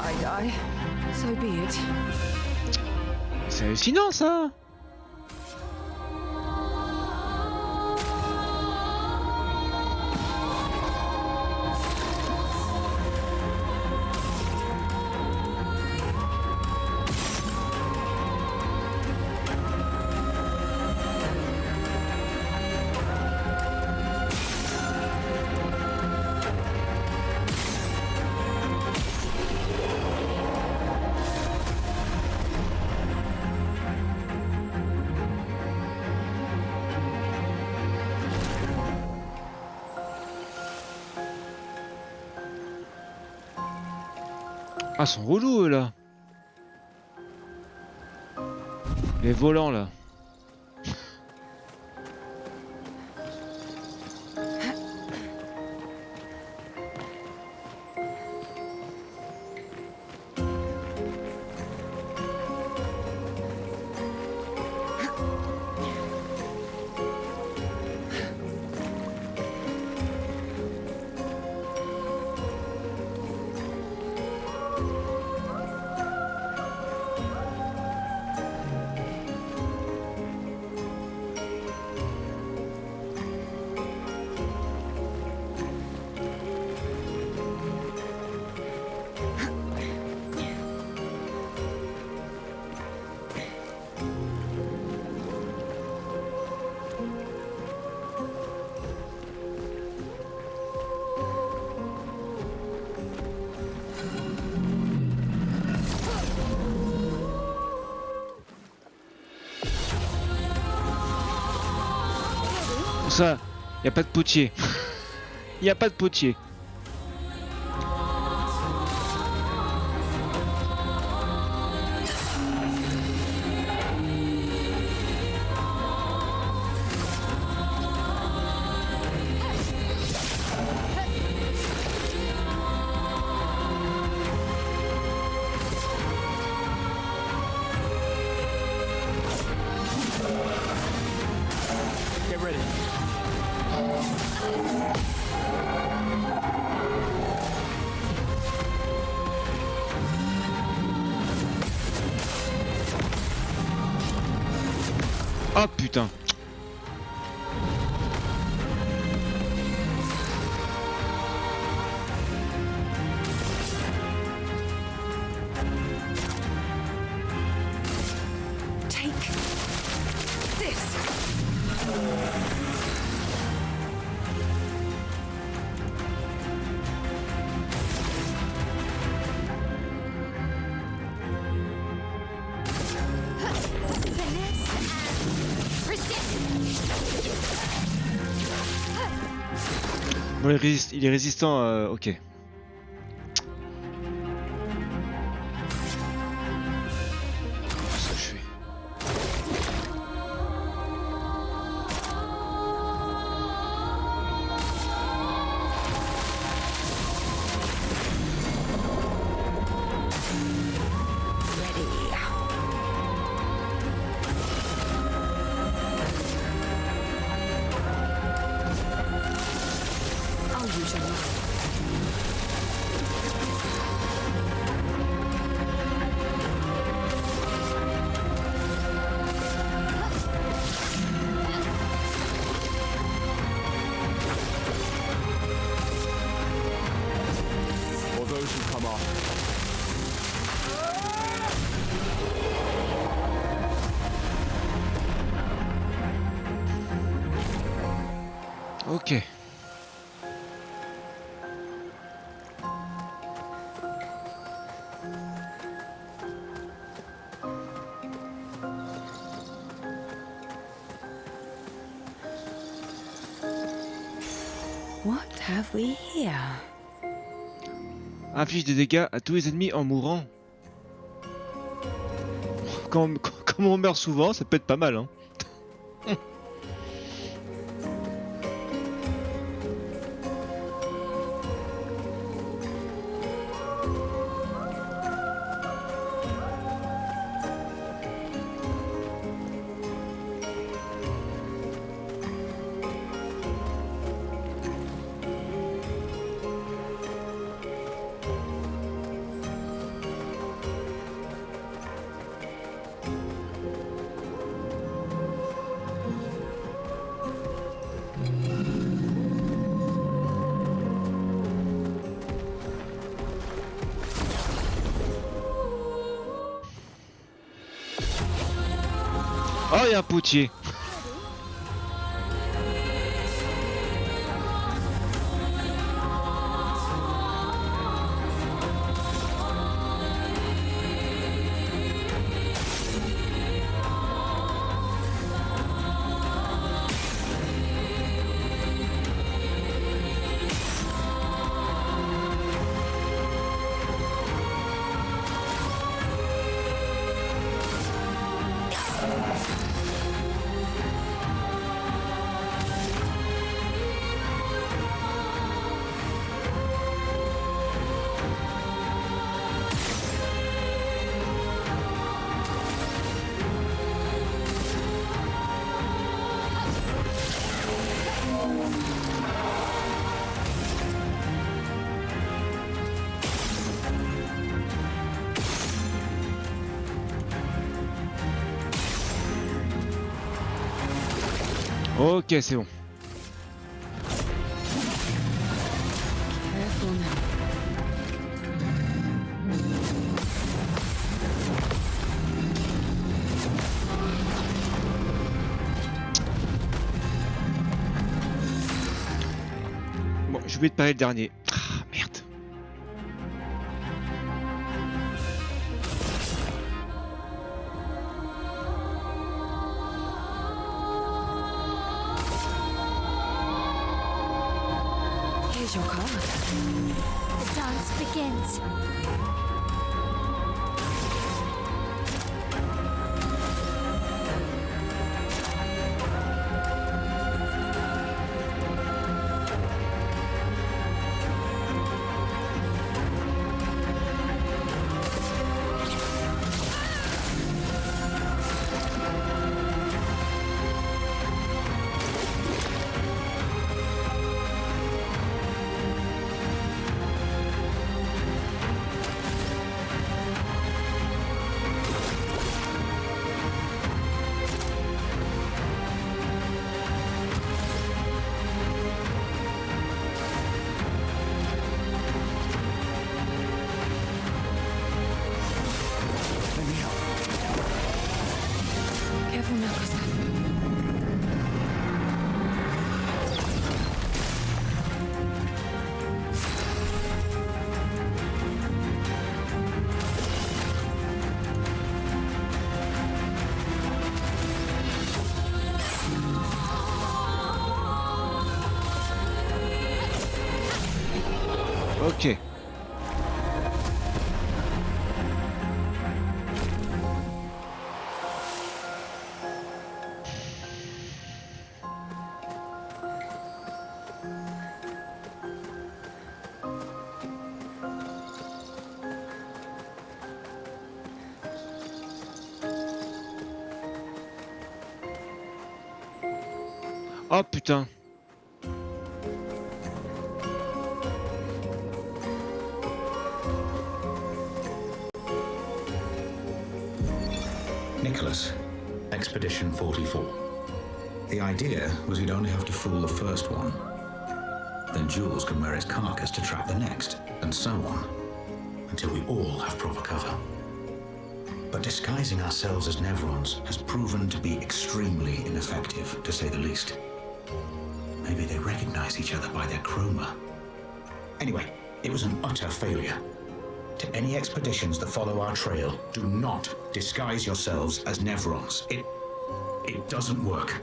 I die. So be it.
C'est hallucinant ça. Ah, ils sont relous eux là. Les volants là. Pour ça, y a pas de potier. Y a pas de potier.
Get ready.
Oh putain.
Take this.
Bon, il est résistant, ok. Ça, je fais.
I'll use your knife.
For those who come after.
Ok.
What have we here?
Inflige des dégâts à tous les ennemis en mourant. Quand on meurt souvent, ça peut être pas mal, hein. Oh, il y a un potier. Ok, c'est bon.
Careful now.
Bon, j'ai oublié de parler le dernier. Ah, merde.
your card.
The dance begins.
Careful now, Gustav.
Ok. Oh putain.
Nicholas, Expedition 44. The idea was you'd only have to fool the first one. Then Jules can wear his carcass to trap the next, and so on, until we all have proper cover. But disguising ourselves as Nevrons has proven to be extremely ineffective, to say the least. Maybe they recognize each other by their chroma. Anyway, it was an utter failure. To any expeditions that follow our trail, do not disguise yourselves as Nevrons. It doesn't work.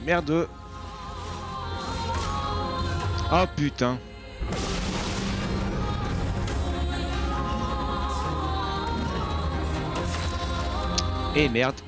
Merde. Oh putain. Et merde.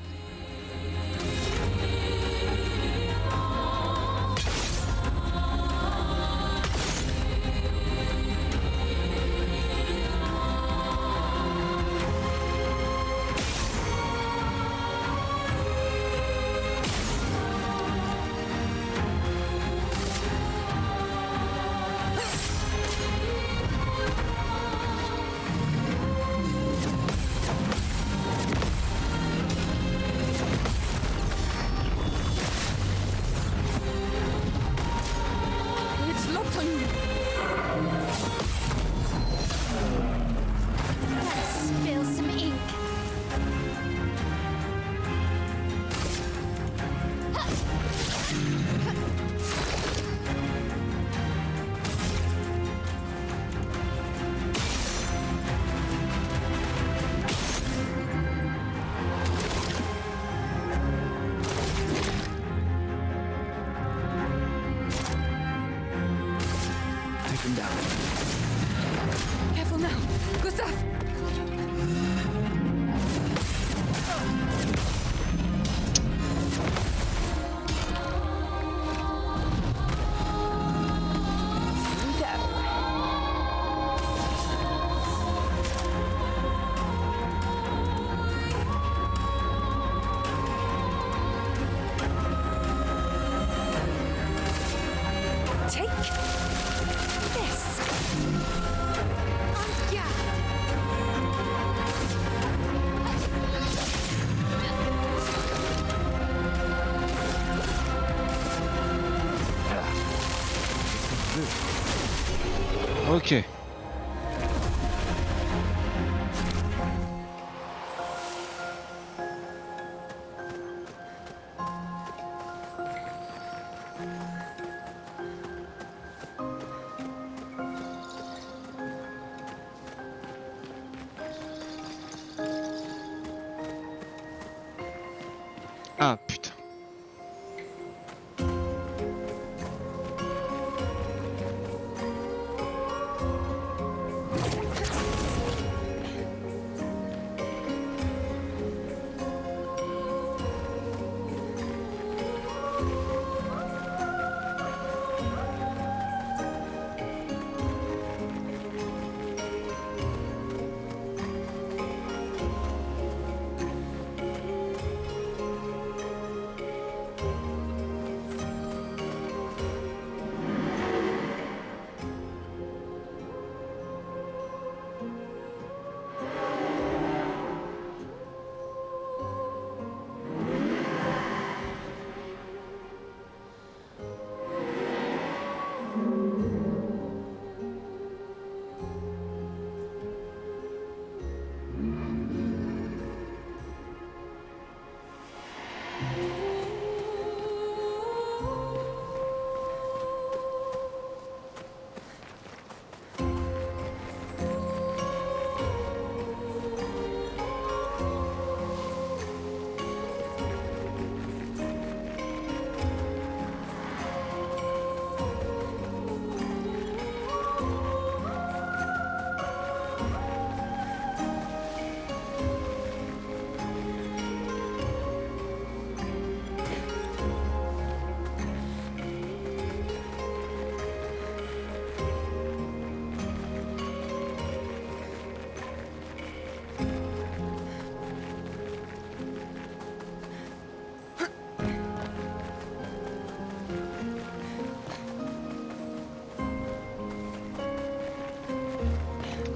take him down.
Careful now. Gustav!
Ok. Ah putain.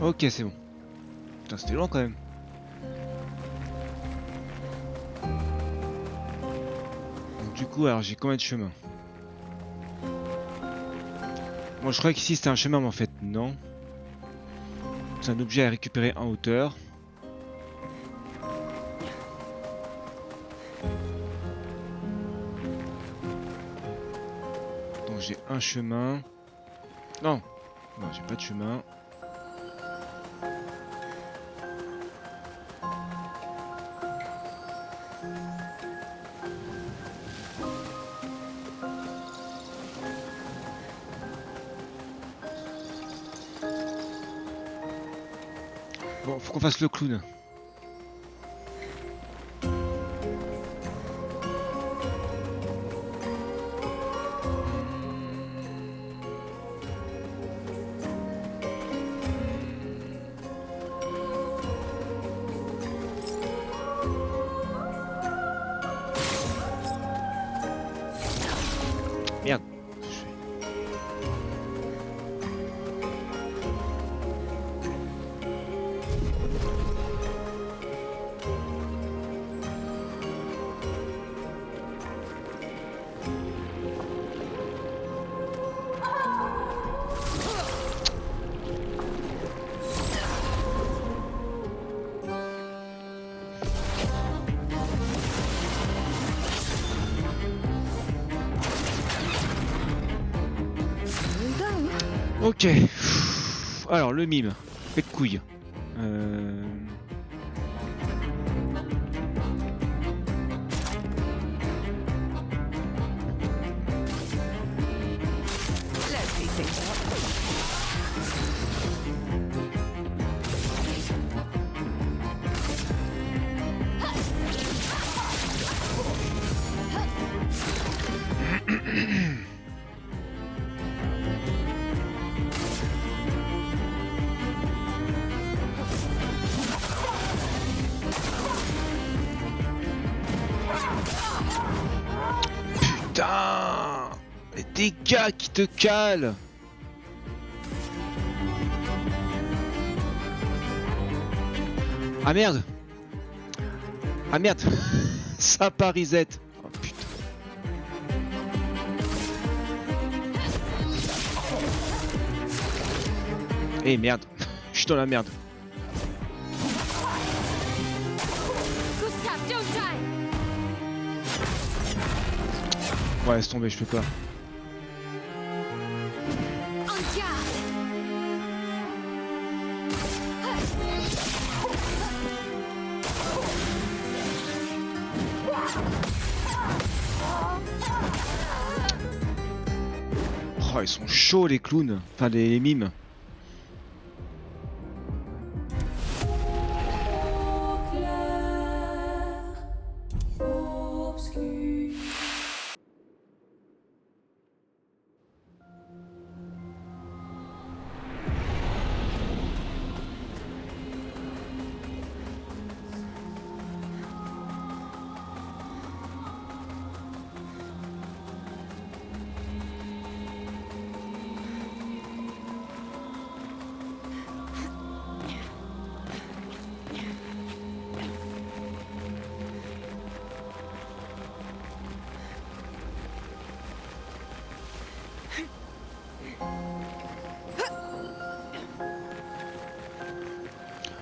Ok, c'est bon. Putain, c'était long quand même. Donc, du coup, alors j'ai combien de chemins? Bon, je croyais qu'ici c'était un chemin, mais en fait, non. C'est un objet à récupérer en hauteur. Donc j'ai un chemin. Non, non, j'ai pas de chemin. Bon, faut qu'on fasse le clown. Merde. Ok. Alors le mime. Fait de couilles.
Let's speed things up.
des gars qui te calent. Ah merde. Ah merde. Ça part reset. Oh putain. Eh merde. Je suis dans la merde.
Gustav, don't die!
Ouais, laisse tomber, je peux pas.
En garde!
Oh, ils sont chauds les clowns. Enfin, les mimes.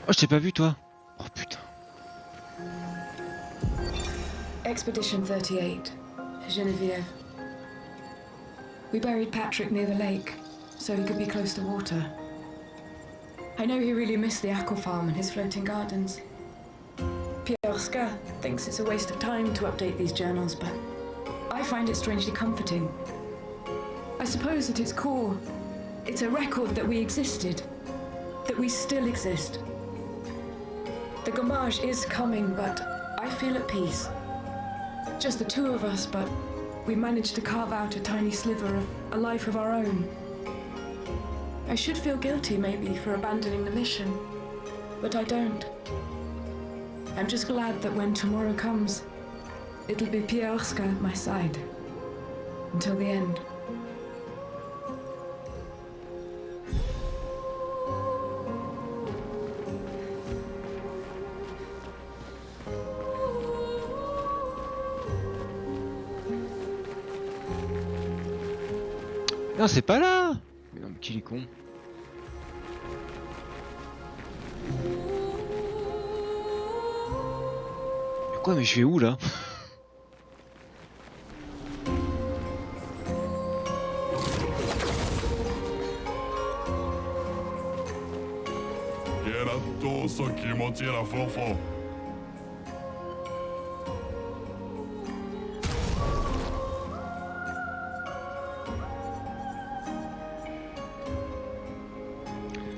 Oh, je t'ai pas vu toi. Oh putain.
Expedition 38, Genevieve. We buried Patrick near the lake, so he could be close to water. I know he really missed the aqua farm and his floating gardens. Piorska thinks it's a waste of time to update these journals, but I find it strangely comforting. I suppose at its core, it's a record that we existed, that we still exist. The Gommage is coming, but I feel at peace. Just the two of us, but we managed to carve out a tiny sliver of a life of our own. I should feel guilty, maybe, for abandoning the mission, but I don't. I'm just glad that when tomorrow comes, it'll be Piorska at my side. Until the end.
Non, c'est pas là. Mais non, mais qui est con. Mais quoi, mais je vais où là?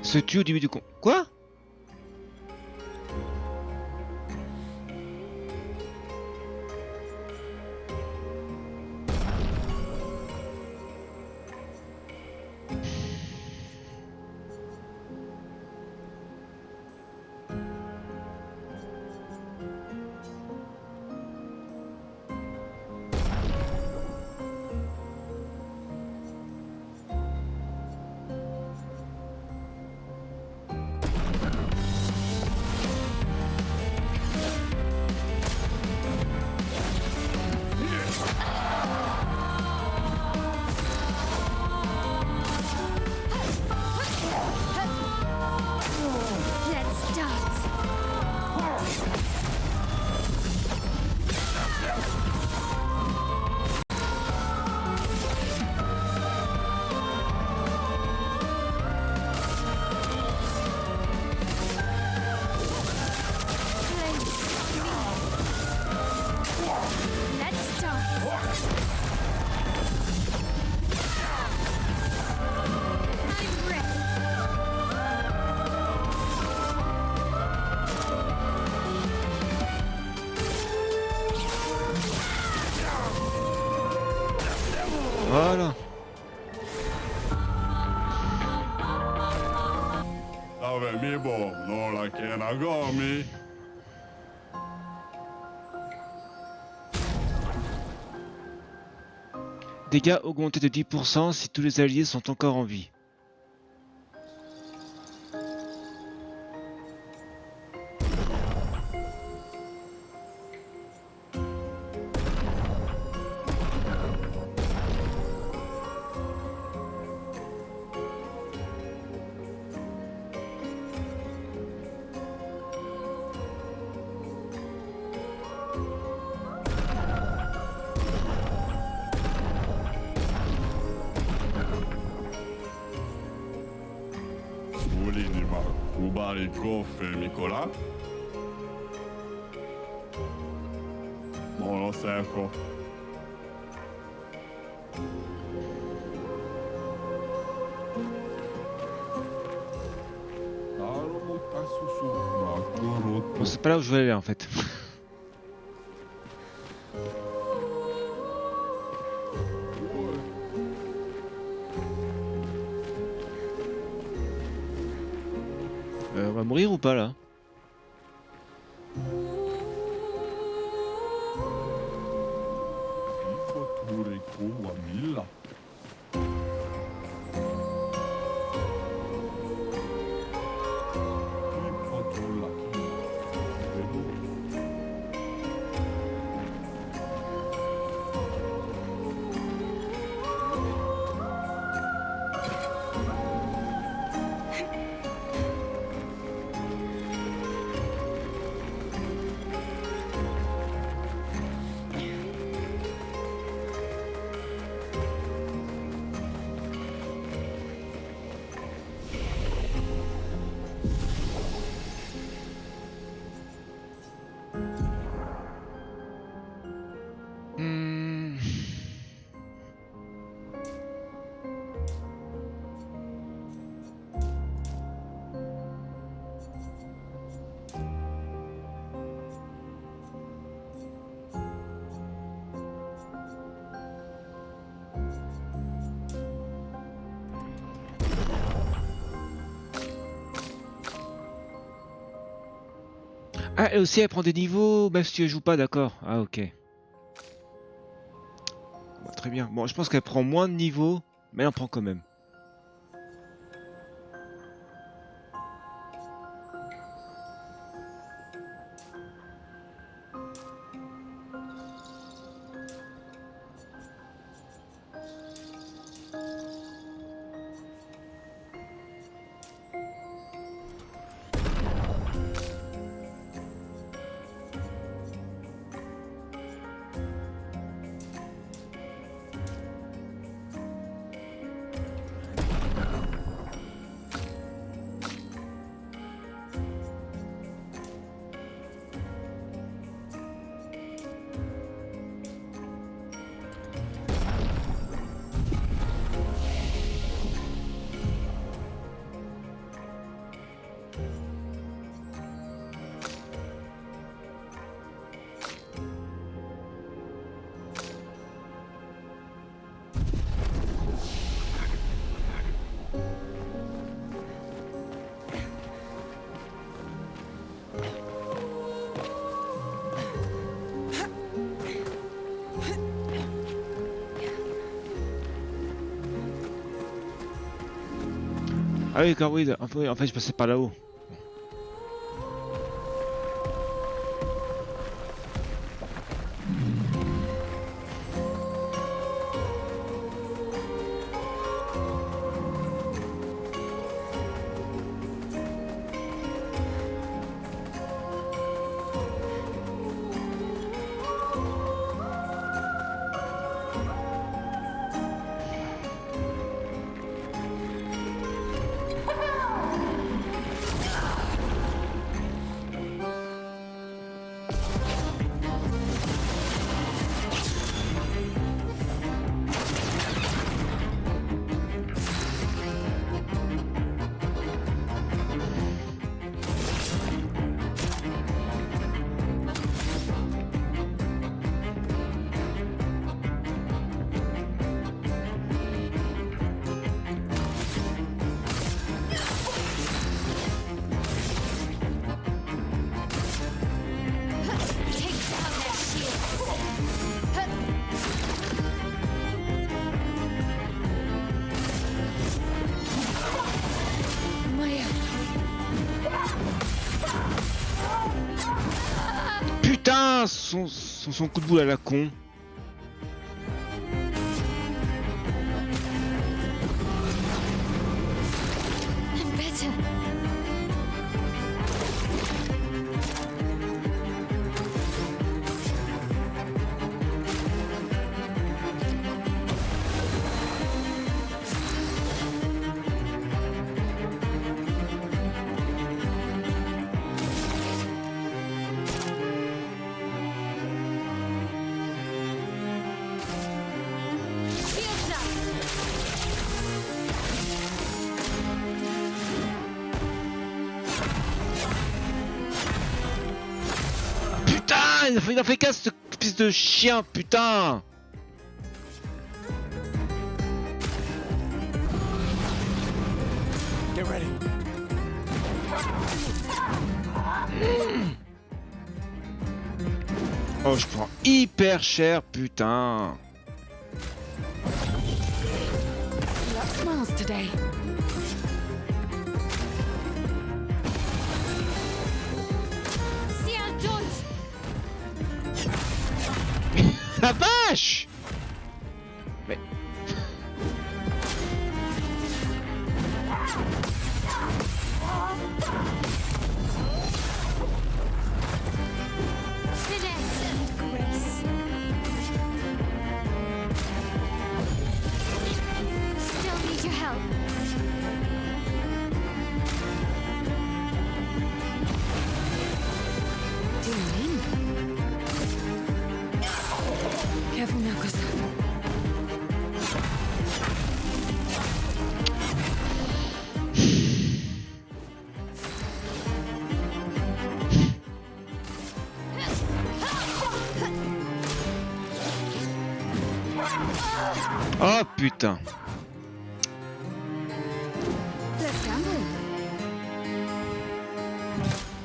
Se tue au début du con. Quoi? Voilà. Dégâts augmentés de 10% si tous les alliés sont encore en vie.
Goff Nicolas. Buono secco.
Bon, c'est pas là où je voulais aller en fait. On va mourir ou pas là? Ah, et aussi elle prend des niveaux, même si tu ne joues pas, d'accord. Ah, ok. Bah, très bien. Bon, je pense qu'elle prend moins de niveaux, mais elle en prend quand même. Ah oui, d'accord, oui, en fait je passais par là-haut. putain, son coup de boule à la con.
I'm better.
Il en fait qu'un, ce fils de chien, putain.
Get ready.
Oh, je prends hyper cher, putain.
Smiles today.
See how done.
La vache! Mais...
Finesse and grace. Still need your help.
Careful now, Gustav.
Oh putain.
Let's gamble.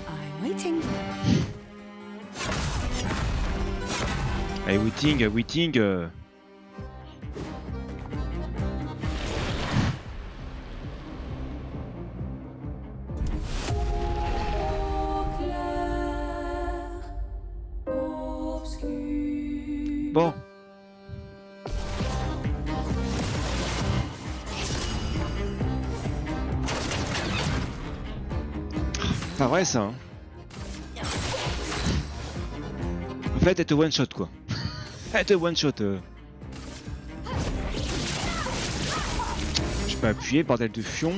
I'm waiting.
Allez, waiting. Bon. Pas vrai ça. Hein. En fait, elle te one shot quoi. Elle te one shot. Je peux appuyer, bordel de fion.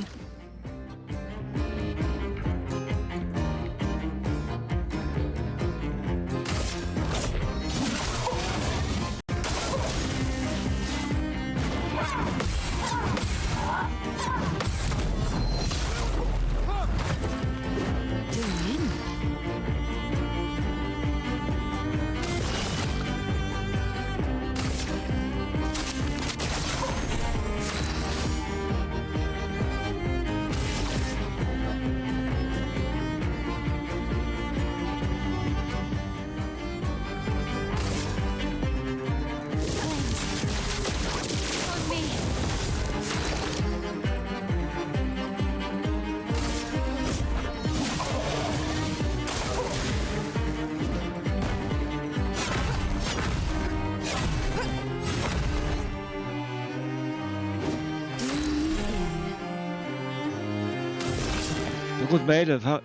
Par contre, Maëlle va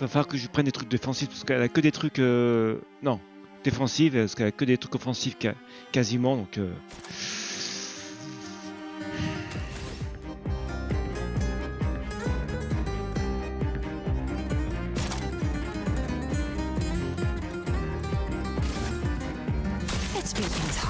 falloir que je prenne des trucs défensifs parce qu'elle a que des trucs non, défensifs parce qu'elle a que des trucs offensifs quasiment donc
Let's speak things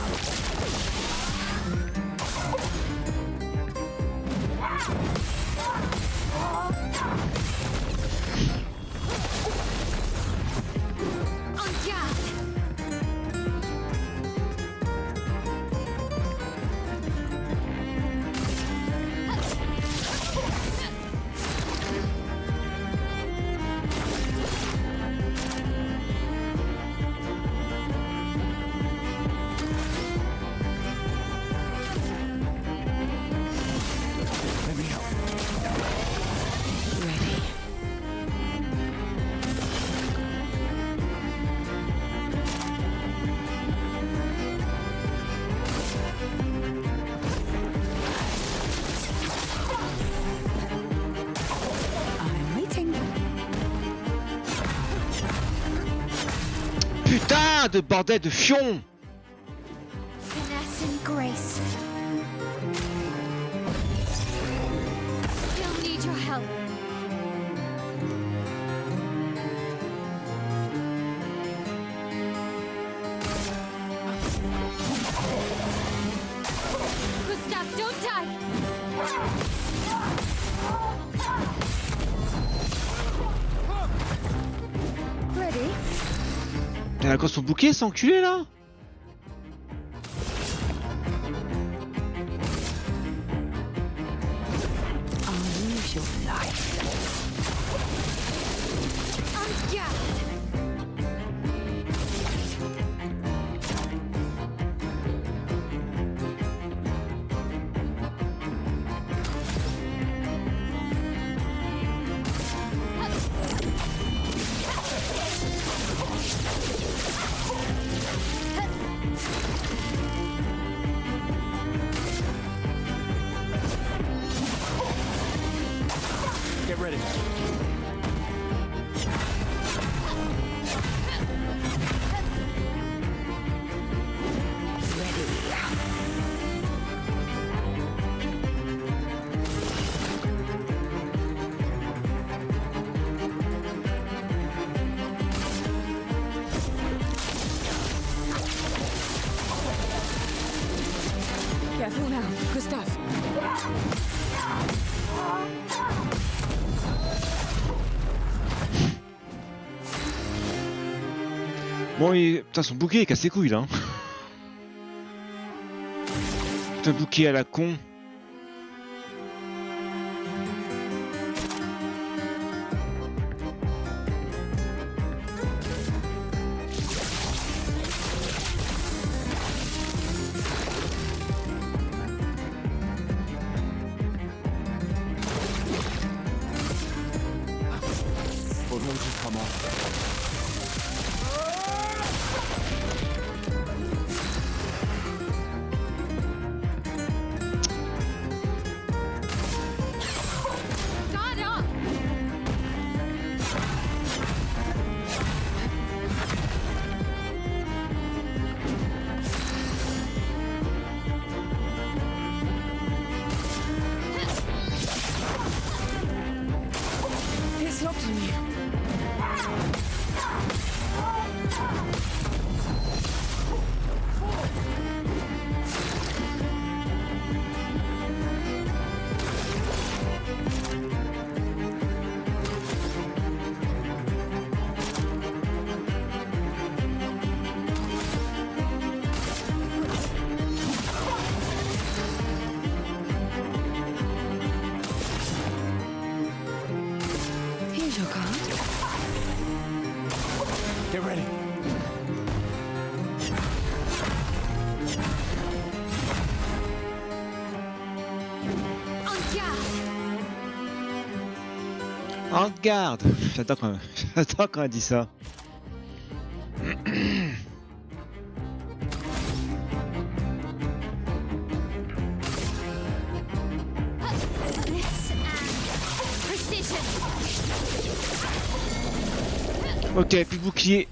Putain de bordel de fion!
Finesse and grace. Still need your help. Gustav, don't die! Ready?
T'as encore son bouquet, cet enculé là?
Unusual life.
Get ready.
Careful now, Gustav.
Bon, putain, son bouquet est cassé couilles là. Hein. Putain, bouquet à la con.
Heureusement que tu seras mort.
Guard up!
It's locked on you. Here's your card.
Get ready.
En garde!
En garde. J'adore quand elle dit ça.
Blitz and precision!
Ok, plus de bouclier.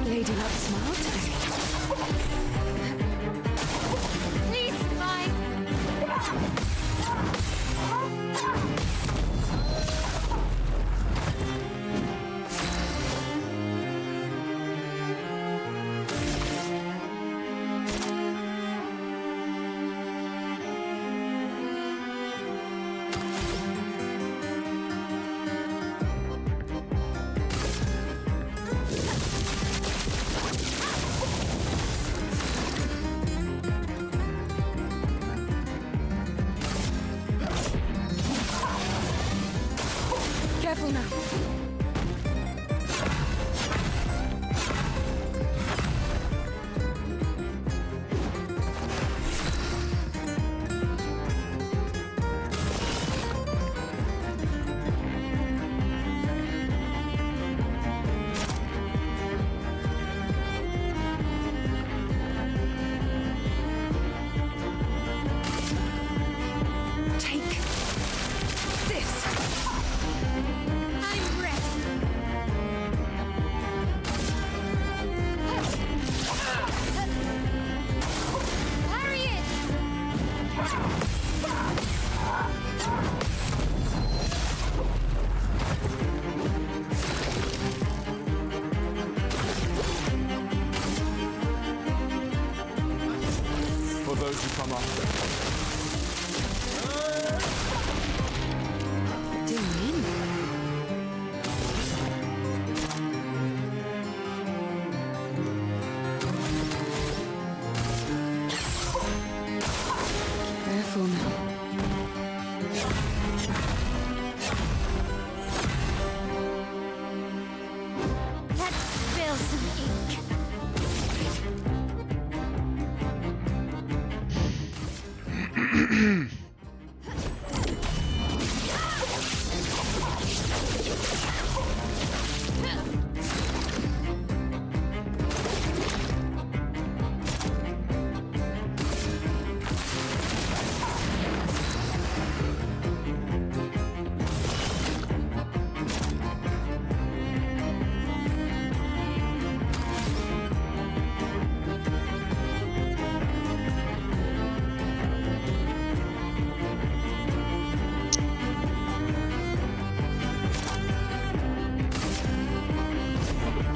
Lady Luck smart.
Please, mine!
Careful now.
For those who come after.
Do you mean? Careful now.
Let's spill some ink.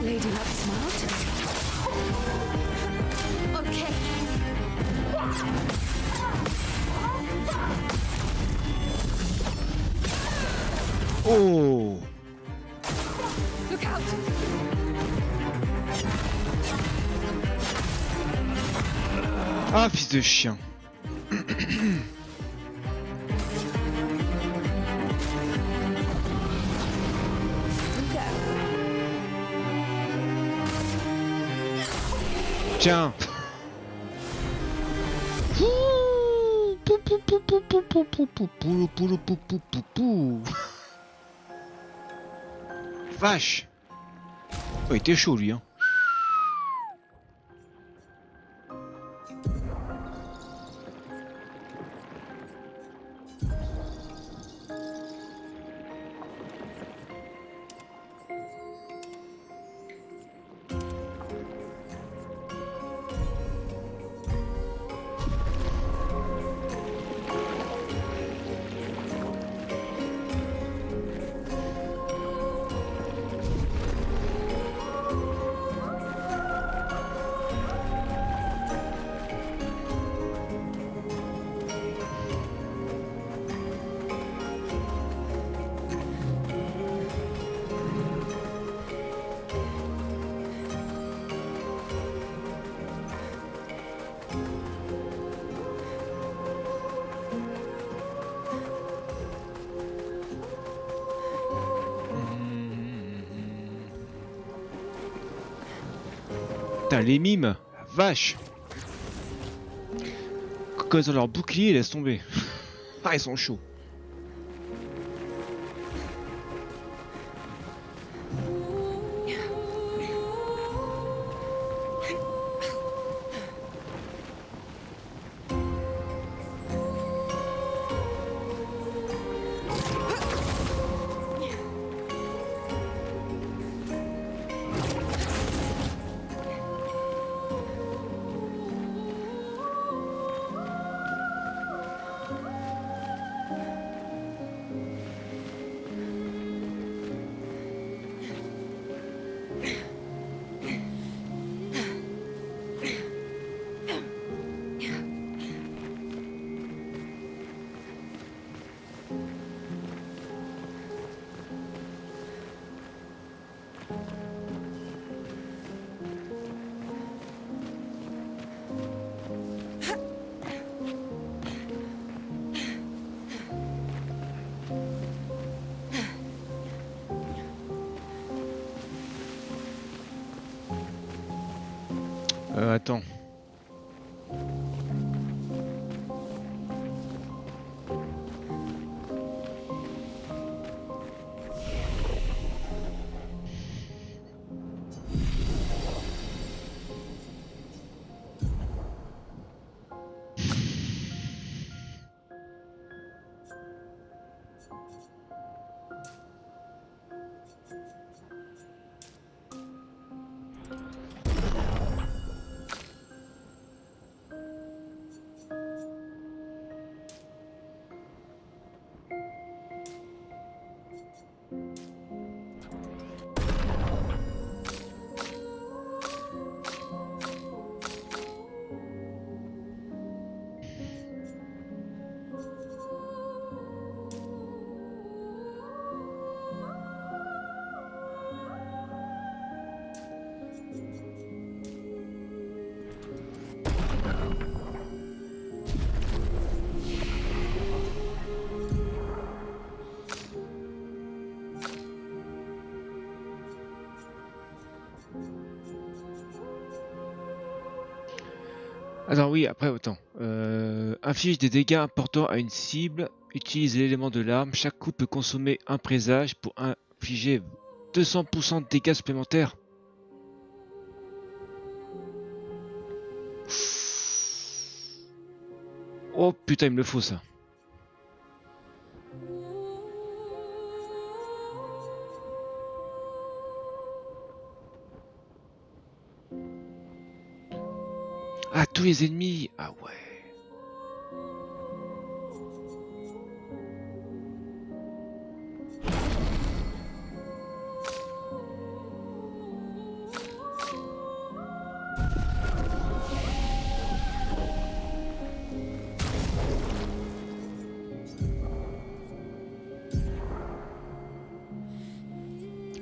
Lady Luck smart.
Okay.
Oh!
Look out!
Ah, fils de chien. Tiens. Vache. Oh, il était chaud lui, hein. Putain, les mimes, la vache. Quand ils ont leur bouclier, laisse tomber. Ah, ils sont chauds. Attends. Alors oui, après, attends. Inflige des dégâts importants à une cible. Utilise l'élément de l'arme. Chaque coup peut consommer un présage pour infliger 200% de dégâts supplémentaires. Oh putain, il me le faut ça. Ah, tous les ennemis. Ah ouais.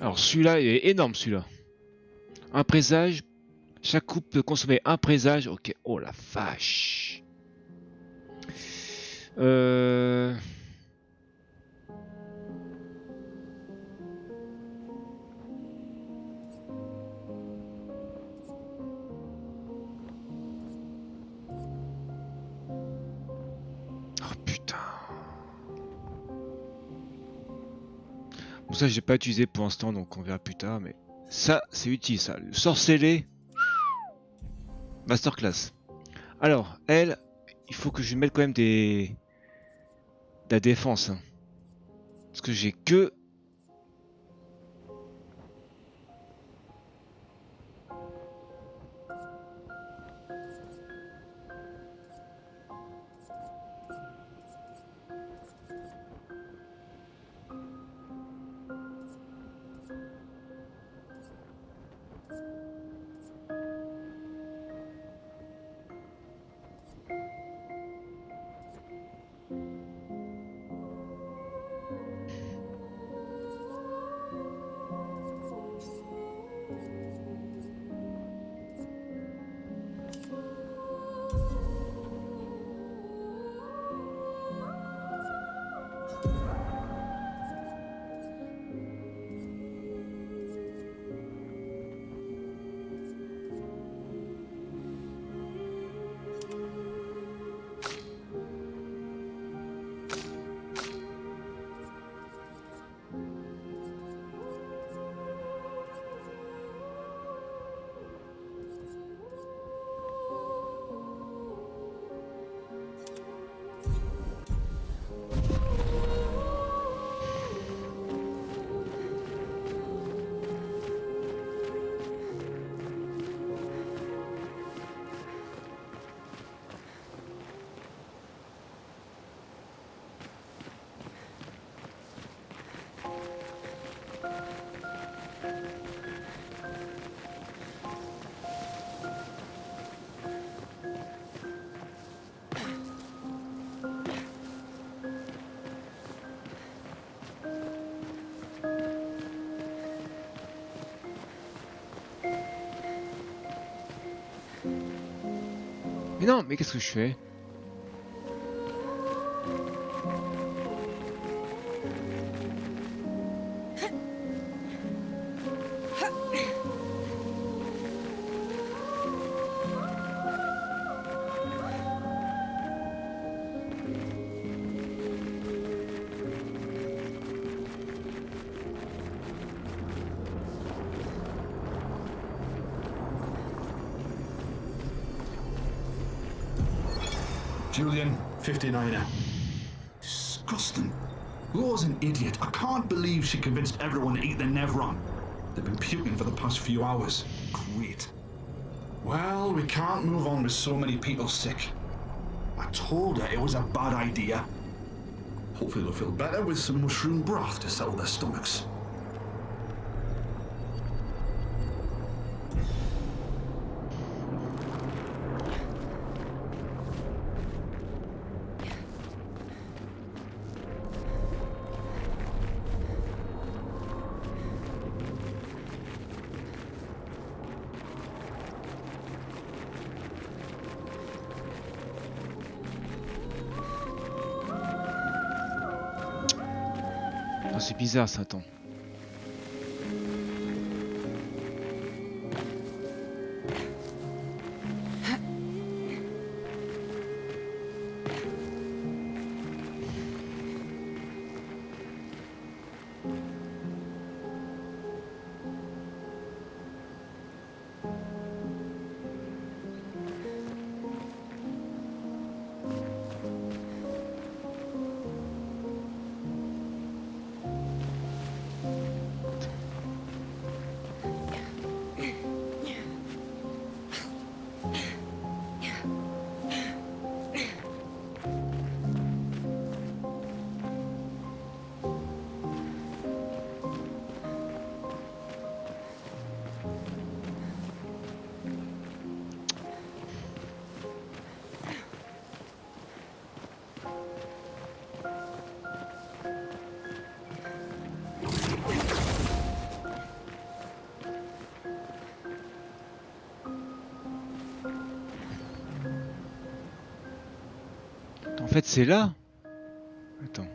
Alors celui-là, il est énorme celui-là. Un présage. Chaque coup peut consommer un présage. Ok. Oh la vache. Oh putain. Bon ça j'ai pas utilisé pour l'instant donc on verra plus tard mais ça c'est utile ça. Le sorcelé. Masterclass. Alors, elle, il faut que je lui mette quand même de la défense. Hein. Parce que j'ai que... Mais non, mais qu'est-ce que je fais?
Julian, 59er. Disgusting. Laura's an idiot. I can't believe she convinced everyone to eat the Nevron. They've been puking for the past few hours. Great. Well, we can't move on with so many people sick. I told her it was a bad idea. Hopefully they'll feel better with some mushroom broth to settle their stomachs.
Oh, c'est bizarre ça, attends. En fait, c'est là. Attends.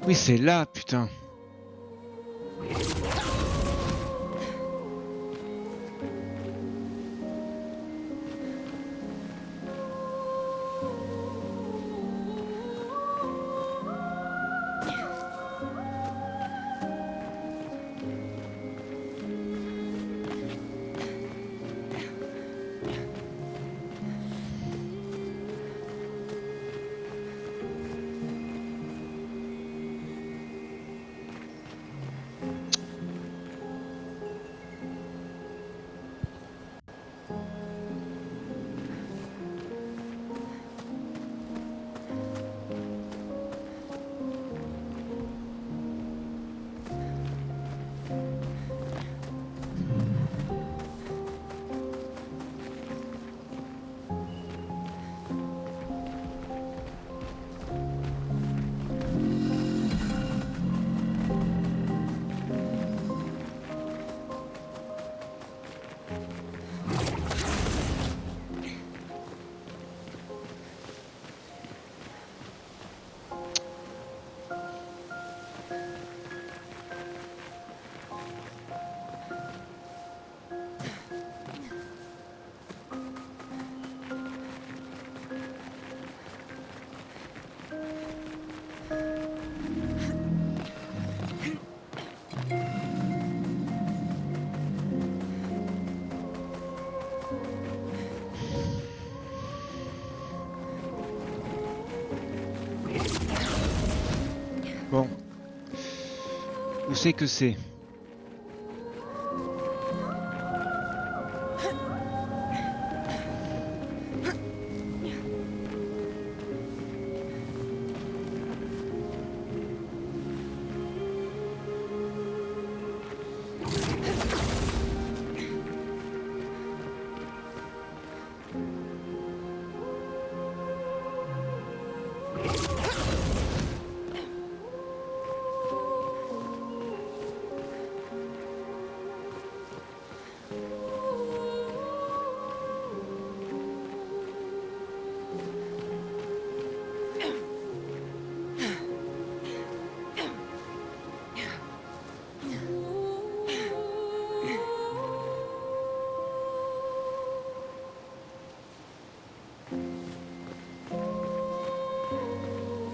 Oui, c'est là, putain. Où c'est que c'est?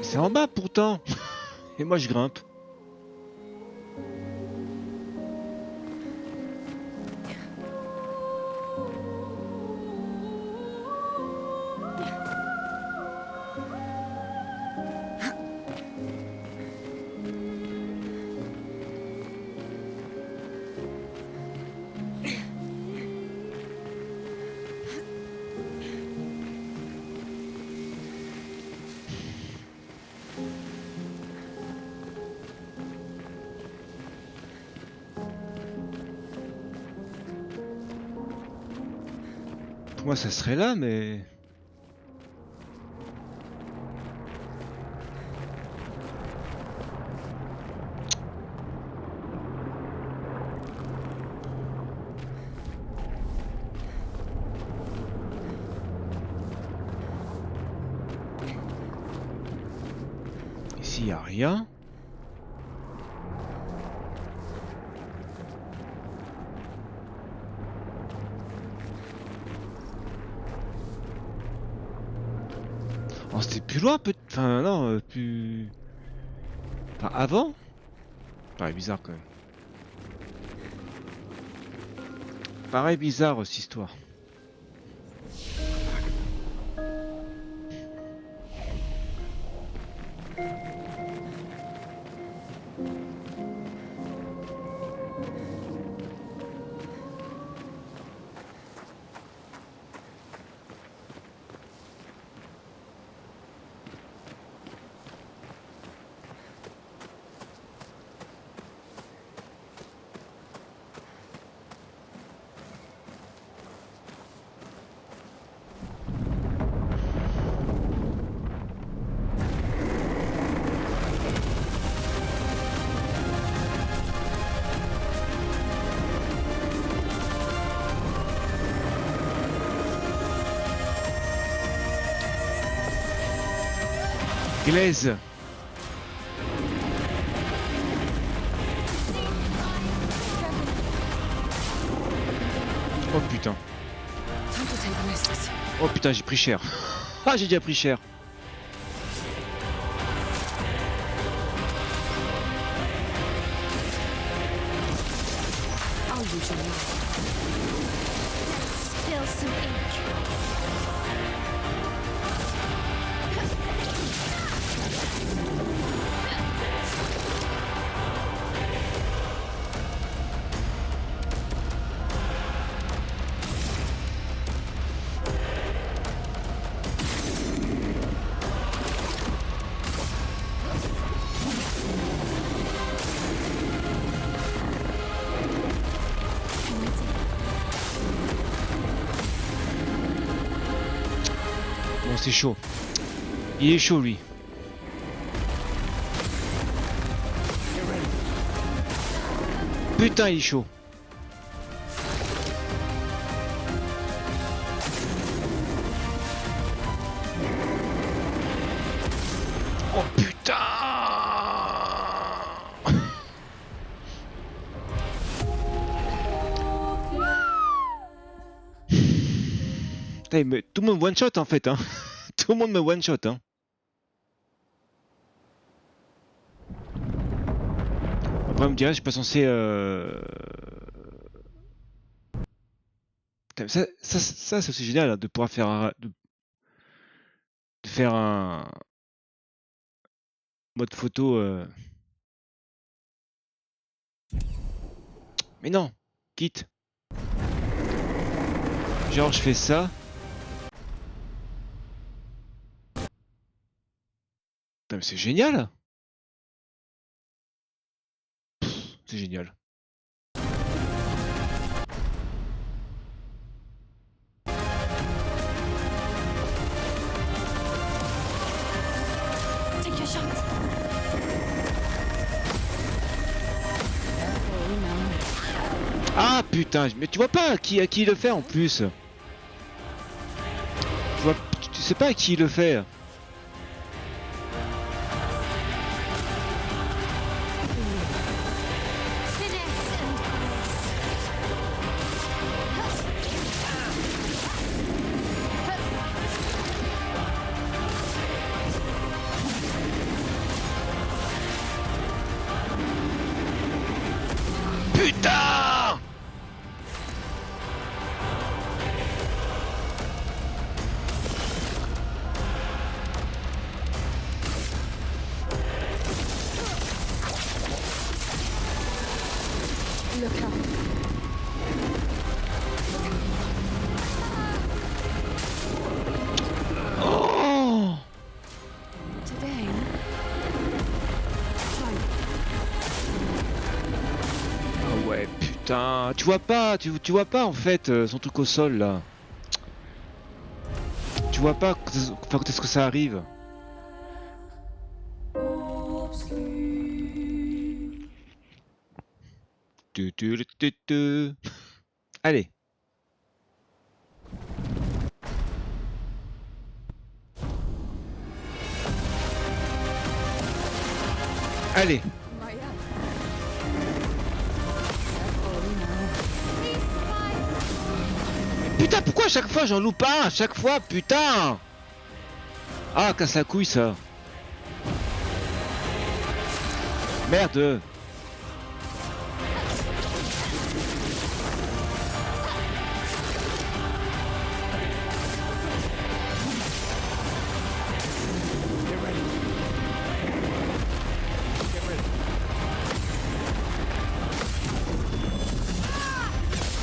C'est en bas pourtant. Et moi je grimpe. Pour moi ça serait là, mais... Ici y a rien. Oh, c'était plus loin, peut-être. Enfin, non, plus. Enfin, avant. Pareil, bizarre quand même. Pareil, bizarre cette histoire. Glaise. Oh putain. Oh putain, j'ai pris cher. Ah, j'ai déjà pris cher.
Spill some ink.
Bon, c'est chaud. Il est chaud, lui. Putain, il est chaud. Oh putain. Putain, tout le monde one shot en fait, hein. Tout le monde me one shot, hein. Après, on me dirait, je suis pas censé. Putain, ça c'est aussi génial hein, de pouvoir faire de faire un mode photo. Mais non, quitte. Genre je fais ça. Putain, mais c'est génial. C'est génial.
Take your shot.
Ah putain, mais tu vois pas à qui il le fait en plus. Tu sais pas à qui il le fait. Putain!
Look up.
Oh!
Today.
Ah ouais, putain, tu vois pas, tu vois pas en fait son truc au sol là. Tu vois pas quand est-ce que ça arrive. Allez. Allez. Putain, pourquoi à chaque fois j'en loupe un? À chaque fois, putain! Ah, casse la couille ça. Merde.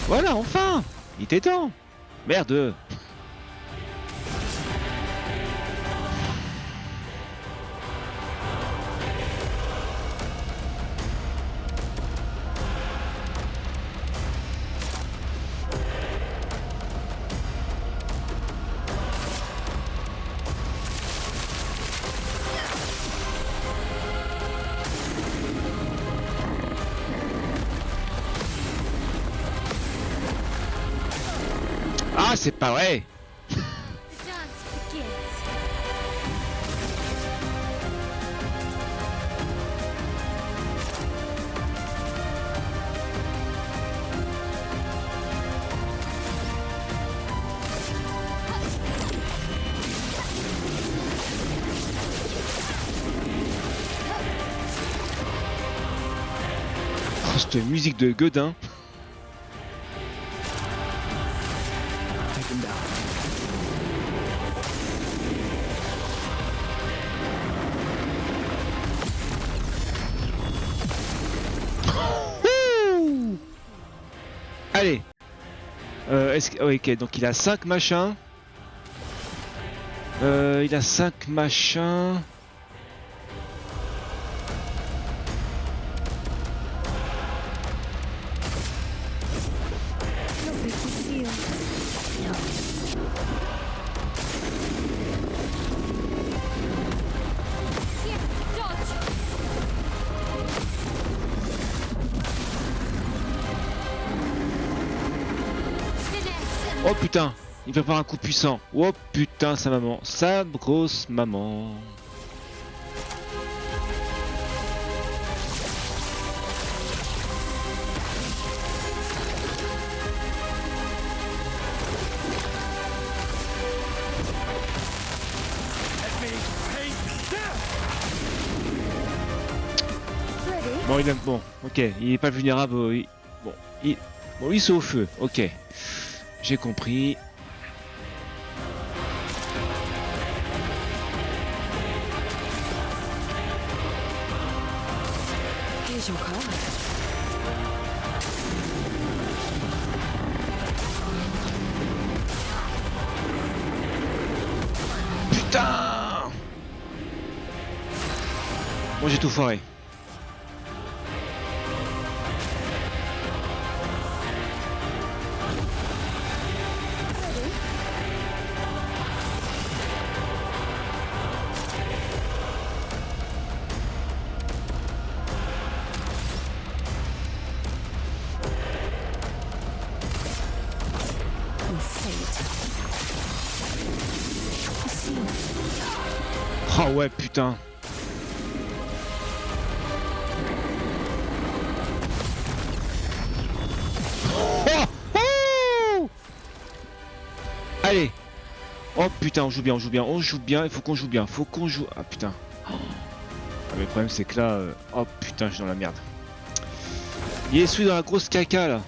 Voilà, enfin! Il était temps! Merde! Ah, c'est pas vrai! Oh, cette musique de Godin! Allez. Ok, donc il a 5 machins. Il a 5 machins. Oh putain, il va faire un coup puissant. Oh putain, sa maman, sa grosse maman. Bon, il aime bon. Ok, il est pas vulnérable. Bon, il c'est au feu. Ok. J'ai compris.
Here's your card.
Putain! Bon, j'ai tout foiré. Oh ouais, putain. Oh oh allez. Oh putain, on joue bien, il faut qu'on joue bien, Ah putain. Ah, mais le problème c'est que là... Oh putain, je suis dans la merde. Il est celui dans la grosse caca là.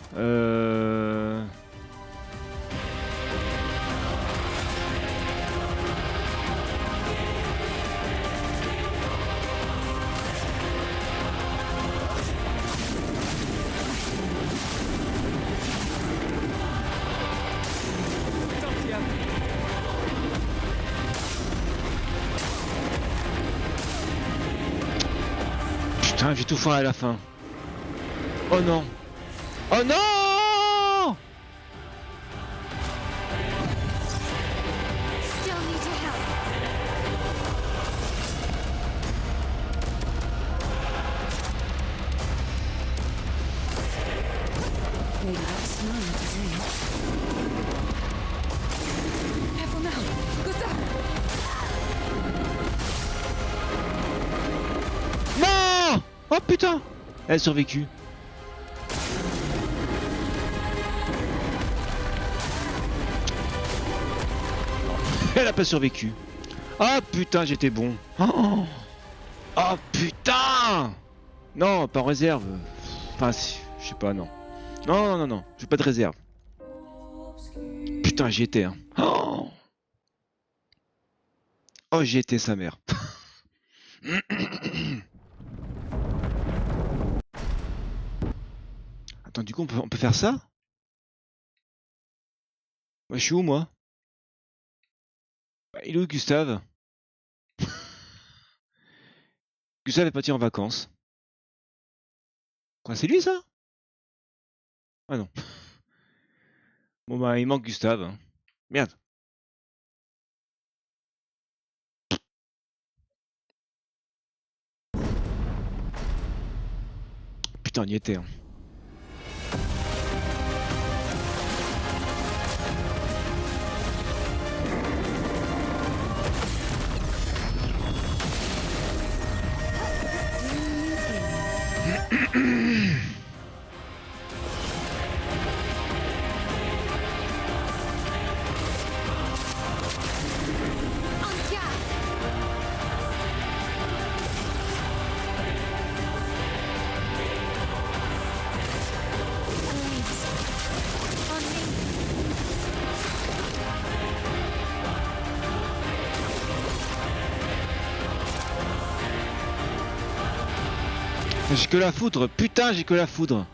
Putain, j'ai tout foiré à la fin. Oh non. Oh non!
Still need your help.
Maybe that's mine today.
Careful now. Gustav!
Non! Oh putain! Elle a survécu. Elle a pas survécu. Ah putain, j'étais bon. Oh, oh putain! Non, pas en réserve. Enfin, si, je sais pas, non. Non, j'ai pas de réserve. Putain, j'y étais. Hein. Oh, oh j'y étais, sa mère. Attends, du coup, on peut faire ça? Ouais, je suis où, moi? Il est où, Gustave? Gustave est parti en vacances. Quoi, c'est lui, ça? Ah non. Bon, bah, il manque Gustave. Hein. Merde. Putain, on y était. Hein. J'ai que la foudre, putain, j'ai que la foudre.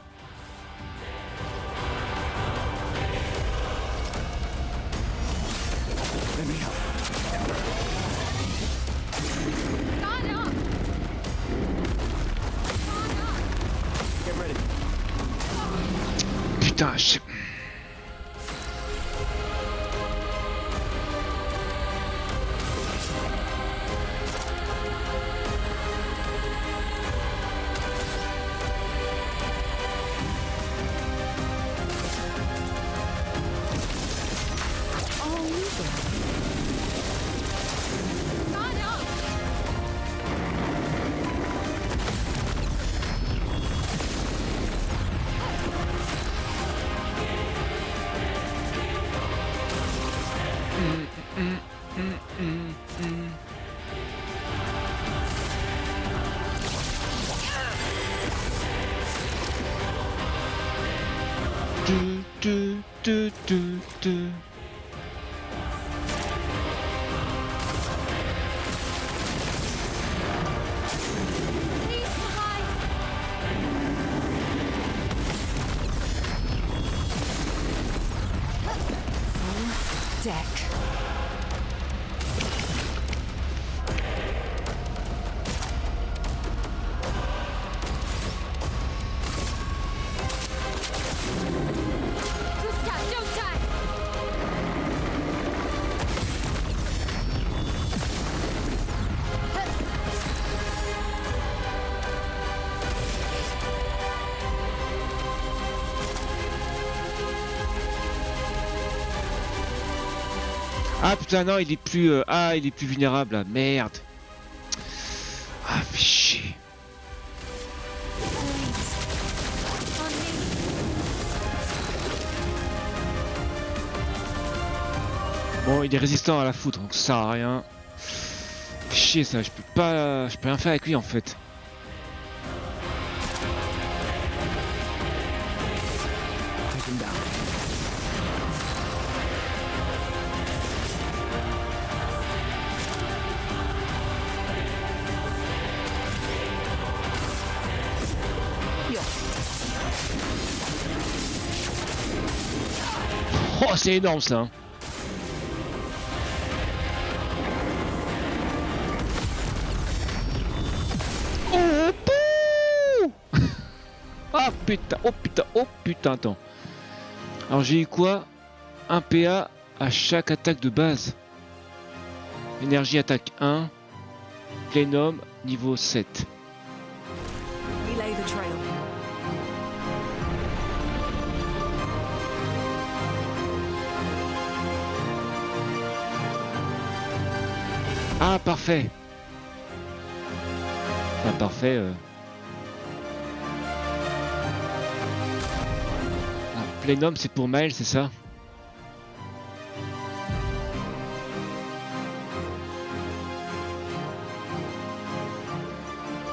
Putain, je... Du.
Deck.
Ah putain non, il est plus il est plus vulnérable là. Merde. Ah fais chier. Bon, il est résistant à la foudre, donc ça sert à rien. Fais chier ça, je peux rien faire avec lui en fait. Oh, c'est énorme ça. Hein. Oh, pouh. Ah putain, oh putain, oh putain, attends. Alors j'ai eu quoi? Un PA à chaque attaque de base. Énergie attaque 1. Plénum niveau 7.
Relay the trail.
Ah parfait. Enfin parfait. Ah, Plénum c'est pour Miles, c'est ça?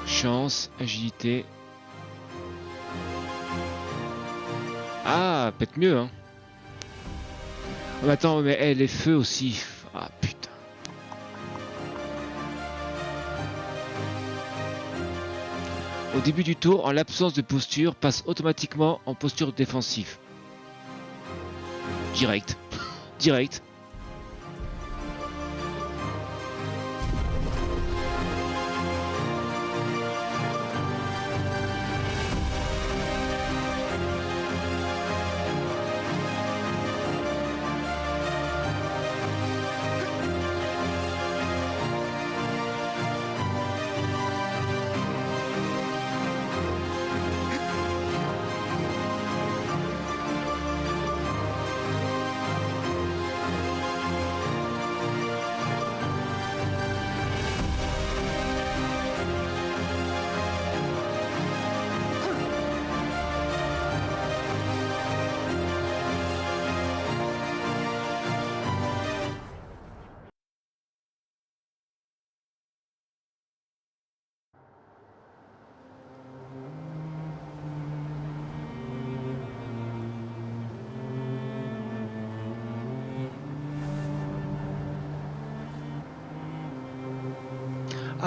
Chance, agilité. Ah, peut-être mieux hein. Oh, attends, mais les feux aussi. Ah putain. Au début du tour, en l'absence de posture, passe automatiquement en posture défensive. Direct. Direct.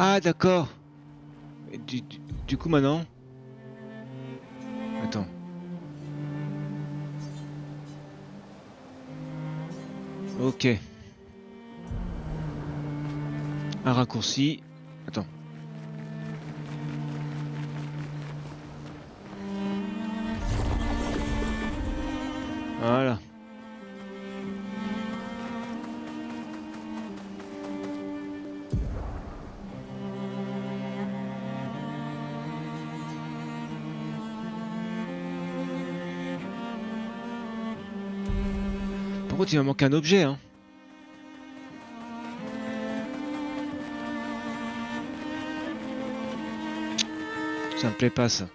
Ah d'accord. Du coup maintenant. Attends. Ok. Un raccourci. Attends. Voilà. Par contre, il me manque un objet, hein. Ça me plaît pas, ça.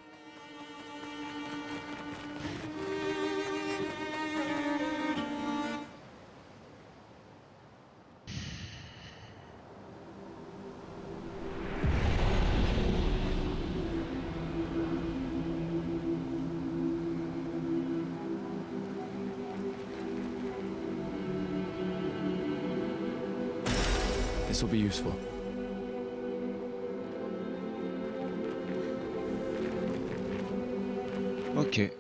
This will be useful.
Ok.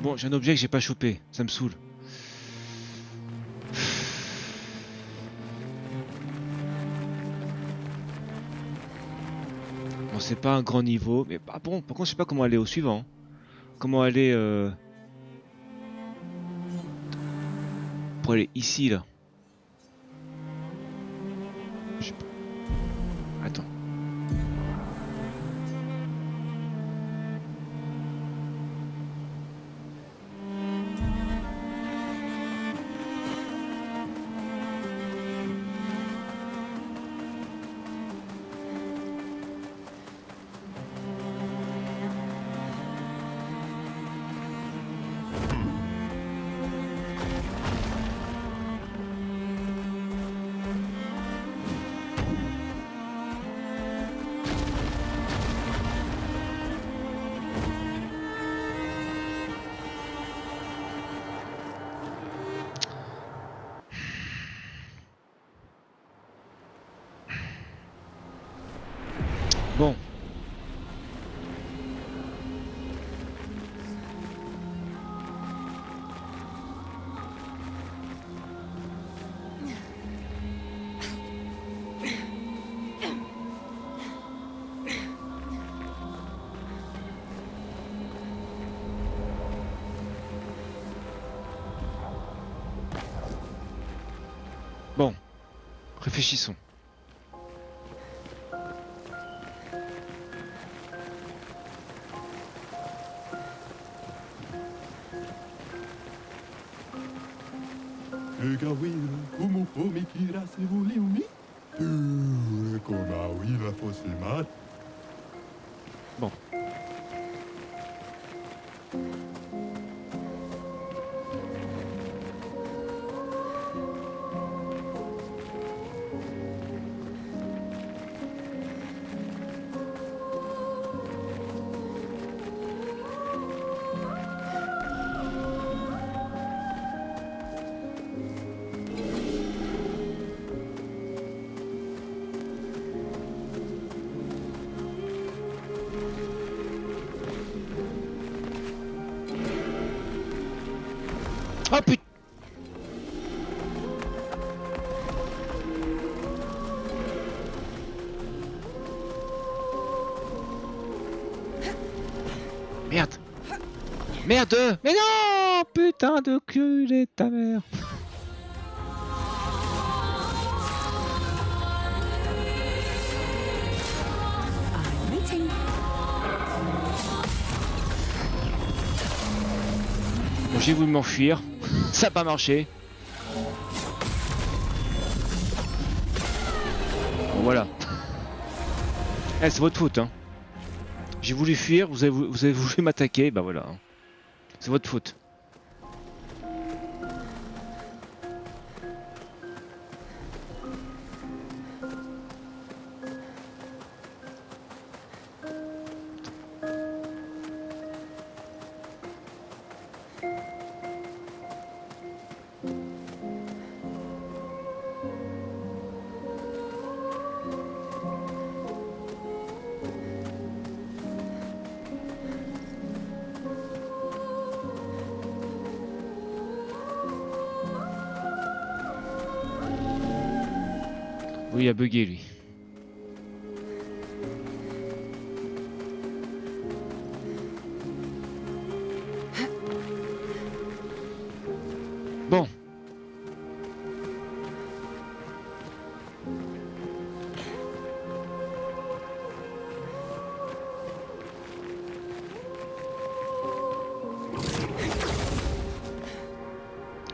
Bon, j'ai un objet que j'ai pas chopé, ça me saoule. Bon, c'est pas un grand niveau, mais bah, bon, par contre, je sais pas comment aller au suivant. Comment aller pour aller ici là. Je sais pas. Bon, réfléchissons. Bon. Oh putain! Merde! Merde! Mais non! Putain de culé ta mère! Bon, j'ai voulu m'enfuir. Ça n'a pas marché. Bon, voilà. Eh, c'est votre faute, hein. J'ai voulu fuir, vous avez voulu m'attaquer, bah voilà. C'est votre faute. Oui, il a bugué lui. Bon.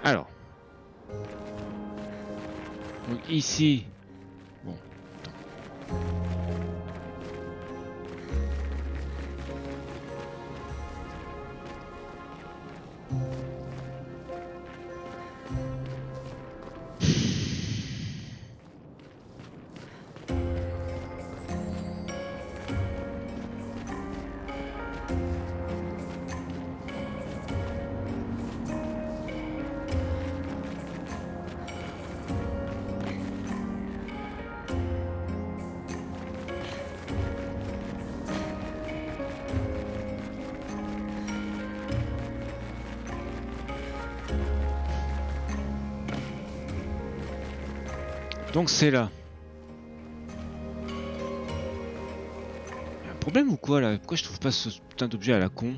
Alors. Donc ici. Bon. Donc c'est là. Y'a un problème ou quoi là? Pourquoi je trouve pas ce putain d'objet à la con?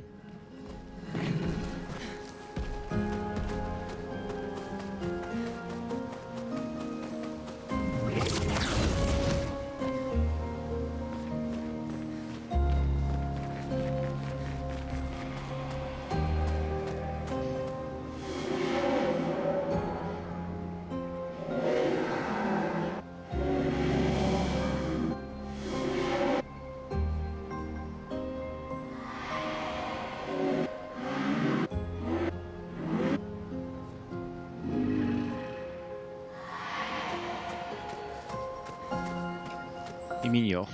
Il m'ignore.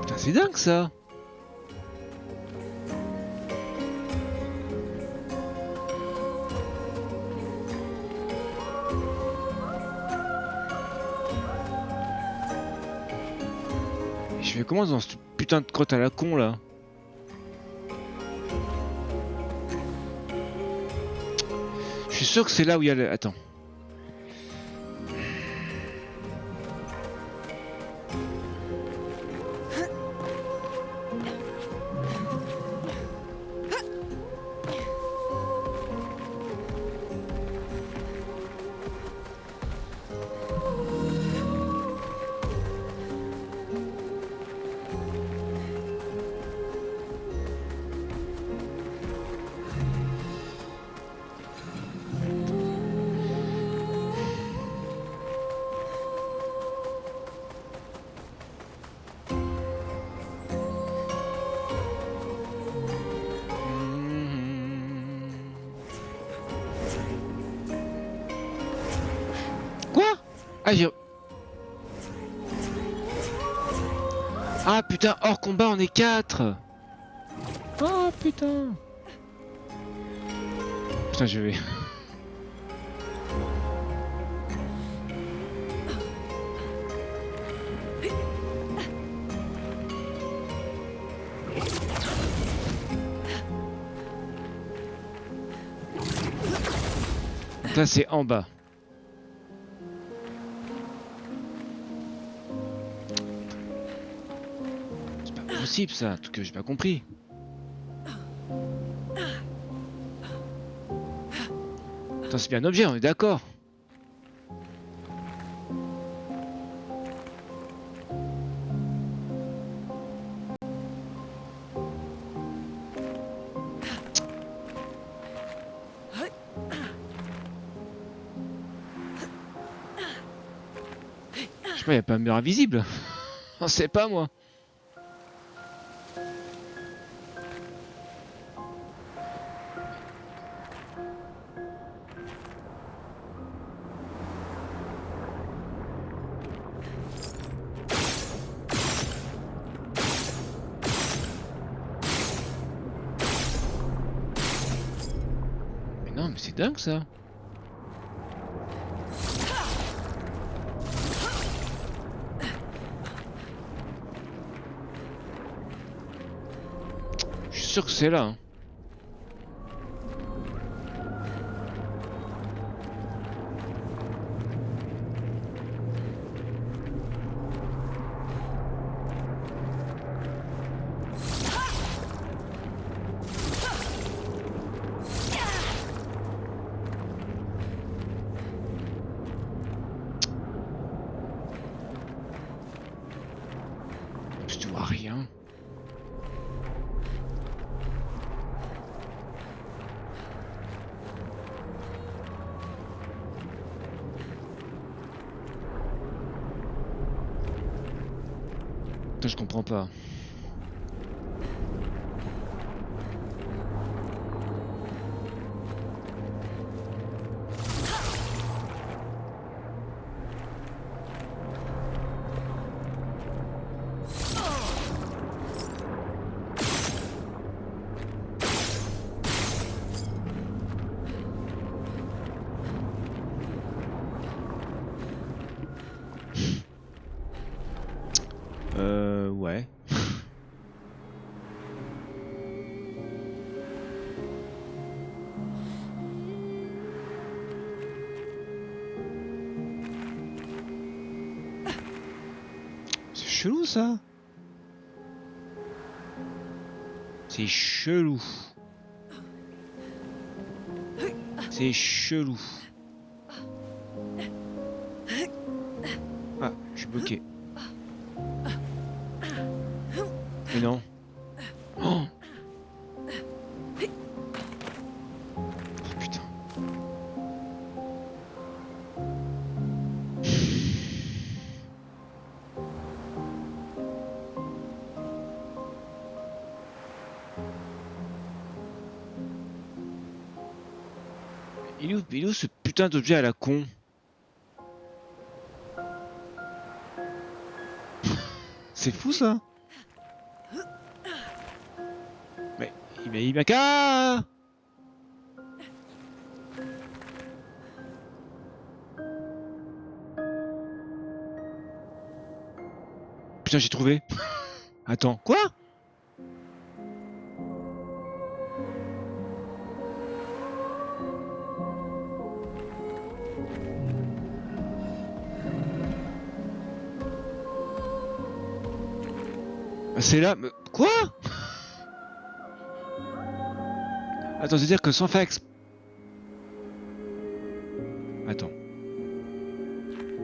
Putain, c'est dingue ça! Je fais comment dans cette putain de grotte à la con là? Je suis sûr que c'est là où il y a le... Attends. Ah, ah putain, hors combat on est 4. Oh putain. Putain je vais... Donc là c'est en bas. Possible ça, un truc que j'ai pas compris. Attends, c'est bien un objet, on est d'accord. Je sais pas, y a pas un mur invisible. On sait pas moi. Non mais c'est dingue ça. Je suis sûr que c'est là. Hein. Je vois rien. Putain, je comprends pas. Ouais. C'est chelou ça. C'est chelou. C'est chelou. Ah, je suis bloqué. Mais non. Oh, putain. Il est où ce putain d'objet à la con? C'est fou ça. Mais il m'a qu'à... Putain, j'ai trouvé. Attends, quoi? C'est là, mais quoi? Attends, c'est-à-dire que sans faire Attends.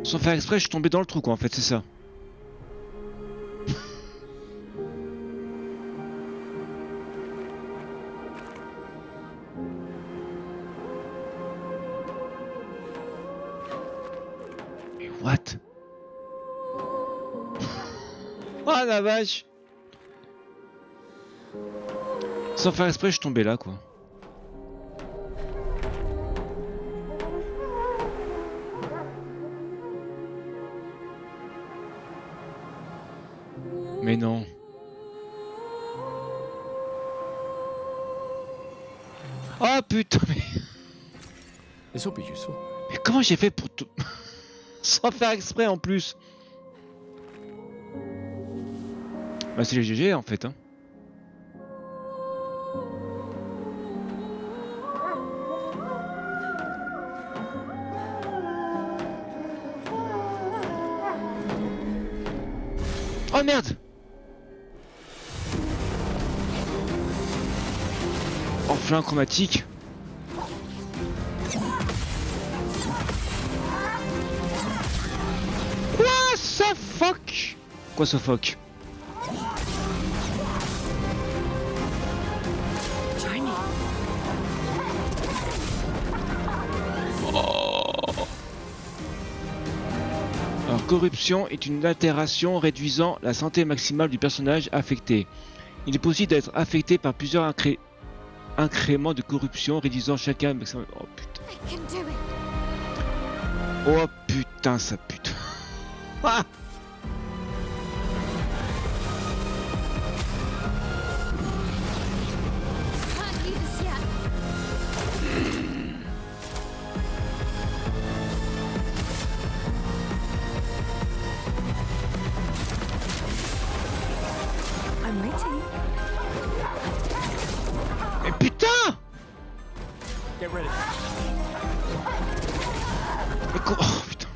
Sans faire exprès, je suis tombé dans le trou, quoi, en fait, c'est ça. Mais what? Oh la vache! Sans faire exprès, je suis tombé là, quoi. Mais non. Oh putain, mais...
This will be useful.
Mais comment j'ai fait pour tout... Sans faire exprès en plus. Bah c'est les GG en fait, hein. Oh merde! Enflin chromatique. What the fuck? Quoi ce fuck? Alors, corruption est une altération réduisant la santé maximale du personnage affecté. Il est possible d'être affecté par plusieurs incréments de corruption réduisant chacun maximum. Oh putain. Oh putain, ça pute. Ah! Mais putain!
Get ready.
Mais quoi? Oh putain.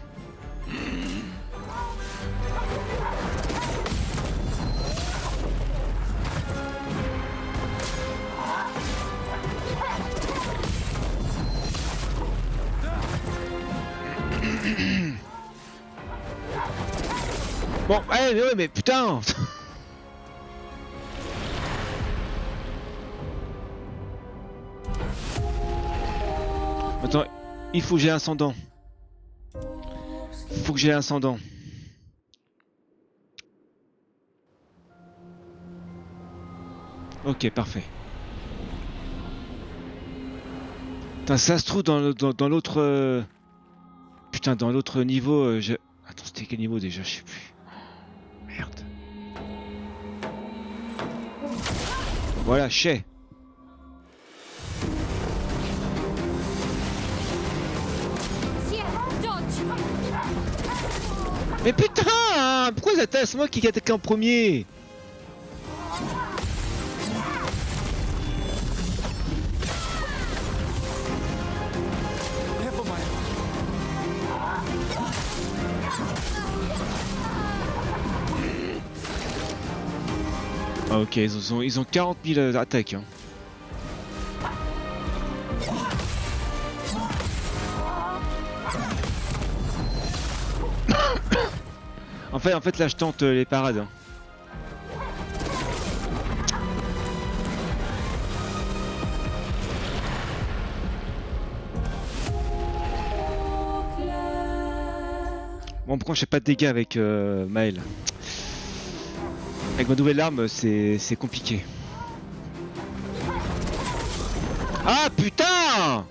Bon, allez, ouais, mais putain! Attends, il faut que j'ai un ascendant. Faut que j'ai un ascendant. Ok, parfait. Putain, ça se trouve dans l'autre... Putain, dans l'autre niveau, je... Attends, c'était quel niveau déjà? Je sais plus. Merde. Voilà, chais. Mais putain! Pourquoi ils attaquent? C'est moi qui ai attaqué en premier! Ah, ok, ils ont 40 000 attaques. Hein. En fait, là, je tente les parades. Bon, pourquoi je fais pas de dégâts avec Maël? Avec ma nouvelle arme, c'est compliqué. Ah putain!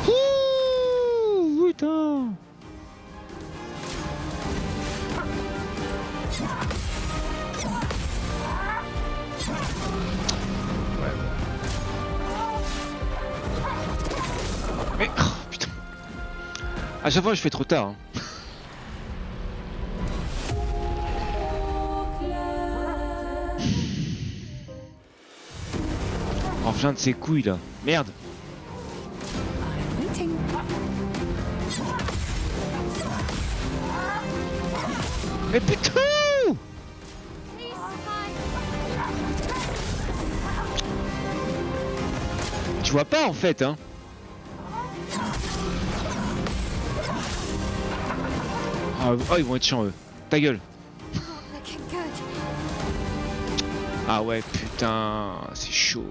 Ouh, putain! À chaque fois je fais trop tard. Hein. Oh plein de ses couilles là. Merde. Mais putain! Tu vois pas en fait hein. Oh ils vont être chiants eux. Ta gueule. Ah ouais putain c'est chaud.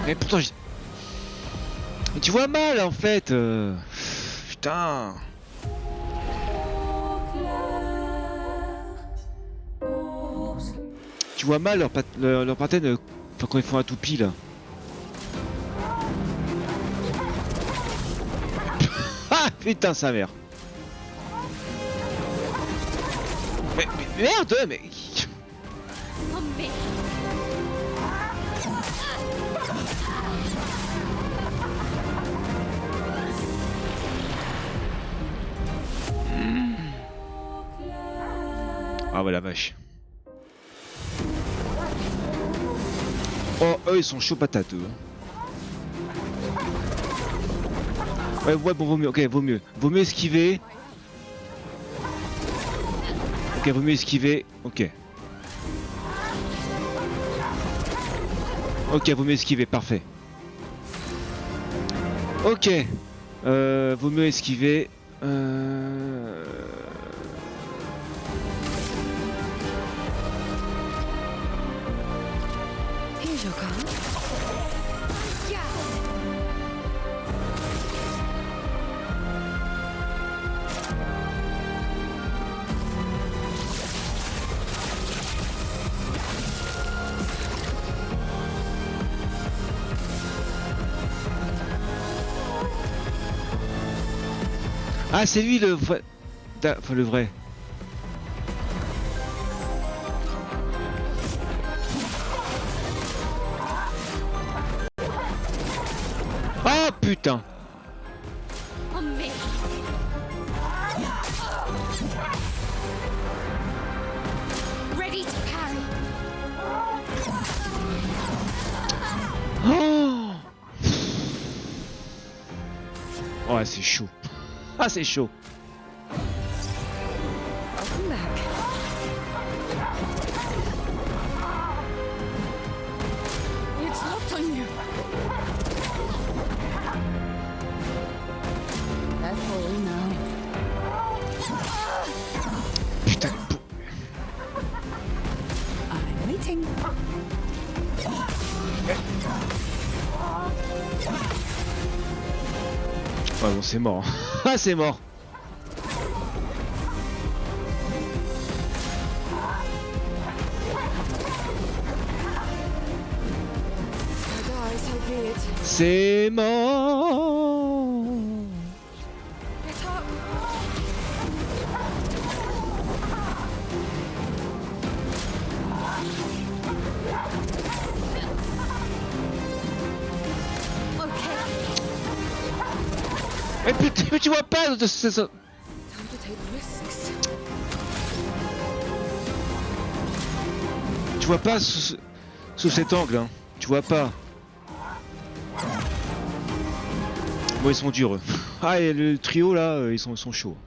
Mais pourtant mais tu vois mal en fait putain. Tu vois mal leur pattern quand ils font un toupie là. Ah putain sa mère. Mais merde mais... Ah ouais la vache. Oh eux ils sont chauds patates eux. Ouais bon vaut mieux, ok vaut mieux. Vaut mieux esquiver. Ok vaut mieux esquiver, ok. Ok vaut mieux esquiver, parfait. Ok. Vaut mieux esquiver.
Here's your car.
Ah c'est lui le vrai. Enfin le vrai. Ah putain. Oh ouais c'est chaud. Ah c'est chaud.
It's locked on you. Careful now.
Putain.
I'm waiting.
Ah bon c'est mort. Ah c'est mort. C'est mort. Mais putain, mais tu vois pas de ce... Tu vois pas sous cet angle, hein. Tu vois pas. Bon, ils sont durs. Ah, et le trio là, ils sont chauds.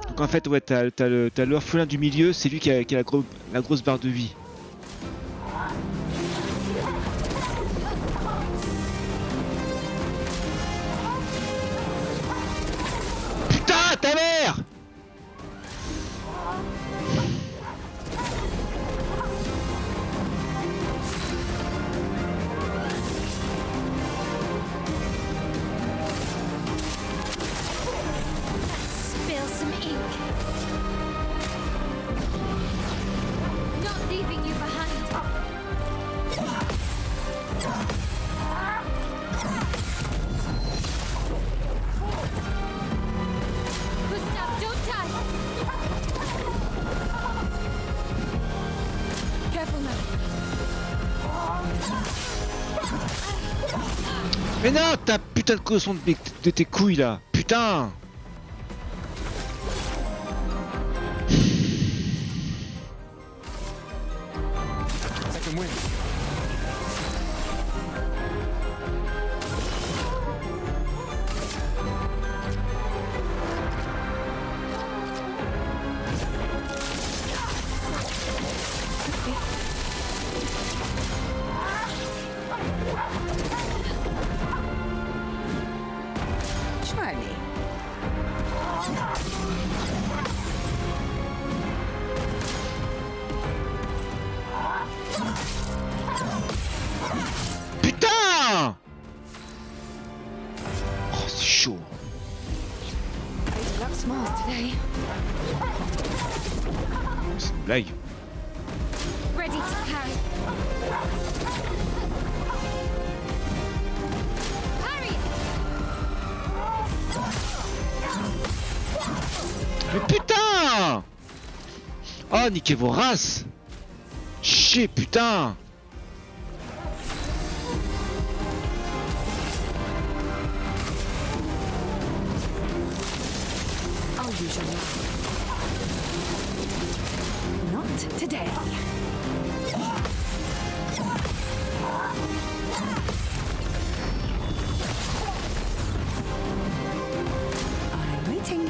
Donc en fait, ouais, t'as l'orphelin du milieu, c'est lui qui a la grosse barre de vie. Putain, ta mère!
Spill some ink. Not leaving
Mais non, ta putain de cosson de tes couilles là. Putain.
I can win.
Try me.
Putain. Oh, c'est chaud.
Face luck smiles today.
C'est une blague.
Ready to carry. Harry!
Mais putain. Oh, niquez vos races. Chier, putain.
I'll use your knife. Not today. I'm waiting.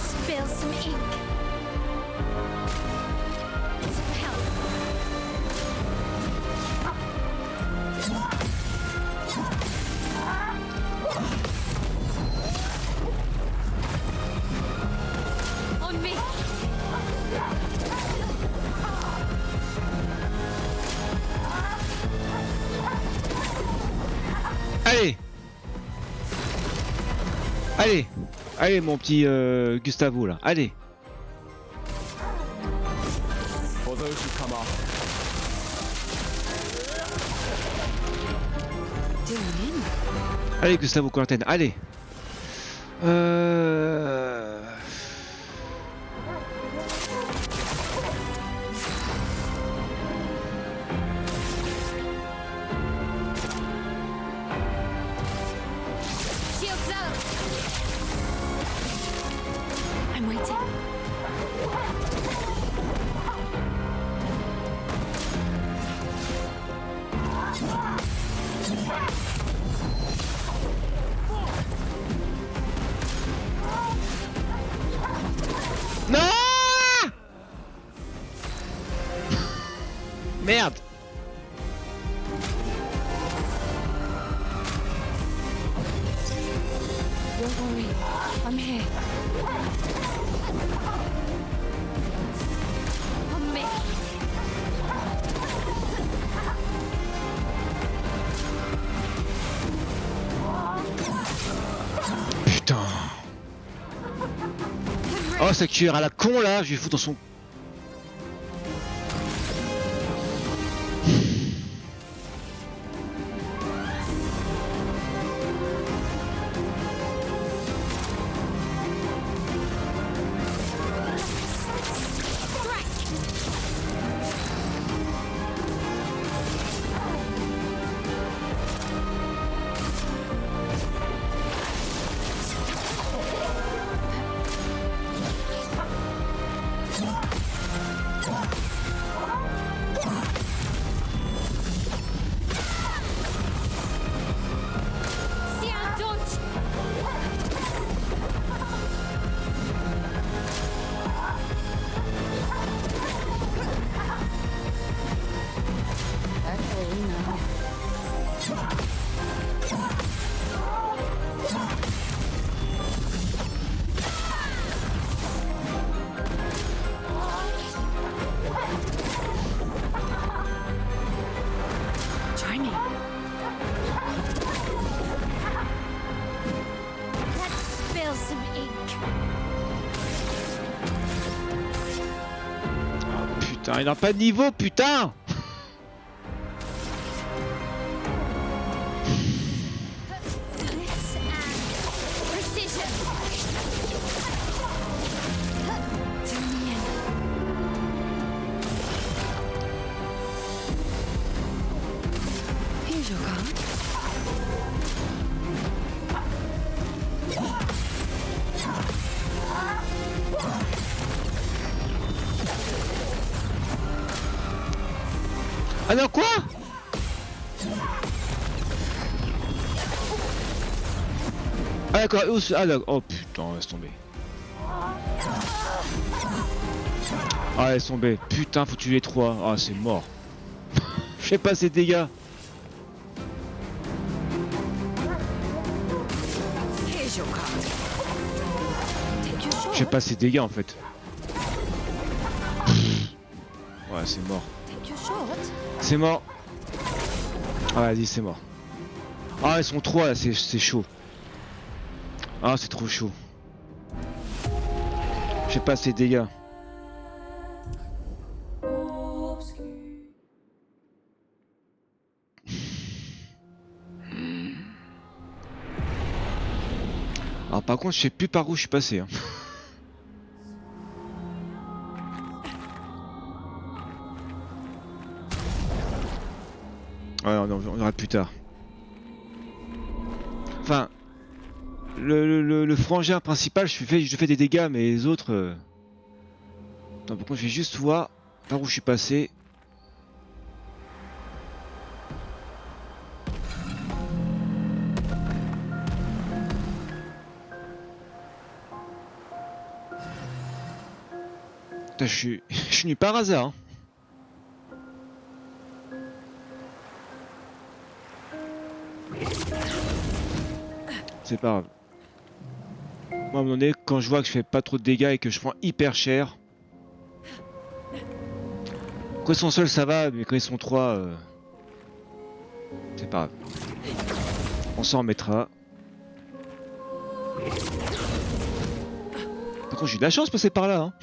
Spill some ink. Some help. On me.
Allez. Allez. Allez, mon petit Gustavo là. Allez.
For those who come after.
Allez, Gustavo Quarantaine. Allez.
Shields up.
I'm waiting.
Non. Merde.
Don't worry. I'm here.
On me.
Putain. Oh, cette cuillère à la con là, je vais foutre dans son.
See I don't.
Okay, now. Try me.
Let's spill some ink.
Putain, il n'a pas de niveau, putain. Ah non, quoi? Ah d'accord, ah d'accord, oh putain, laisse tomber. Ah laisse tomber, putain faut tuer les trois, ah c'est mort. Je fais pas ces dégâts.
Here's your card. Take your shot.
Je fais pas ces dégâts en fait. Ouais c'est mort.
Take your shot.
C'est mort. Ah vas-y c'est mort. Ah ils sont trois là, c'est chaud. Ah c'est trop chaud. Je fais pas ces dégâts. Alors par contre je sais plus par où je suis passé hein. Ouais on verra plus tard. Enfin le frangin principal je fais des dégâts mais les autres Attends par contre je vais juste voir par où je suis passé. Putain, je suis venu par hasard. Hein. C'est pas grave. Moi, à un moment donné, quand je vois que je fais pas trop de dégâts et que je prends hyper cher. Quand ils sont seuls, ça va, mais quand ils sont trois, c'est pas grave. On s'en remettra. Par contre, j'ai eu de la chance de passer par là. Hein.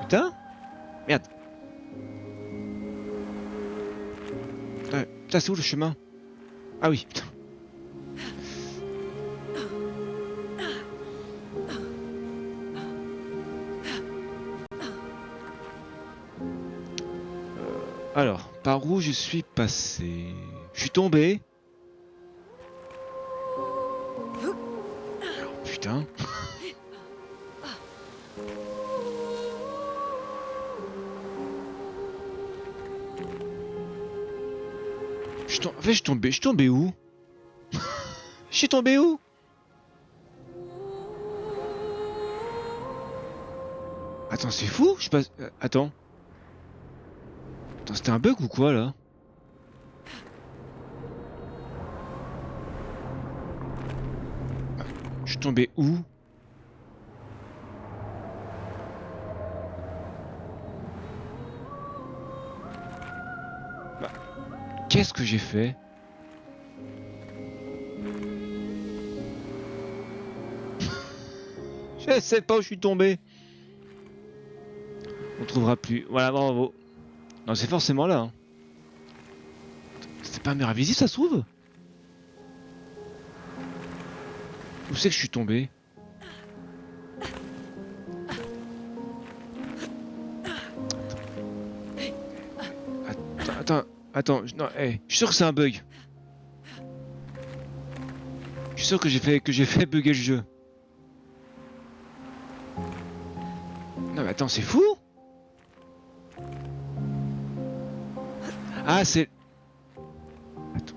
Putain. Merde. Putain, c'est où le chemin? Ah oui, putain. Alors, par où je suis passé? Je suis tombé. Oh, putain. En fait, je suis tombé où? Je suis tombé où? Attends, c'est fou? Je passe. Attends. Attends, c'était un bug ou quoi là? Je suis tombé où? Bah, qu'est-ce que j'ai fait? Je sais pas où je suis tombé. On trouvera plus. Voilà, bravo. Non, c'est forcément là. Hein. C'est pas un mur invisible, ça se trouve? Où c'est que je suis tombé? Attends, non, hey, je suis sûr que c'est un bug. Je suis sûr que j'ai fait bugger le jeu. Non mais attends, c'est fou? Ah, c'est... Attends.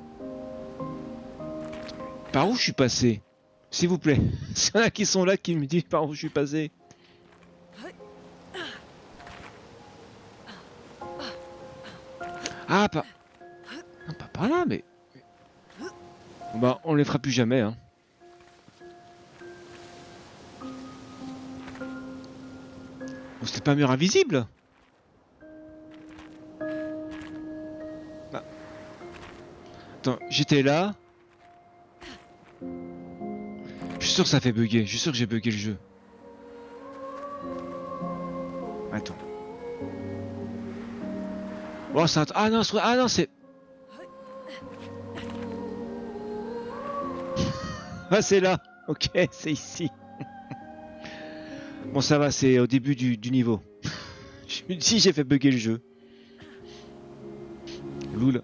Par où je suis passé? S'il vous plaît. S'il y en a qui sont là qui me disent par où je suis passé. Ah, pas... Non, pas par là, mais... Bon, bah, on les fera plus jamais, hein. Oh, c'était pas un mur invisible? Attends, j'étais là. Je suis sûr que ça fait bugger. Je suis sûr que j'ai bugué le jeu. Attends. Oh, c'est un... Ah non, c'est... Ah, c'est là. Ok, c'est ici. Bon, ça va, c'est au début du niveau. Je me dis, j'ai fait bugger le jeu. Loul.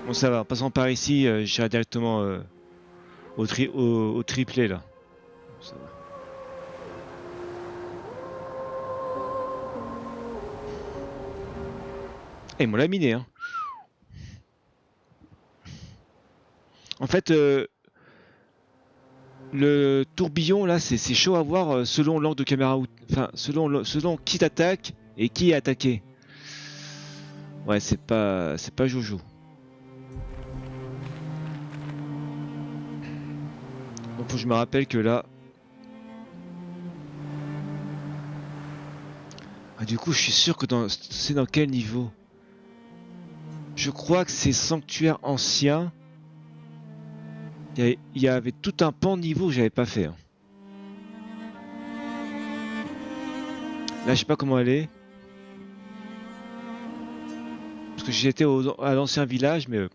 Bon, ça va, en passant par ici, j'irai directement au triplé là. Ça va. Et ils m'ont laminé, hein. En fait, le tourbillon là, c'est chaud à voir selon l'angle de caméra, enfin selon qui t'attaque et qui est attaqué. Ouais, c'est pas jojo. Donc faut que je me rappelle que là. Ah, du coup, je suis sûr que c'est dans quel niveau? Je crois que c'est sanctuaire ancien. Il y avait tout un pan de niveau que j'avais pas fait. Hein. Là, je sais pas comment aller. Parce que j'étais à l'ancien village, mais...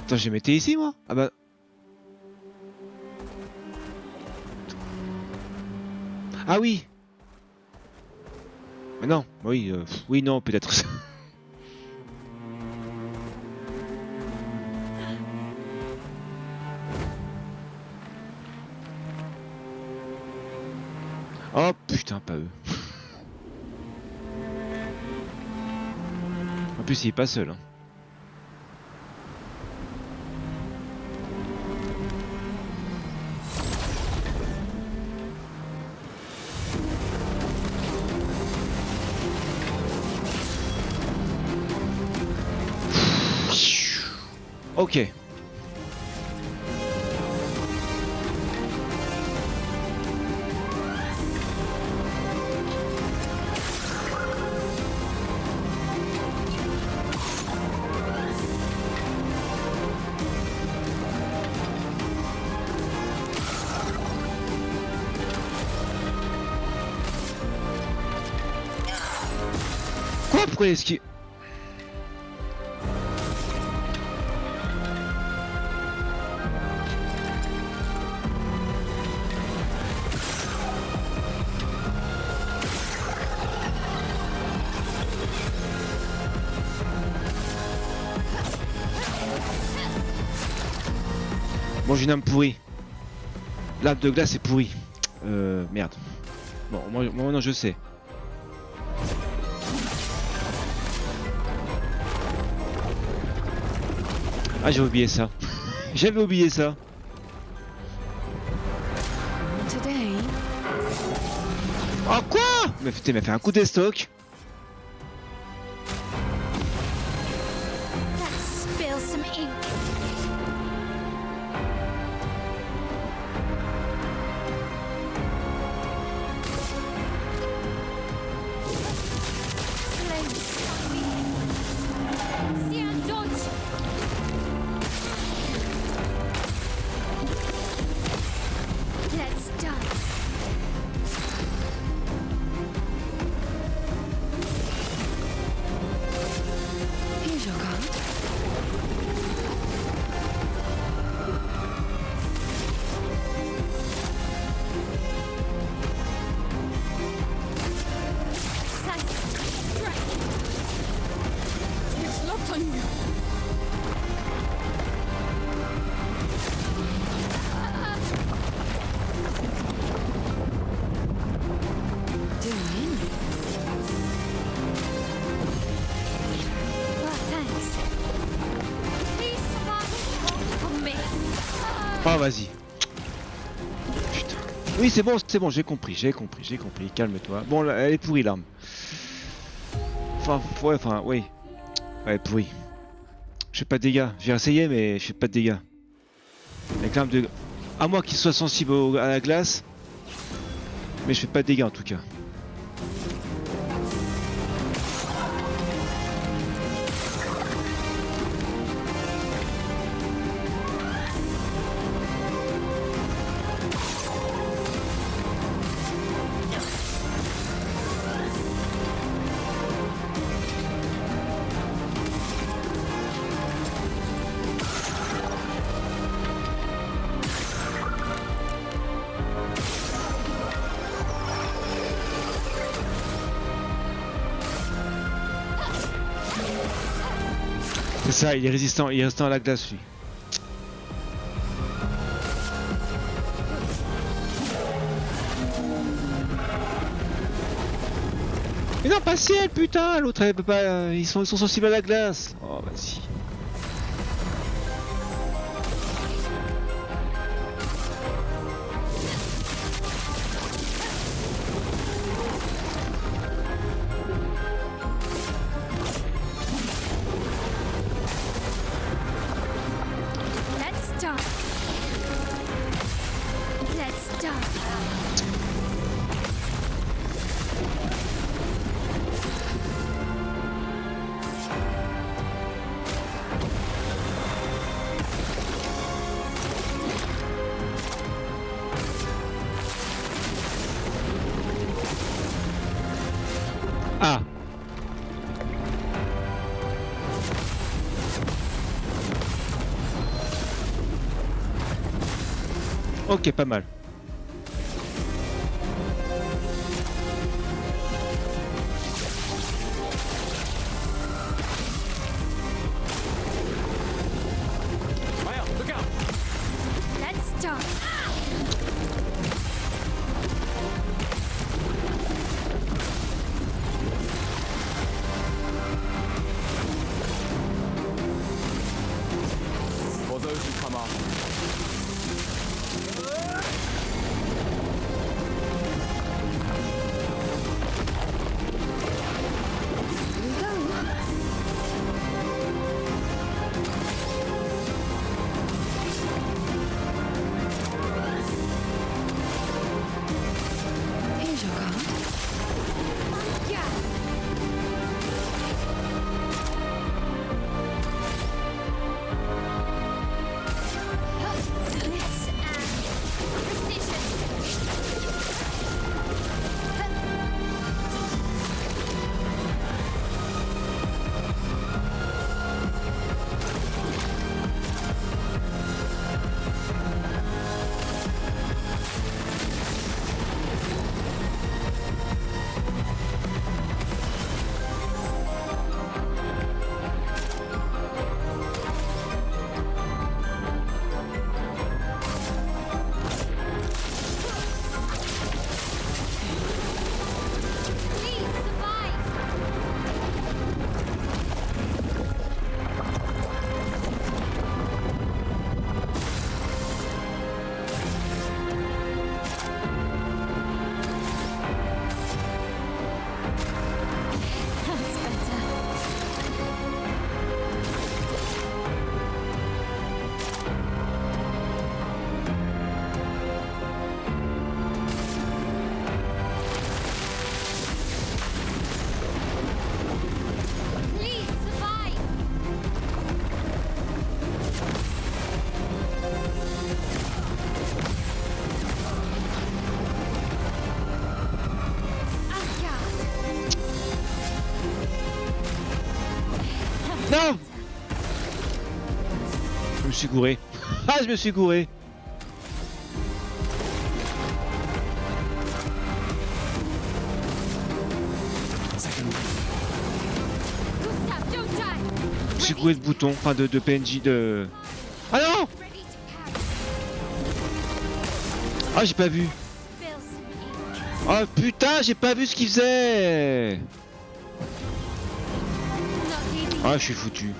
Attends, j'ai metté ici, moi? Ah bah... Ah oui! Mais non, oui, oui, non, peut-être. Oh putain, pas eux. En plus, il est pas seul. Hein. Ok. Quoi? Pourquoi est-ce qu'il... Bon, j'ai une âme pourrie. L'âme de glace est pourrie. Merde. Bon, moi maintenant je sais. Ah, j'ai oublié ça. J'avais oublié ça. Oh quoi? Mais putain, il m'a fait un coup d'estoc.
Spill some ink. Let's dance.
Here's your card.
It's locked on you.
Doing?
Well, thanks. Please survive for me.
Oh, vas-y. Putain. Oui, c'est bon, j'ai compris. Calme-toi. Bon, là, elle est pourrie, l'arme. Enfin, oui. Ouais, pourrie. Je fais pas de dégâts. J'ai essayé, mais je fais pas de dégâts. Avec l'arme de... À moins qu'il soit sensible à la glace. Mais je fais pas de dégâts, en tout cas. C'est ça, il est résistant à la glace lui. Mais non, pas ciel, putain, l'autre elle peut pas. Ils sont sensibles à la glace. Oh vas-y.
Let's start. Let's start.
Ah. Ok, pas mal.
Let's start.
For those who come after.
Here's your card.
Non! Je me suis gouré. Ah, je me suis gouré. Je me suis gouré de bouton, enfin de PNJ de... Ah non! Ah, j'ai pas vu. Oh putain, j'ai pas vu ce qu'il faisait. Ah, je suis foutu.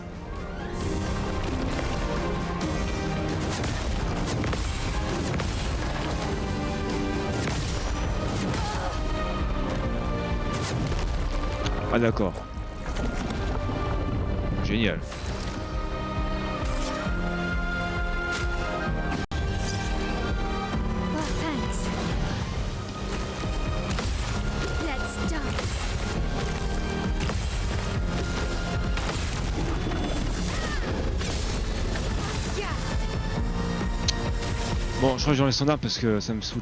Ah d'accord. Génial. Bon, je rejoins les standards parce que ça me saoule.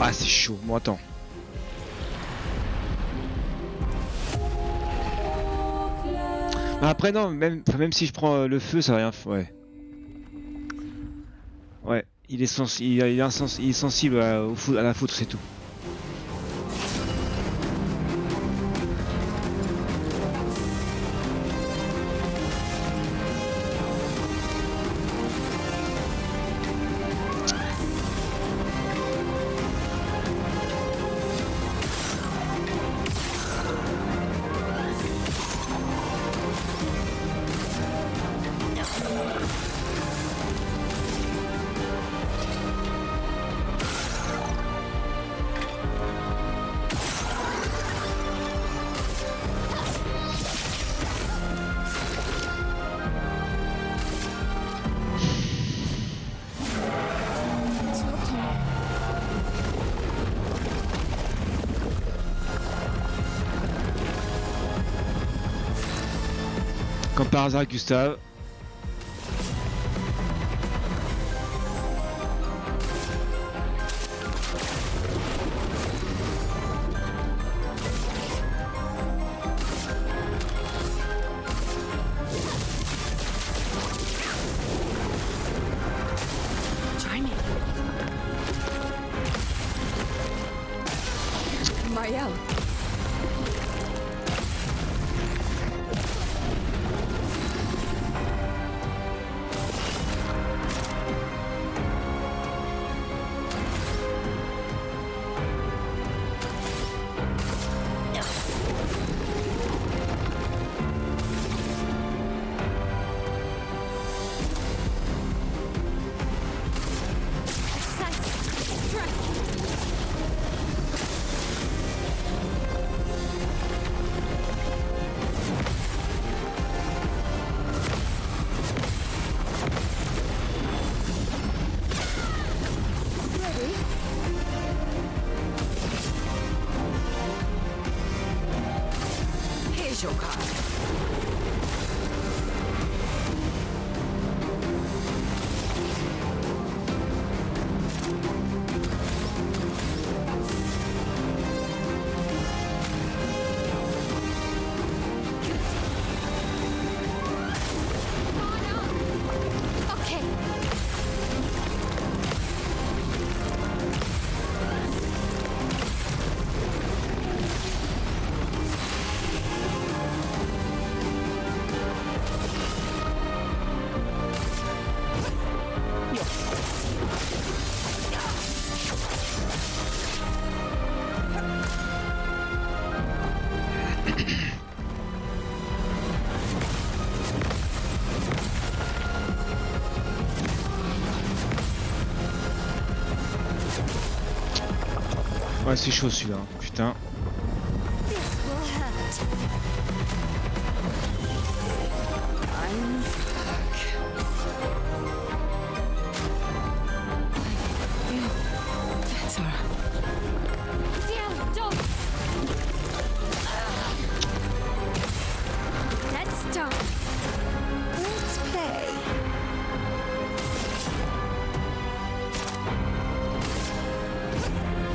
Ah, c'est chaud. Bon, attends. Après, non, même si je prends le feu, ça va rien. Ouais. Ouais, il est sensible à la foudre, c'est tout. Comme par hasard, Gustave.
Try me. Marielle. Here's your card.
Okay.
Ouais, c'est chaud celui-là, putain.
This will hurt.
I'm back. Yeah, better.
Ciel, don't. Let's start. Let's play.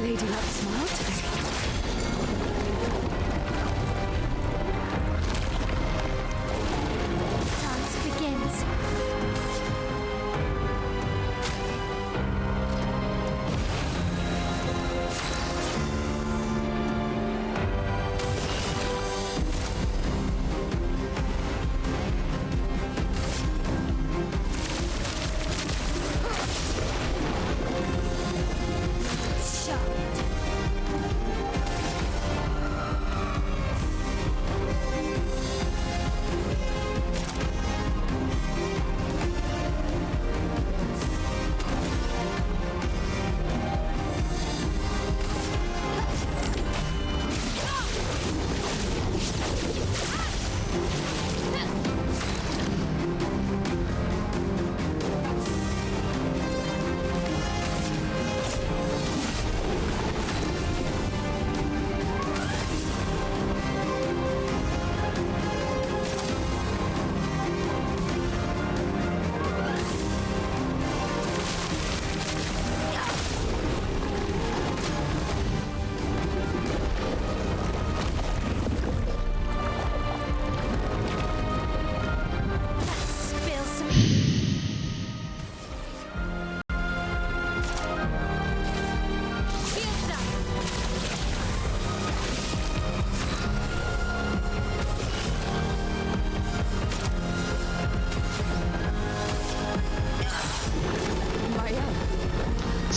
Lady Luck smiled today.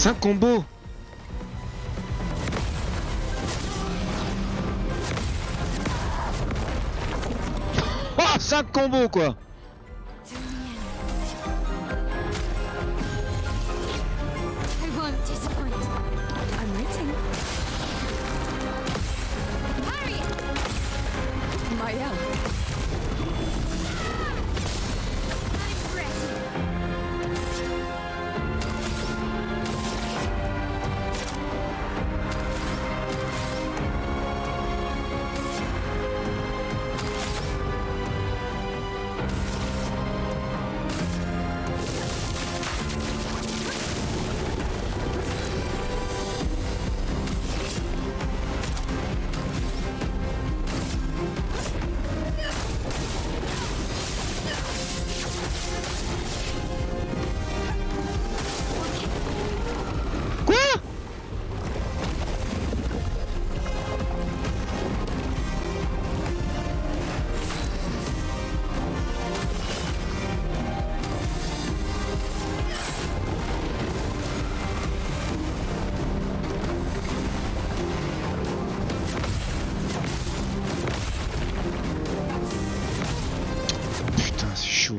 5 combos. Oh, 5 combos quoi.
I won't disappoint.
I'm waiting.
Harriet!
Mael.
I'm ready.
Quoi? Putain, c'est chaud.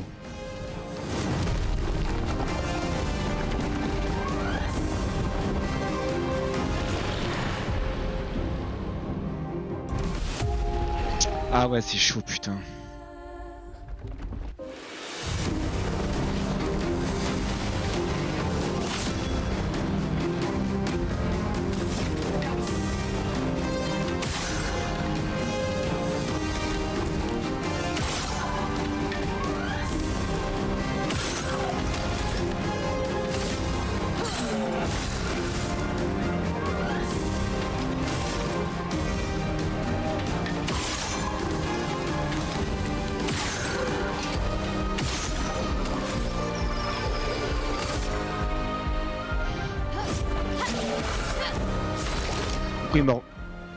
Ah ouais, c'est chaud, putain. Pourquoi il meurt?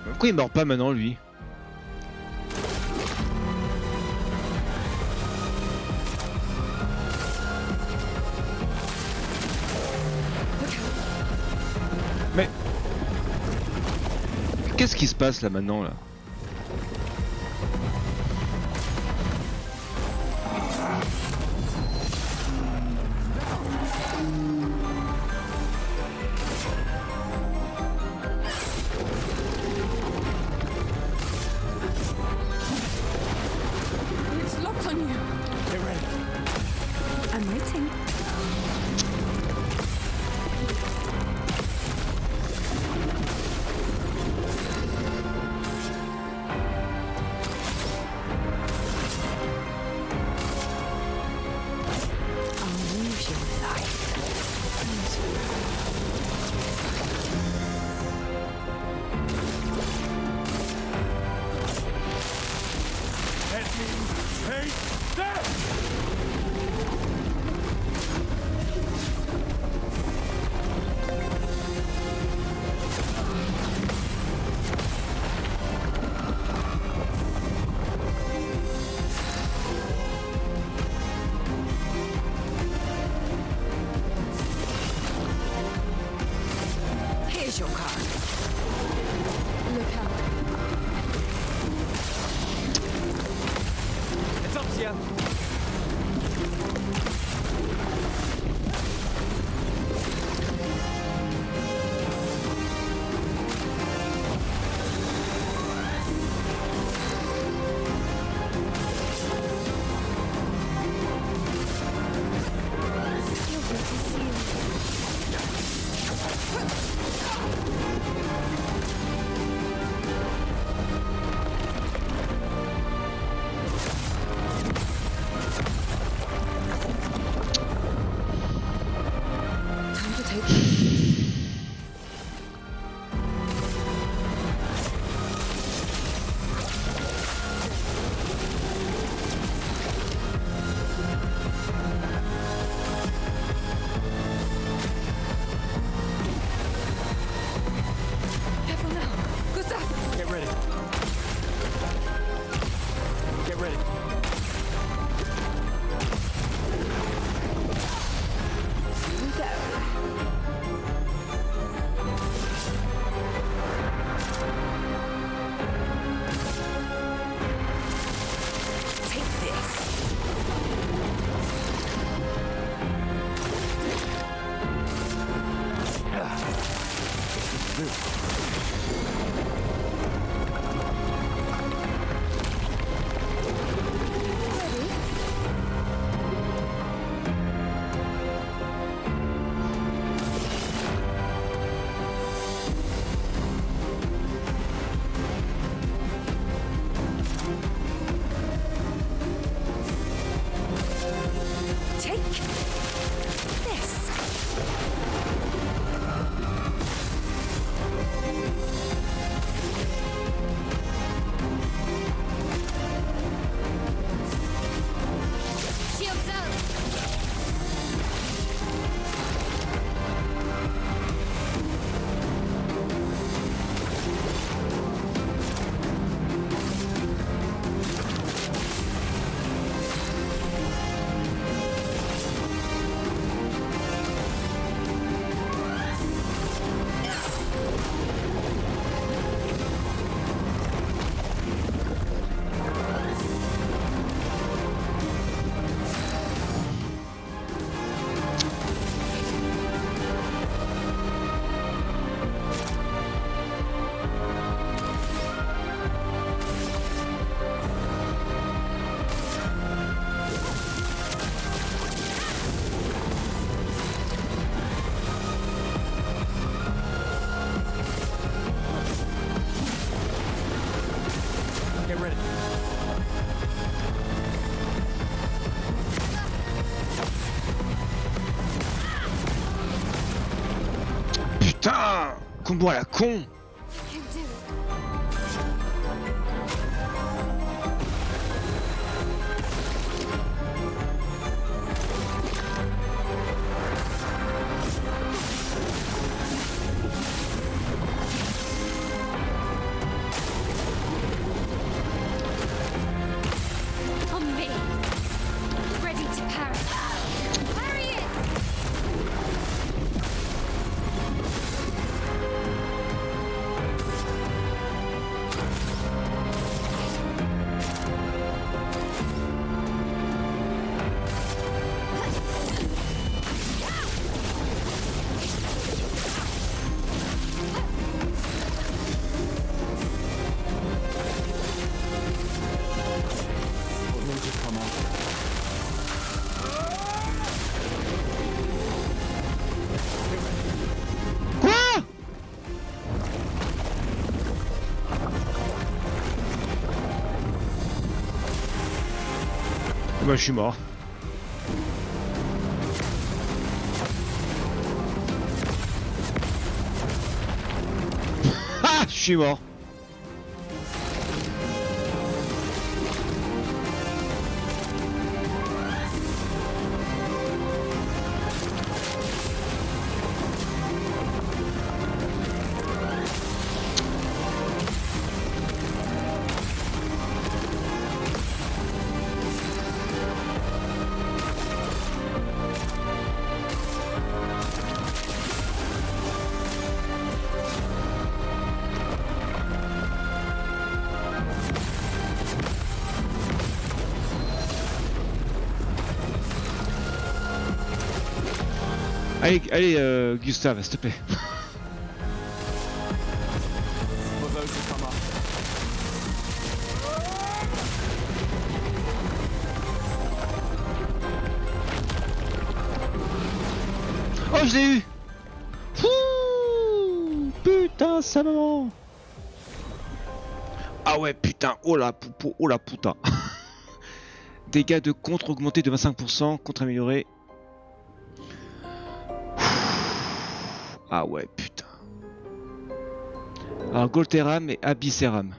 Pourquoi il meurt pas maintenant lui? Mais qu'est-ce qui se passe là maintenant là?
It's locked on you.
Get ready.
I'm waiting.
combo à la con.
You can do it. On me. Ready to parry. Parry it!
What ninja come out?
Quoi? Bah je suis mort. Ah, je suis mort. Allez, allez Gustave, s'il te plaît.
For those who come up.
Oh, je l'ai eu. Ouh, putain, ça maman. Ah ouais, putain, oh la poupo, oh la putain. Dégâts de contre augmentés de 25%, contre amélioré. Ah ouais, putain. Alors, Golteram et Abysseram.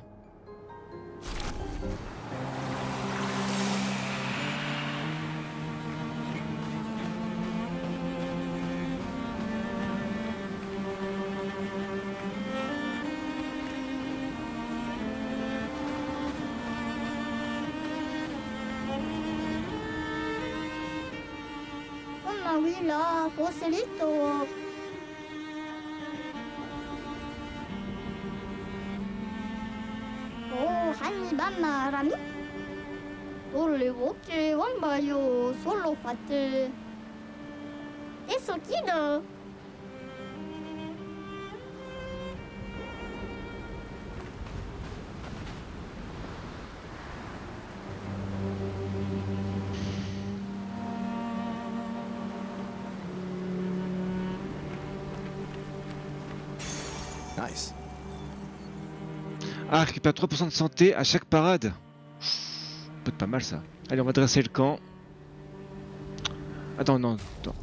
Mamma Willa, Foselito. Oh, Hannibal Rami. Ole Woke, Wambayo, Solo Fate. Eso Kido.
Nice.
Ah, récupère 3% de santé à chaque parade. Peut être pas mal ça. Allez, on va dresser le camp. Attends, non, attends.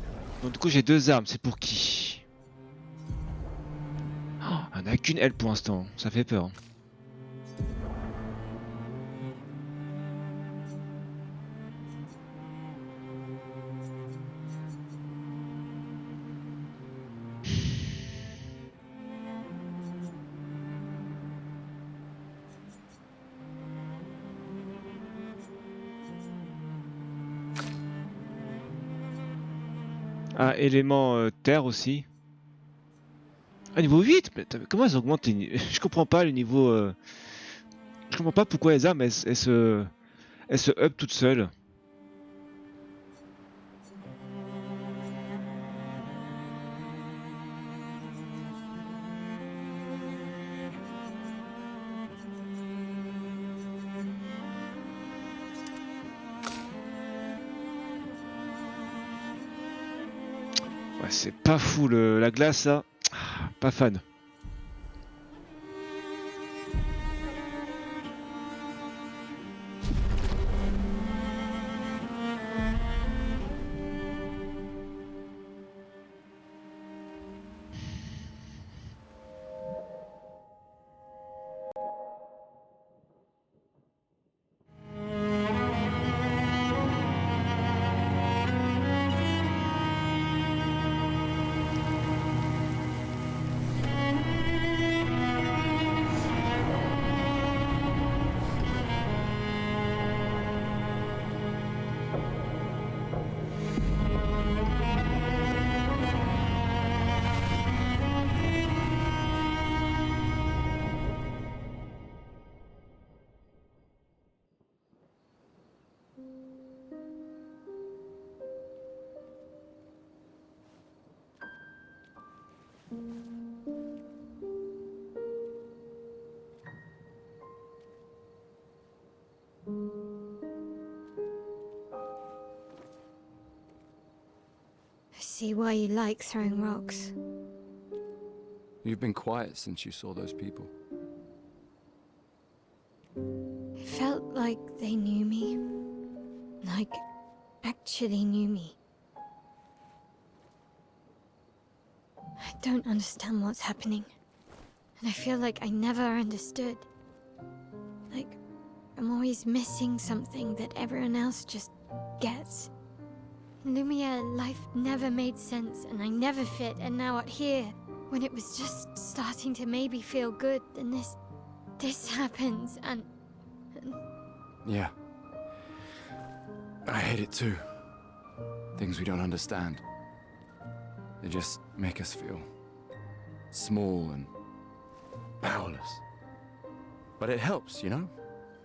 Donc du coup j'ai deux armes, c'est pour qui? Oh, on n'a qu'une L pour l'instant, ça fait peur. Ah, élément terre aussi. Ah, niveau 8? Mais comment elles augmentent les... Je comprends pas le niveau... Je comprends pas pourquoi les armes elles se up toutes seules. Ouais, c'est pas fou la glace là. Ah, pas fan.
see why you like throwing rocks.
You've been quiet since you saw those people.
It felt like they knew me. Like, actually knew me. I don't understand what's happening. And I feel like I never understood. Like, I'm always missing something that everyone else just gets. In Lumiere, life never made sense, and I never fit, and now out here, when it was just starting to maybe feel good, then this happens, and...
Yeah. I hate it too. Things we don't understand. They just make us feel small and powerless. But it helps, you know,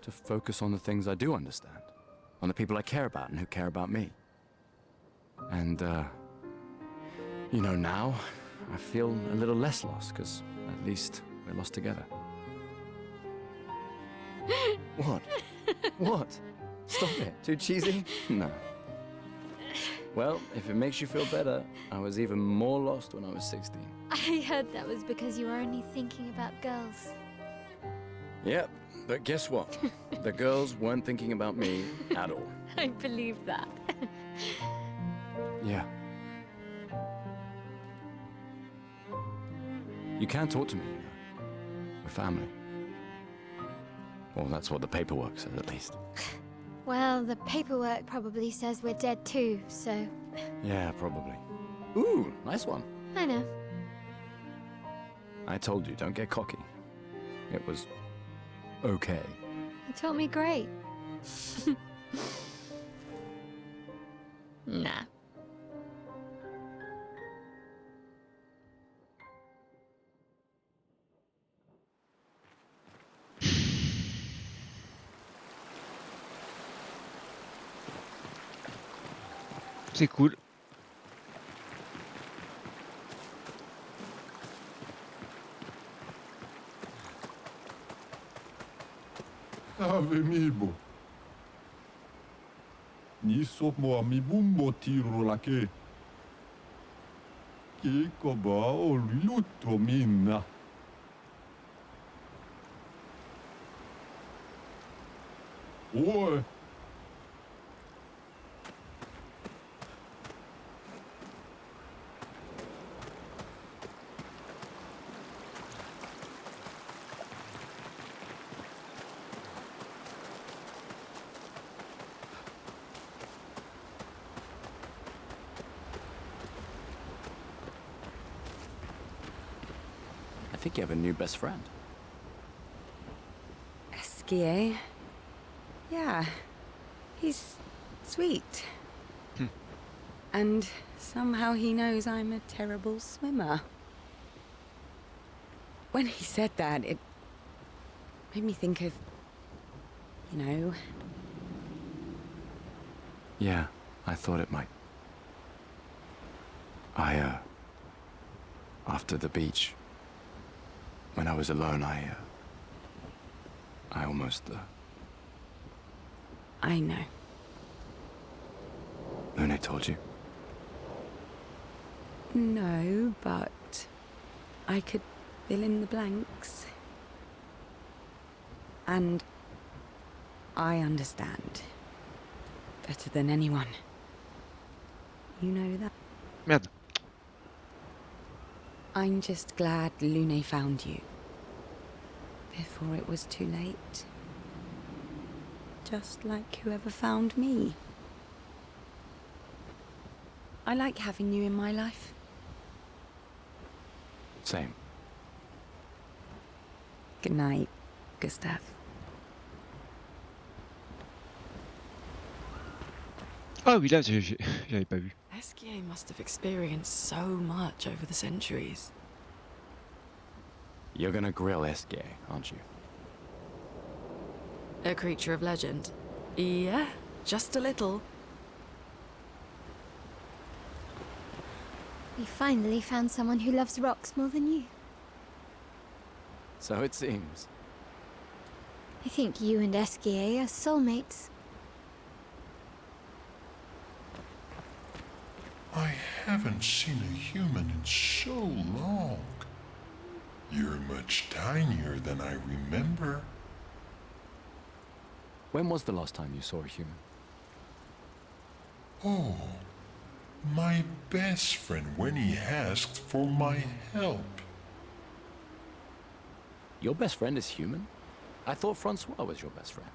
to focus on the things I do understand, on the people I care about and who care about me. And, you know, now I feel a little less lost, because at least we're lost together. What? What? Stop it. Too cheesy? No. Well, if it makes you feel better, I was even more lost when I was 16.
I heard that was because you were only thinking about girls.
Yep, but guess what? The girls weren't thinking about me at all.
I believe that.
Yeah. You can talk to me, you know. We're family. Well, that's what the paperwork says, at least.
Well, the paperwork probably says we're dead too, so...
Yeah, probably. Ooh, nice one.
I know.
I told you, don't get cocky. It was... okay.
You taught me great. Nah.
C'est cool.
Ave mibo. Ni sopo mi bumbo tiro lake. Che koba o luto minna. Oi.
I think you have a new best friend.
Esquier? Yeah. He's sweet. And somehow he knows I'm a terrible swimmer. When he said that, it made me think of, you know...
Yeah, I thought it might. After the beach, when I was alone, I almost,
I know.
Lune told you?
No, but I could fill in the blanks. And I understand. Better than anyone. You know that?
Merde.
I'm just glad Lune found you. Before it was too late. Just like whoever found me. I like having you in my life.
Same.
Good night, Gustav.
Ah oui, là, j'avais pas vu.
Esquier must have experienced so much over the centuries.
You're gonna grill Esquier, aren't you?
A creature of legend. Yeah, just a little.
We finally found someone who loves rocks more than you.
So it seems.
I think you and Esquier are soulmates.
I haven't seen a human in so long. You're much tinier than I remember.
When was the last time you saw a human?
Oh, my best friend when he asked for my help.
Your best friend is human? I thought Francois was your best friend.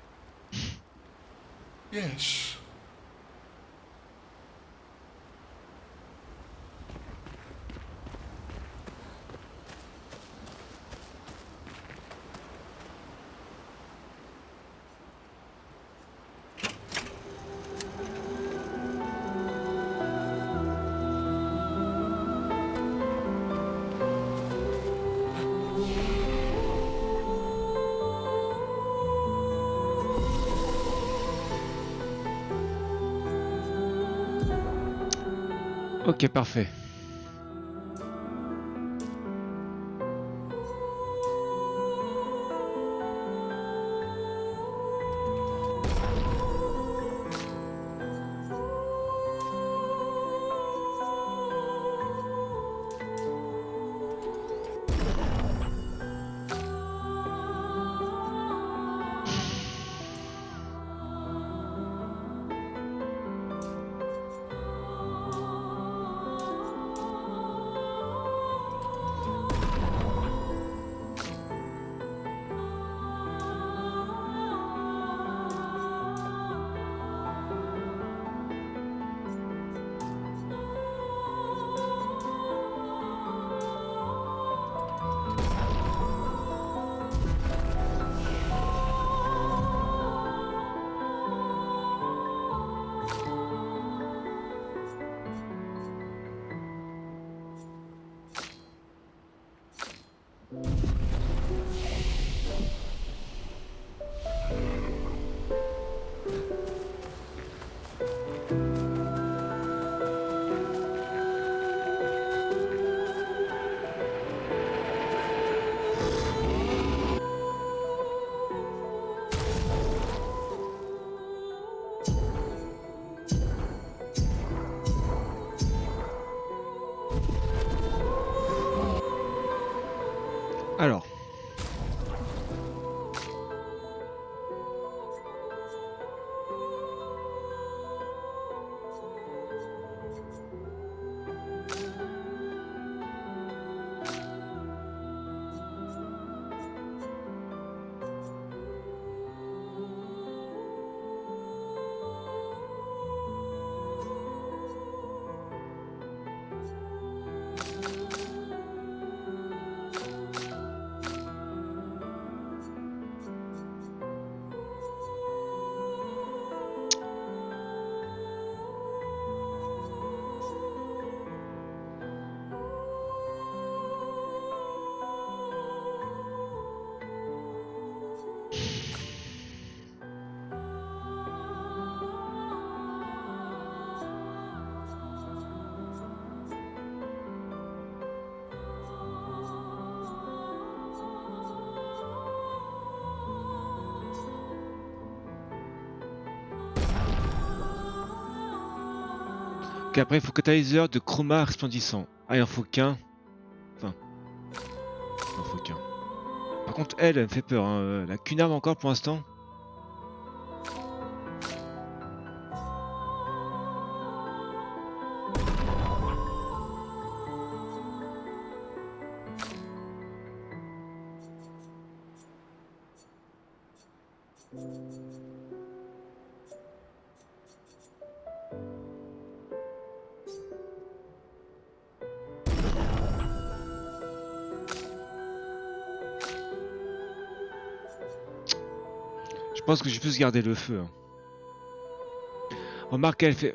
Yes.
Ok, parfait. Alors. Ok, après, il faut catalyseur de chroma resplendissant. Ah, il en faut qu'un. Enfin. Il en faut qu'un. Par contre, elle me fait peur. Hein. Elle a qu'une arme encore pour l'instant. Je pense que je peux se garder le feu. Hein. Remarque, elle fait...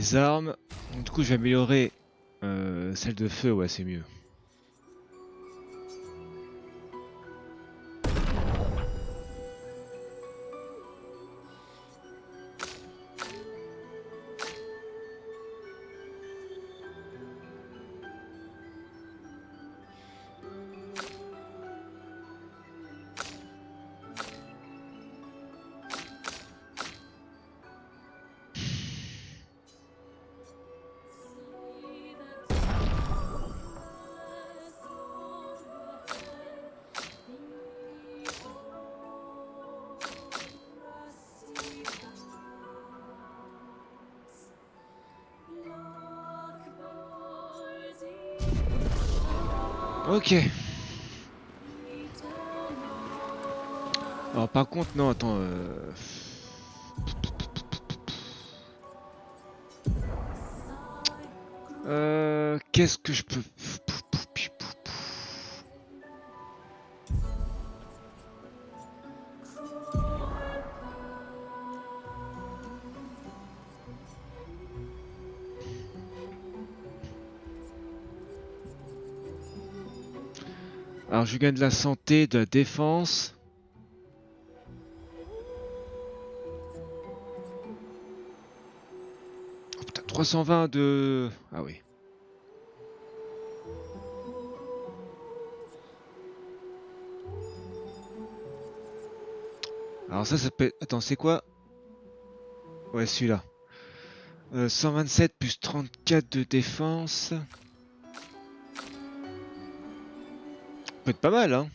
les armes. Donc, du coup, je vais améliorer celle de feu, ouais, c'est mieux. Ok. Alors par contre, non, attends. Qu'est-ce que je peux... Alors je gagne de la santé, de la défense. Oh putain, 320 de... Ah oui. Alors ça peut... Attends, c'est quoi? Ouais, celui-là. 127 plus 34 de défense. Peut être pas mal, hein.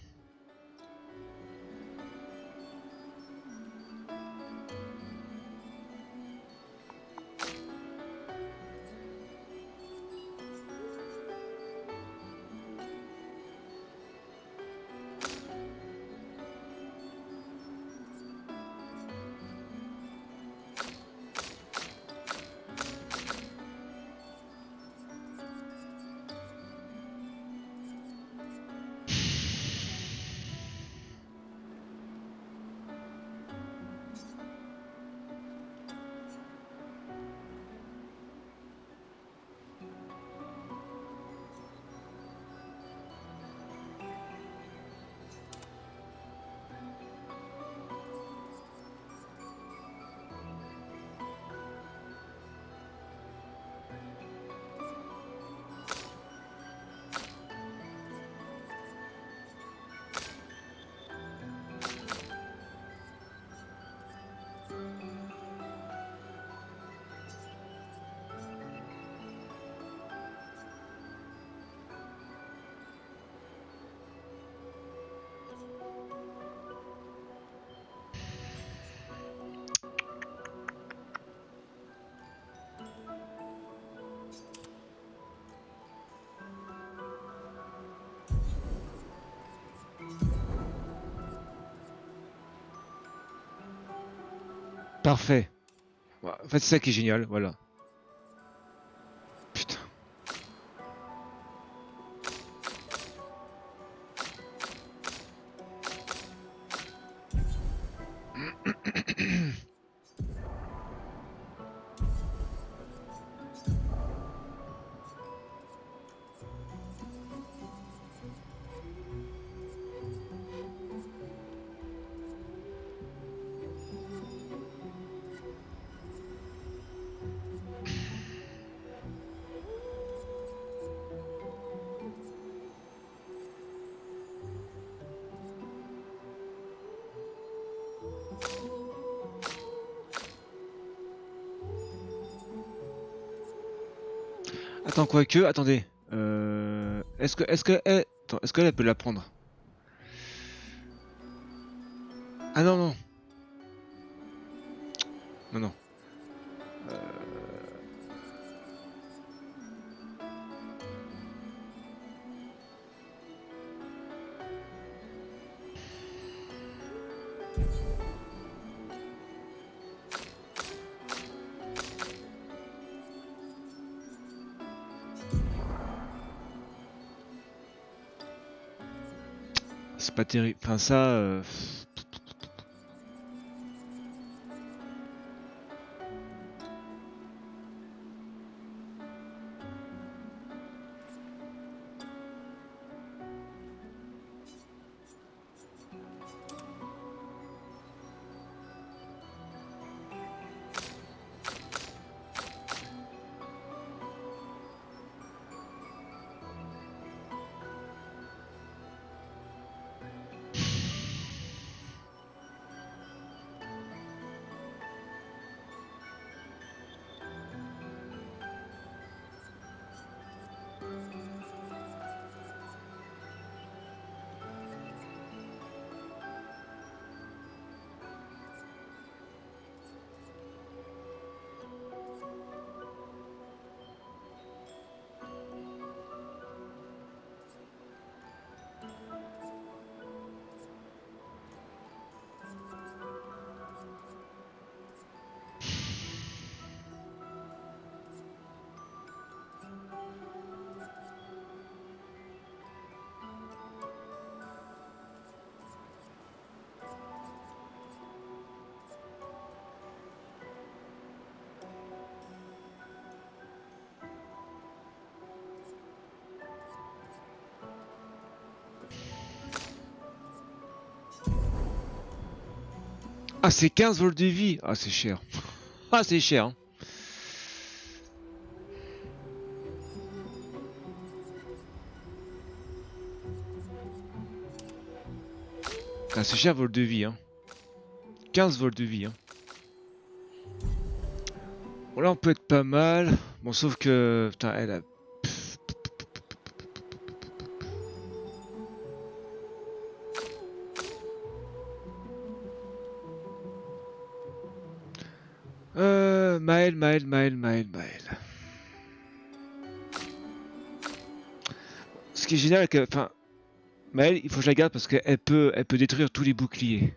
Parfait. En fait, c'est ça qui est génial, voilà. Putain. Attends, quoique, attendez. Est-ce qu'elle peut la prendre? Ah non, non. Non, non. C'est pas terrible. Enfin, ça... Ah, c'est 15 volts de vie. Ah, c'est cher. Ah, c'est cher. Hein. Ah, c'est cher, volts de vie. Hein. 15 volts de vie. Hein. Bon, là, on peut être pas mal. Bon, sauf que... Putain, elle a... Maël. Ce qui est génial, c'est que, enfin, Maël, il faut que je la garde parce qu'elle peut détruire tous les boucliers.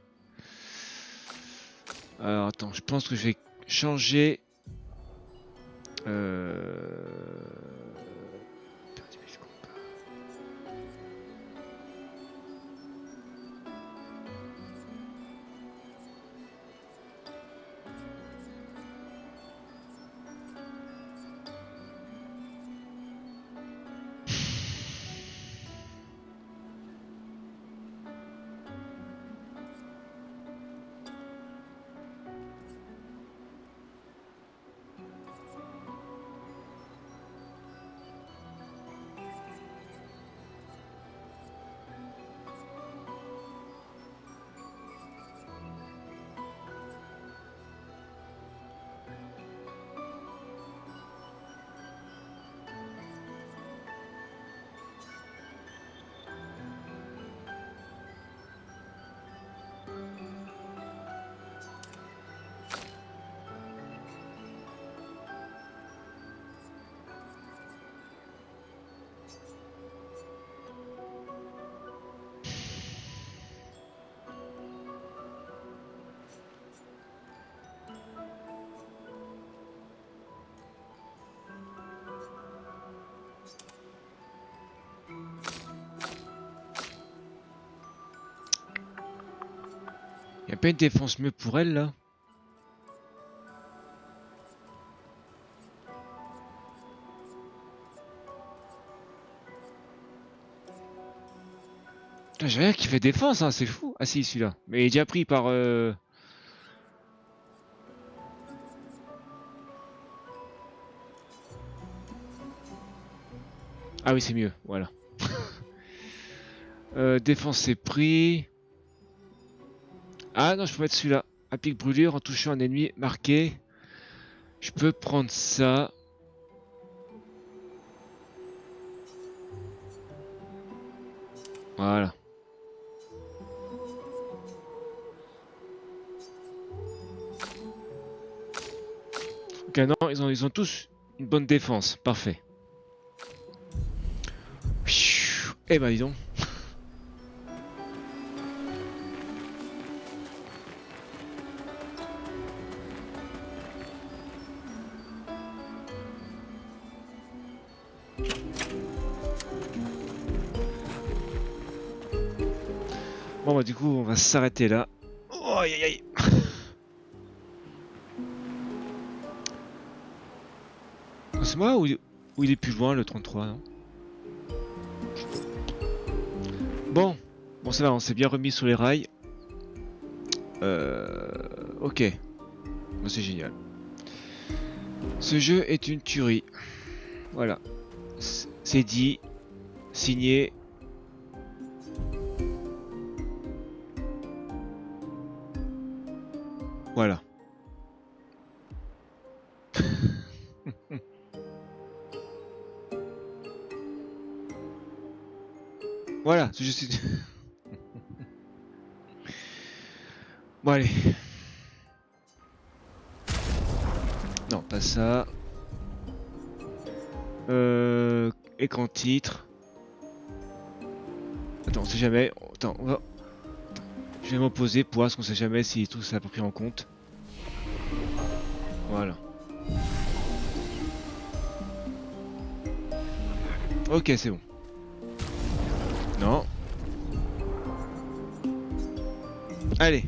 Alors attends, je pense que je vais changer. Y'a pas une défense mieux pour elle là? J'ai rien qui fait défense, hein, c'est fou. Ah si, celui-là. Mais il est déjà pris par... Ah oui, c'est mieux, voilà. Défense, c'est pris. Ah non, je peux mettre celui-là. À pic brûlure en touchant un ennemi marqué. Je peux prendre ça. Voilà. Ok, non, ils ont tous une bonne défense. Parfait. Eh ben, dis donc. Bon bah du coup on va s'arrêter là. Oh, aïe aïe aïe. C'est moi ou il est plus loin le 33 non? Bon ça va, on s'est bien remis sur les rails. Ok. Bon, c'est génial. Ce jeu est une tuerie. Voilà. C'est dit. Signé. Voilà. Voilà, je suis... Bon allez. Non, pas ça. Écran titre. Attends, on sait jamais. Attends, on va... Je vais m'opposer pour voir ce qu'on sait jamais si tout ça a pris en compte. Voilà. Ok, c'est bon. Non. Allez.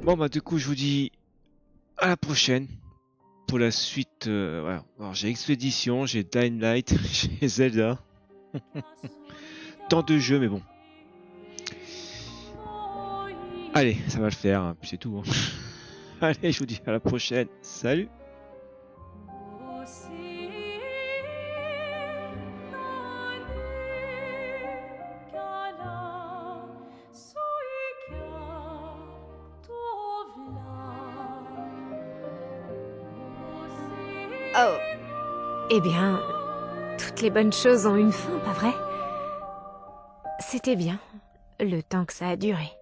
Bon bah du coup je vous dis à la prochaine pour la suite. Voilà. Alors j'ai Expédition, j'ai Dying Light, j'ai Zelda. Tant de jeux mais bon. Allez, ça va le faire, hein, puis c'est tout. Hein. Allez, je vous dis à la prochaine. Salut!
Oh. Eh bien, toutes les bonnes choses ont une fin, pas vrai? C'était bien, le temps que ça a duré.